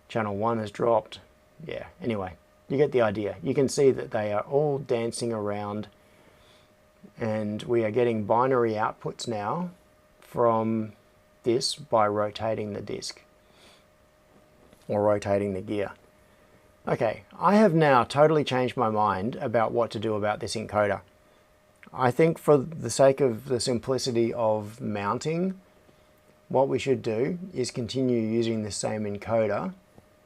A: channel 1 has dropped. Yeah, anyway, you get the idea. You can see that they are all dancing around, and we are getting binary outputs now from this by rotating the disk or rotating the gear. Okay, I have now totally changed my mind about what to do about this encoder. I think for the sake of the simplicity of mounting, what we should do is continue using the same encoder,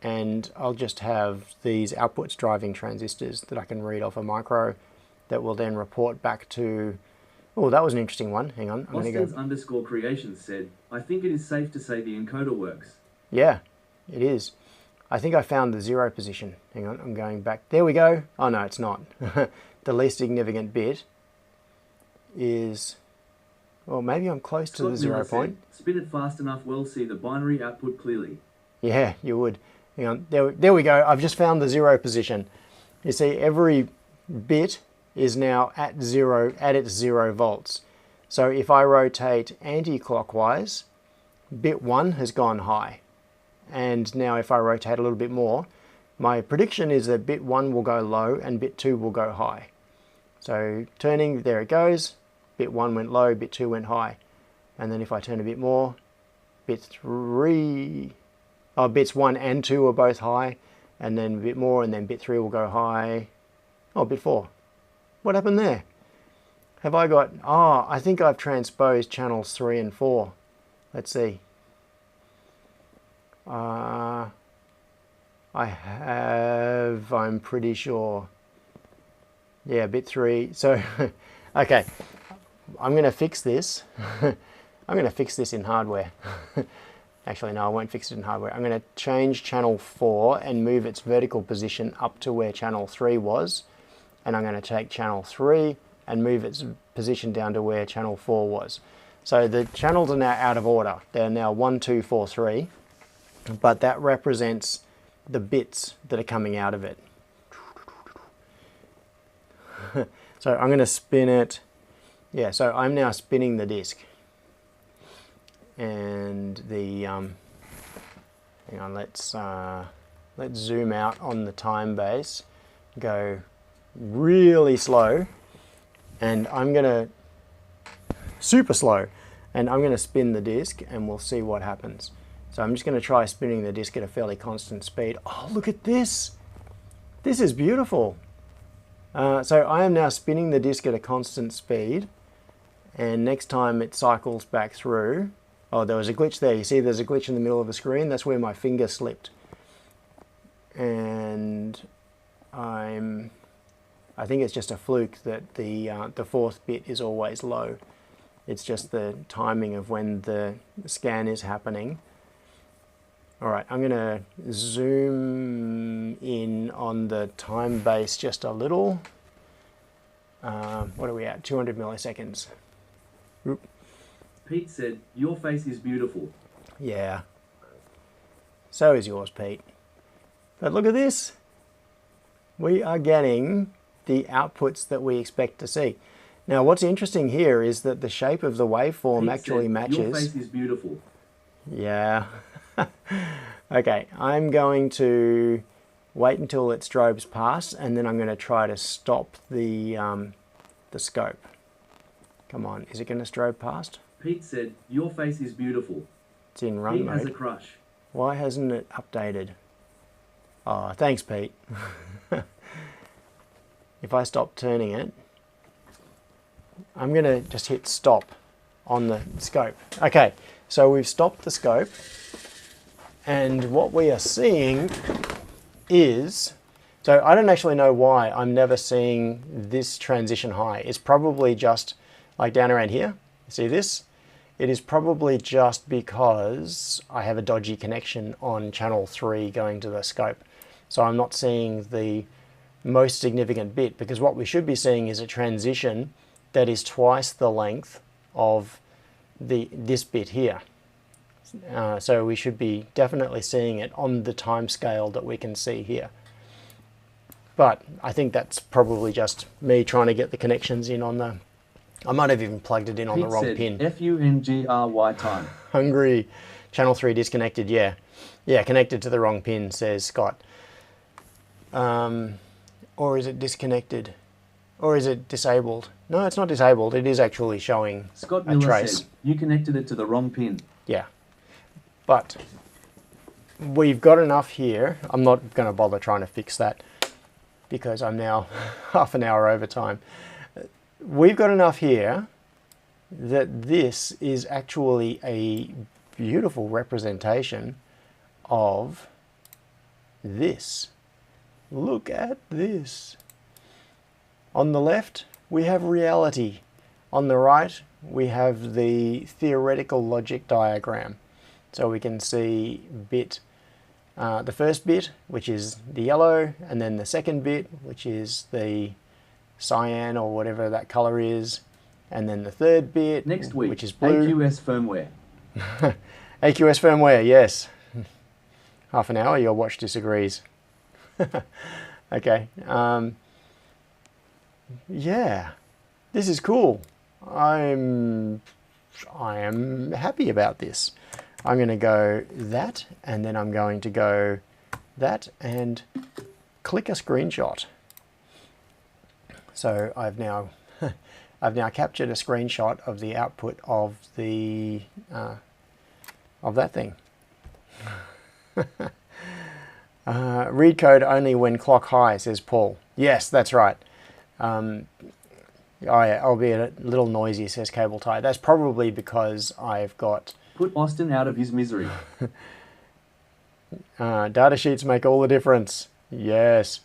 A: and I'll just have these outputs driving transistors that I can read off a micro that will then report back to, oh, that was an interesting one. Hang on, I'm going to go.
B: Austin's_creations said, I think it is safe to say the encoder works.
A: Yeah, it is. I think I found the 0 position. Hang on, I'm going back. There we go. Oh no, it's not. The least significant bit is, well, maybe I'm close to the 0 point.
B: Spin it fast enough, we'll see the binary output clearly.
A: Yeah, you would. Hang on, there we go. I've just found the 0 position. You see, every bit is now at its 0 volts. So if I rotate anti-clockwise, bit 1 has gone high. And now if I rotate a little bit more, my prediction is that bit 1 will go low and bit 2 will go high. So turning, there it goes. Bit 1 went low, bit 2 went high. And then if I turn a bit more, bits 1 and 2 are both high, and then a bit more, and then bit 3 will go high. Oh, bit 4. What happened there? Have I got, I think I've transposed channels 3 and 4. Let's see. I have, I'm pretty sure. Yeah, bit 3. So, okay. I'm going to fix this. I'm going to fix this in hardware. Actually, no, I won't fix it in hardware. I'm going to change channel 4 and move its vertical position up to where channel 3 was. And I'm going to take channel 3 and move its position down to where channel 4 was. So the channels are now out of order. They're now 1, 2, 4, 3. But that represents the bits that are coming out of it. So I'm going to spin it. Yeah, so I'm now spinning the disc. And the hang on, let's zoom out on the time base, go really slow, and I'm gonna super slow, and I'm gonna spin the disc, and we'll see what happens. So I'm just gonna try spinning the disc at a fairly constant speed. Oh, look at this! This is beautiful. So I am now spinning the disc at a constant speed, and next time it cycles back through. Oh, there was a glitch there. You see there's a glitch in the middle of the screen? That's where my finger slipped. And I think it's just a fluke that the fourth bit is always low. It's just the timing of when the scan is happening. All right, I'm going to zoom in on the time base just a little. What are we at? 200 milliseconds. Oop.
B: Pete said, "Your face is beautiful."
A: Yeah. So is yours, Pete. But look at this. We are getting the outputs that we expect to see. Now, what's interesting here is that the shape of the waveform
B: Pete
A: actually
B: said,
A: matches.
B: "Your face is beautiful."
A: Yeah. Okay, I'm going to wait until it strobes past, and then I'm going to try to stop the scope. Come on, is it going to strobe past?
B: Pete said, "Your face is beautiful."
A: It's in run
B: Pete
A: mode.
B: has a crush.
A: Why hasn't it updated? Oh, thanks, Pete. If I stop turning it, I'm going to just hit stop on the scope. Okay, so we've stopped the scope, and what we are seeing is, so I don't actually know why I'm never seeing this transition high. It's probably just like down around here. See this? It is probably just because I have a dodgy connection on channel 3 going to the scope. So I'm not seeing the most significant bit, because what we should be seeing is a transition that is twice the length of this bit here. So we should be definitely seeing it on the time scale that we can see here. But I think that's probably just me trying to get the connections in on the... I might have even plugged it in on the wrong pin.
B: F-U-N-G-R-Y time.
A: Hungry. Channel 3 disconnected, yeah. Yeah, connected to the wrong pin, says Scott. Or is it disconnected? Or is it disabled? No, it's not disabled. It is actually showing
B: Scott
A: a
B: Miller
A: trace.
B: said, "You connected it to the wrong pin."
A: Yeah. But we've got enough here. I'm not going to bother trying to fix that because I'm now half an hour over time. We've got enough here that this is actually a beautiful representation of this. Look at this. On the left, we have reality. On the right, we have the theoretical logic diagram. So we can see the first bit, which is the yellow, and then the second bit, which is the cyan or whatever that color is, and then the third bit,
B: Next week,
A: which is blue.
B: AQS firmware.
A: AQS firmware, yes. Half an hour, your watch disagrees. Okay. Yeah, this is cool. I am happy about this. I'm going to go that, and then I'm going to go that, and click a screenshot. So I've now captured a screenshot of the output of the of that thing. Read code only when clock high, says Paul. Yes, that's right. Oh yeah, I'll be a little noisy, says Cable Tie. That's probably because I've got...
B: Put Austin out of his misery.
A: Data sheets make all the difference. Yes,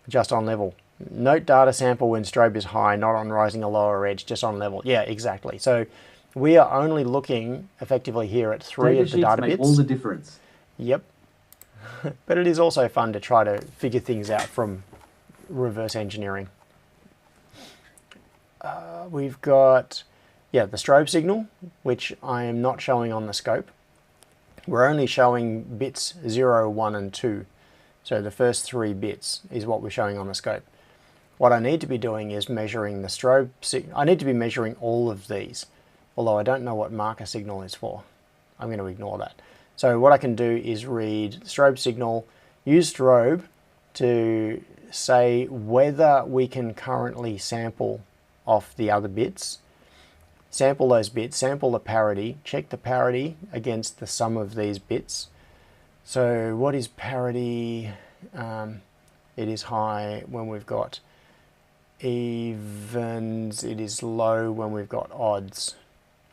A: just on level. Note data sample when strobe is high, not on rising or lower edge, just on level. Yeah, exactly. So we are only looking effectively here at 3 of the data
B: make
A: bits.
B: all the difference.
A: Yep. But it is also fun to try to figure things out from reverse engineering. We've got, yeah, the strobe signal, which I am not showing on the scope. We're only showing bits 0, 1, and 2. So the first 3 bits is what we're showing on the scope. What I need to be doing is measuring the strobe signal. I need to be measuring all of these, although I don't know what marker signal is for. I'm going to ignore that. So what I can do is read strobe signal, use strobe to say whether we can currently sample off the other bits. Sample those bits, sample the parity, check the parity against the sum of these bits. So what is parity? It is high when we've got evens, it is low when we've got odds.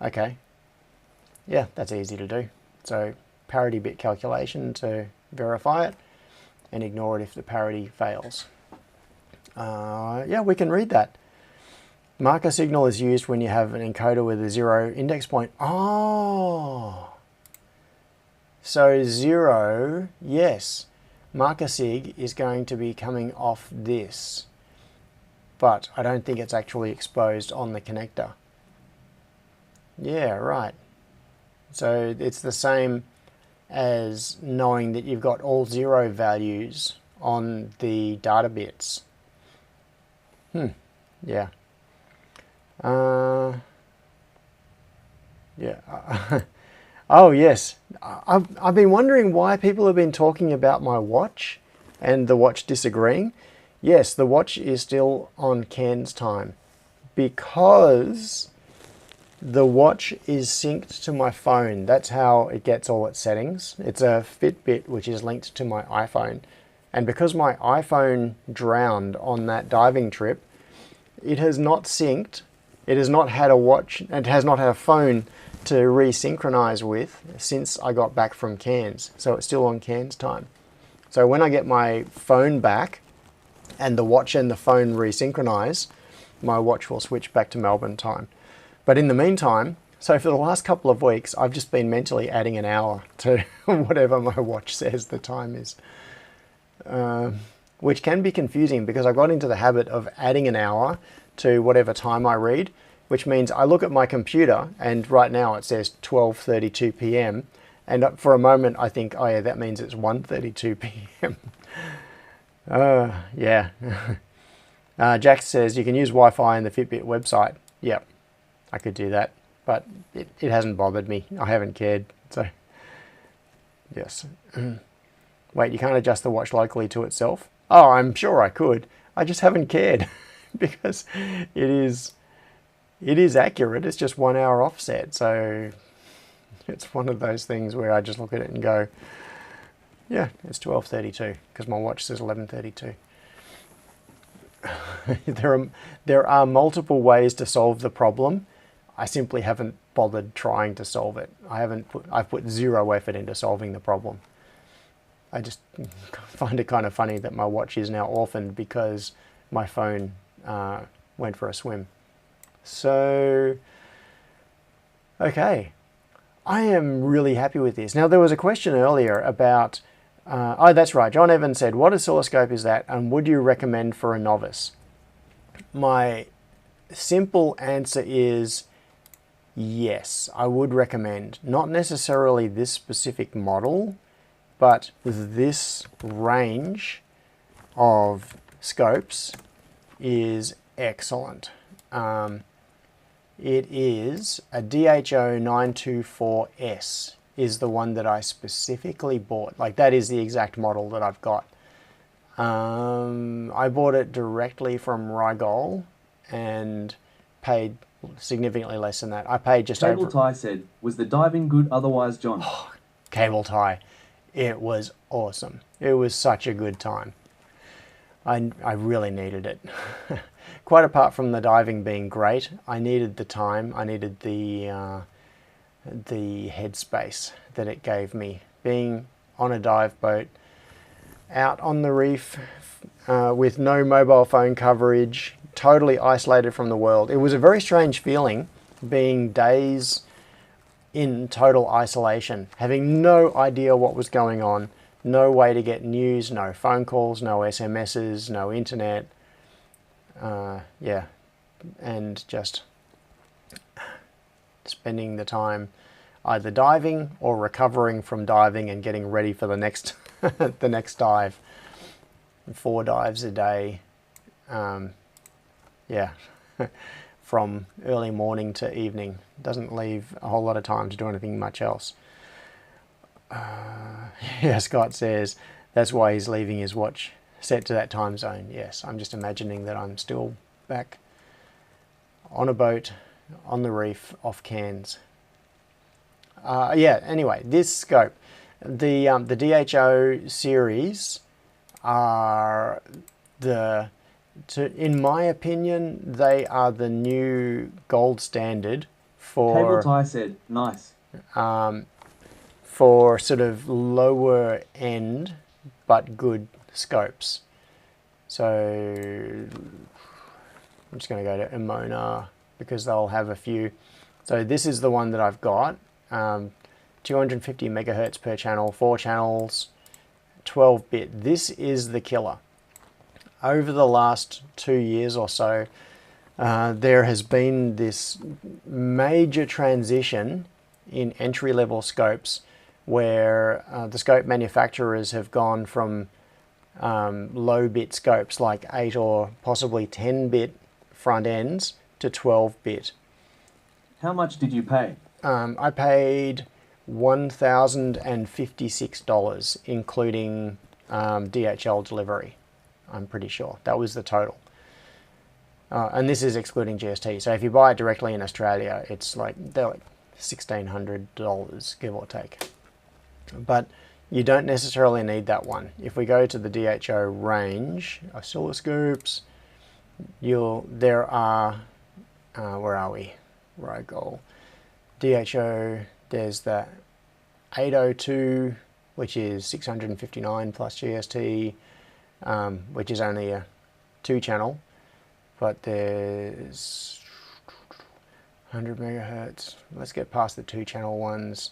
A: Okay, yeah, that's easy to do. So parity bit calculation to verify it, and ignore it if the parity fails. Yeah, we can read that. Marker signal is used when you have an encoder with a 0 index point. Oh, so 0, yes, marker sig is going to be coming off this, but I don't think it's actually exposed on the connector. Yeah, right. So it's the same as knowing that you've got all 0 values on the data bits. Yeah. Yeah. Oh yes, I've been wondering why people have been talking about my watch and the watch disagreeing. Yes, the watch is still on Cairns time because the watch is synced to my phone. That's how it gets all its settings. It's a Fitbit which is linked to my iPhone, and because my iPhone drowned on that diving trip, it has not synced. It has not had a watch, it has not had a phone to resynchronize with since I got back from Cairns. So it's still on Cairns time. So when I get my phone back and the watch and the phone resynchronize, my watch will switch back to Melbourne time. But in the meantime, so for the last couple of weeks, I've just been mentally adding an hour to whatever my watch says the time is. Which can be confusing because I got into the habit of adding an hour to whatever time I read, which means I look at my computer and right now it says 12:32 p.m. and for a moment I think, oh yeah, that means it's 1:32 p.m. Yeah. Jack says you can use Wi-Fi in the Fitbit website. Yep, I could do that, but it hasn't bothered me. I haven't cared, so yes. Wait, you can't adjust the watch locally to itself? Oh, I'm sure I could. I just haven't cared because it is accurate. It's just 1 hour offset. So it's one of those things where I just look at it and go, yeah, it's 12:32 because my watch says 11:32. There are multiple ways to solve the problem. I simply haven't bothered trying to solve it. I've put 0 effort into solving the problem. I just find it kind of funny that my watch is now orphaned because my phone went for a swim. So, okay, I am really happy with this. Now, there was a question earlier about, oh, that's right, John Evans said, what oscilloscope is that and would you recommend for a novice? My simple answer is yes, I would recommend. Not necessarily this specific model, but this range of scopes is excellent. It is a DHO 924S is the one that I specifically bought. Like that is the exact model that I've got. I bought it directly from Rigol and paid significantly less than that. I paid just over...
B: Cable tie said, was the diving good otherwise, John?
A: Cable tie. It was awesome. It was such a good time. I really needed it. Quite apart from the diving being great, I needed the time. I needed the headspace that it gave me. Being on a dive boat, out on the reef, with no mobile phone coverage, totally isolated from the world. It was a very strange feeling being days in total isolation, having no idea what was going on, no way to get news, no phone calls, no SMSs, no internet. Yeah, and just spending the time either diving or recovering from diving and getting ready for the next the next dive. 4 dives a day. Yeah, from early morning to evening. Doesn't leave a whole lot of time to do anything much else. Yeah, Scott says that's why he's leaving his watch set to that time zone. Yes, I'm just imagining that I'm still back on a boat on the reef off Cairns. Yeah, anyway, this scope, the DHO series are in my opinion, they are the new gold standard for...
B: Cable tie said, nice.
A: For sort of lower end but good scopes. So I'm just going to go to Emona because they'll have a few. So this is the one that I've got. 250 megahertz per channel, 4 channels, 12-bit. This is the killer. Over the last 2 years or so, there has been this major transition in entry-level scopes where the scope manufacturers have gone from low-bit scopes like 8 or possibly 10-bit front ends to 12-bit.
B: How much did you pay?
A: I paid $1,056, including DHL delivery. I'm pretty sure that was the total. And this is excluding GST. So if you buy it directly in Australia, it's like they're like $1,600, give or take. But you don't necessarily need that one. If we go to the DHO range, oscilloscopes, there are, where are we? Rigol. DHO, there's the 802, which is 659 plus GST, which is only a 2-channel, but there's 100 megahertz. Let's get past the 2-channel ones.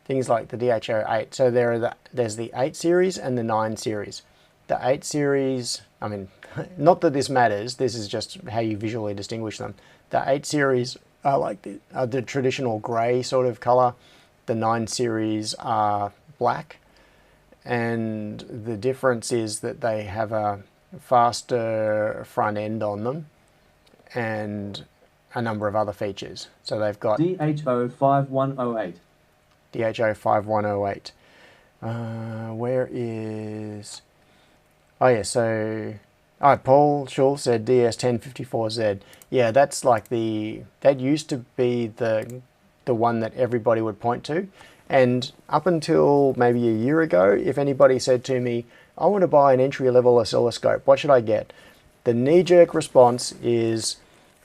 A: Things like the DHO 8. So there's the 8 series and the 9 series. The 8 series, I mean, not that this matters, this is just how you visually distinguish them. The 8 series are like the traditional grey sort of colour. The 9 series are black. And the difference is that they have a faster front end on them and a number of other features. So they've got
B: DHO 5108.
A: DHO 5108. Where is... Oh yeah, so... Paul Schul said DS1054Z. Yeah, that's like that used to be the one that everybody would point to. And up until maybe a year ago, if anybody said to me, I want to buy an entry-level oscilloscope, what should I get? The knee-jerk response is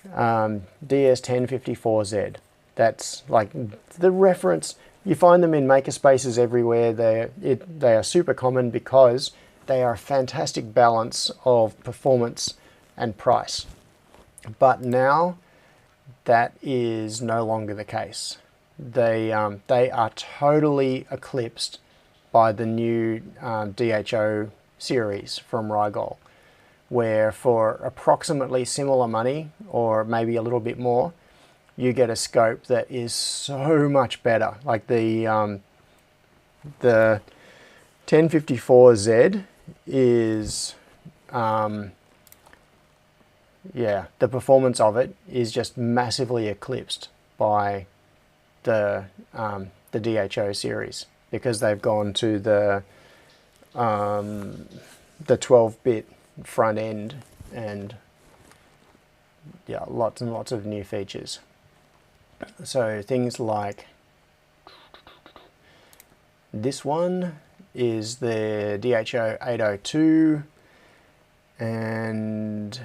A: DS1054Z. That's like the reference. You find them in makerspaces everywhere. They are super common because they are a fantastic balance of performance and price. But now that is no longer the case. They are totally eclipsed by the new DHO series from Rigol, where for approximately similar money, or maybe a little bit more, you get a scope that is so much better. Like the 1054Z is, yeah, the performance of it is just massively eclipsed by the DHO series because they've gone to the 12-bit front end and yeah, lots and lots of new features. So things like this one is the DHO 802 and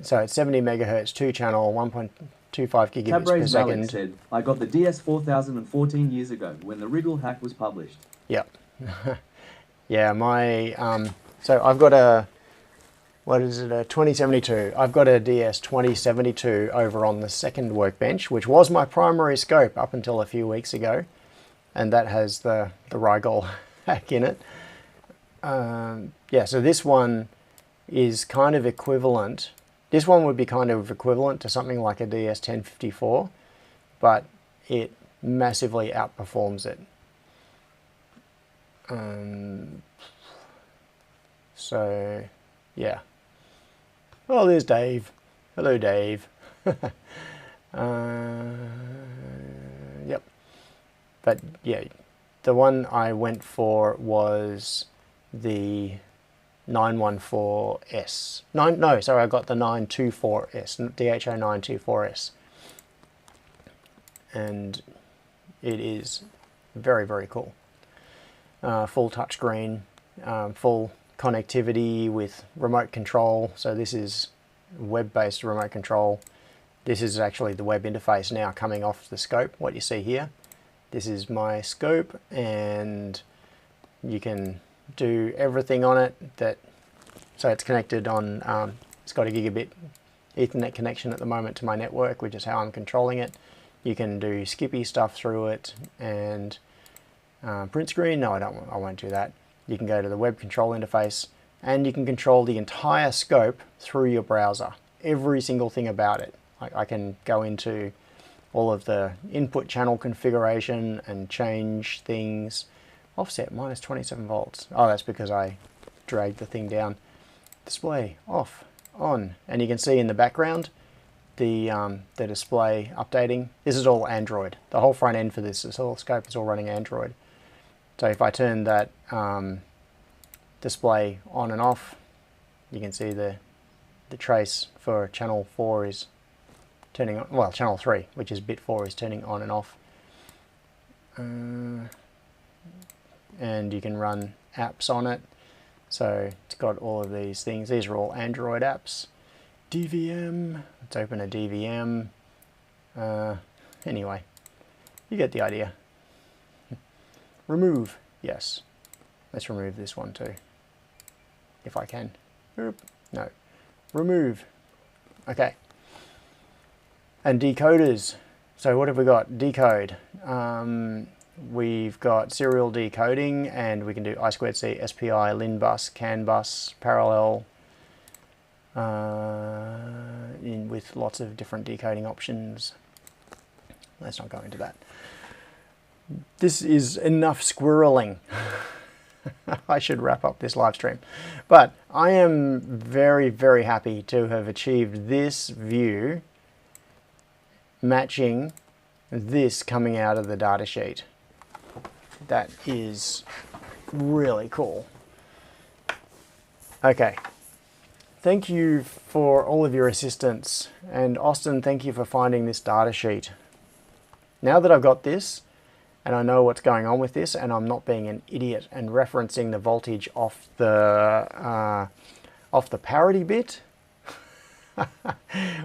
A: so it's 70 megahertz, 2-channel, 1.25 gigabits per second.
B: Said, I got the DS4014 years ago when the Wriggle hack was published.
A: Yep. Yeah, my so I've got a, what is it, a 2072. I've got a DS 2072 over on the second workbench, which was my primary scope up until a few weeks ago, and that has the Rigol hack in it. Yeah, so this one is kind of equivalent. This one would be kind of equivalent to something like a DS 1054, but it massively outperforms it. So, yeah. Oh, there's Dave. Hello, Dave. Yep. But yeah, the one I went for was the 914S. No, sorry, I got the 924S, DHO 924S. And it is very, very cool. Full touchscreen, full connectivity with remote control. So this is web-based remote control. This is actually the web interface now coming off the scope, what you see here. This is my scope, and you can do everything on it. So it's connected on, it's got a gigabit Ethernet connection at the moment to my network, which is how I'm controlling it. You can do Skippy stuff through it, and print screen, no, I won't do that. You can go to the web control interface, and you can control the entire scope through your browser. Every single thing about it. I can go into all of the input channel configuration and change things. Offset minus 27 volts. Oh, that's because I dragged the thing down. Display off, on, and you can see in the background the display updating. This is all Android. The whole front end for this whole scope is all running Android. So if I turn that display on and off, you can see the trace for channel 4 is turning on, well, channel 3, which is bit 4, is turning on and off. And you can run apps on it. So it's got all of these things. These are all Android apps. DVM, let's open a DVM. Anyway, you get the idea. Remove, yes. Let's remove this one too, if I can. No, remove. Okay. And decoders. So what have we got? Decode. We've got serial decoding, and we can do I2C, SPI, LIN bus, CAN bus, parallel, with lots of different decoding options. Let's not go into that. This is enough squirreling. I should wrap up this live stream. But I am very, very happy to have achieved this view matching this coming out of the datasheet. That is really cool. Okay. Thank you for all of your assistance. And Austin, thank you for finding this datasheet. Now that I've got this, and I know what's going on with this, and I'm not being an idiot and referencing the voltage off the parity bit,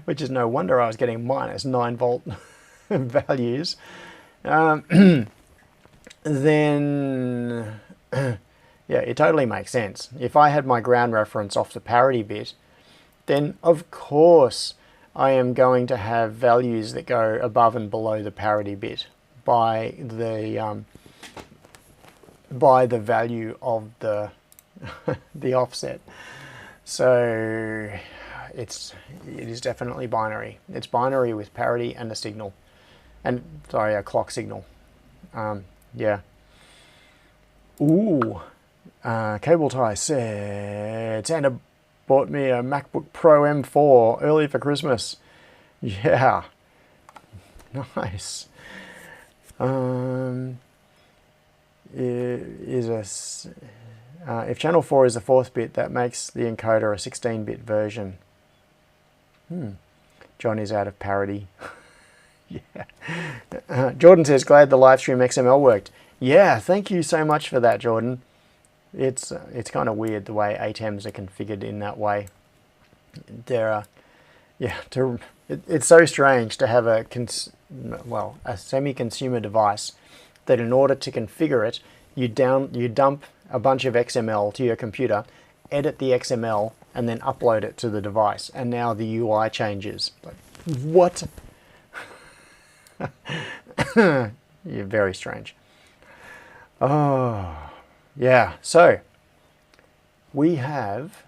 A: which is no wonder I was getting minus 9 volt values, then yeah, it totally makes sense. If I had my ground reference off the parity bit, then of course I am going to have values that go above and below the parity bit by the value of the the offset. So it is definitely binary. It's binary with parity and a signal, and sorry, a clock signal. Yeah. Ooh, Cable Tie said Santa bought me a MacBook Pro M4 early for Christmas. Yeah, nice. If channel 4 is the 4th bit, that makes the encoder a 16-bit version. John is out of parity. Yeah. Jordan says, glad the live stream XML worked. Yeah, thank you so much for that, Jordan. It's kind of weird the way ATEMs are configured in that way. It's so strange to have a semi-consumer device that in order to configure it, you dump a bunch of XML to your computer, edit the XML, and then upload it to the device. And now the UI changes. Like, what? You're very strange. Oh, yeah. So we have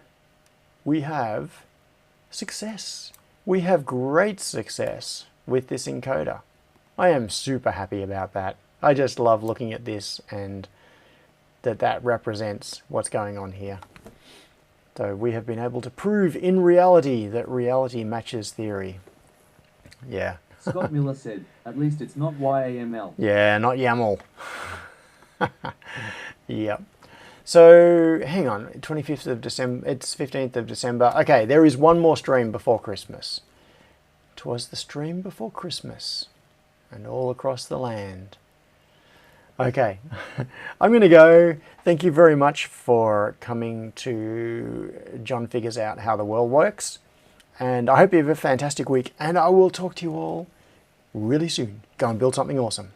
A: success. We have great success with this encoder. I am super happy about that. I just love looking at this and that represents what's going on here. So we have been able to prove in reality that reality matches theory. Yeah.
B: Scott Miller said, at least it's not YAML.
A: Yeah, not YAML. Yep. So, hang on, 25th of December, it's 15th of December. Okay, there is one more stream before Christmas. 'Twas the stream before Christmas, and all across the land. Okay, I'm going to go. Thank you very much for coming to John Figures Out How the World Works. And I hope you have a fantastic week, and I will talk to you all really soon. Go and build something awesome.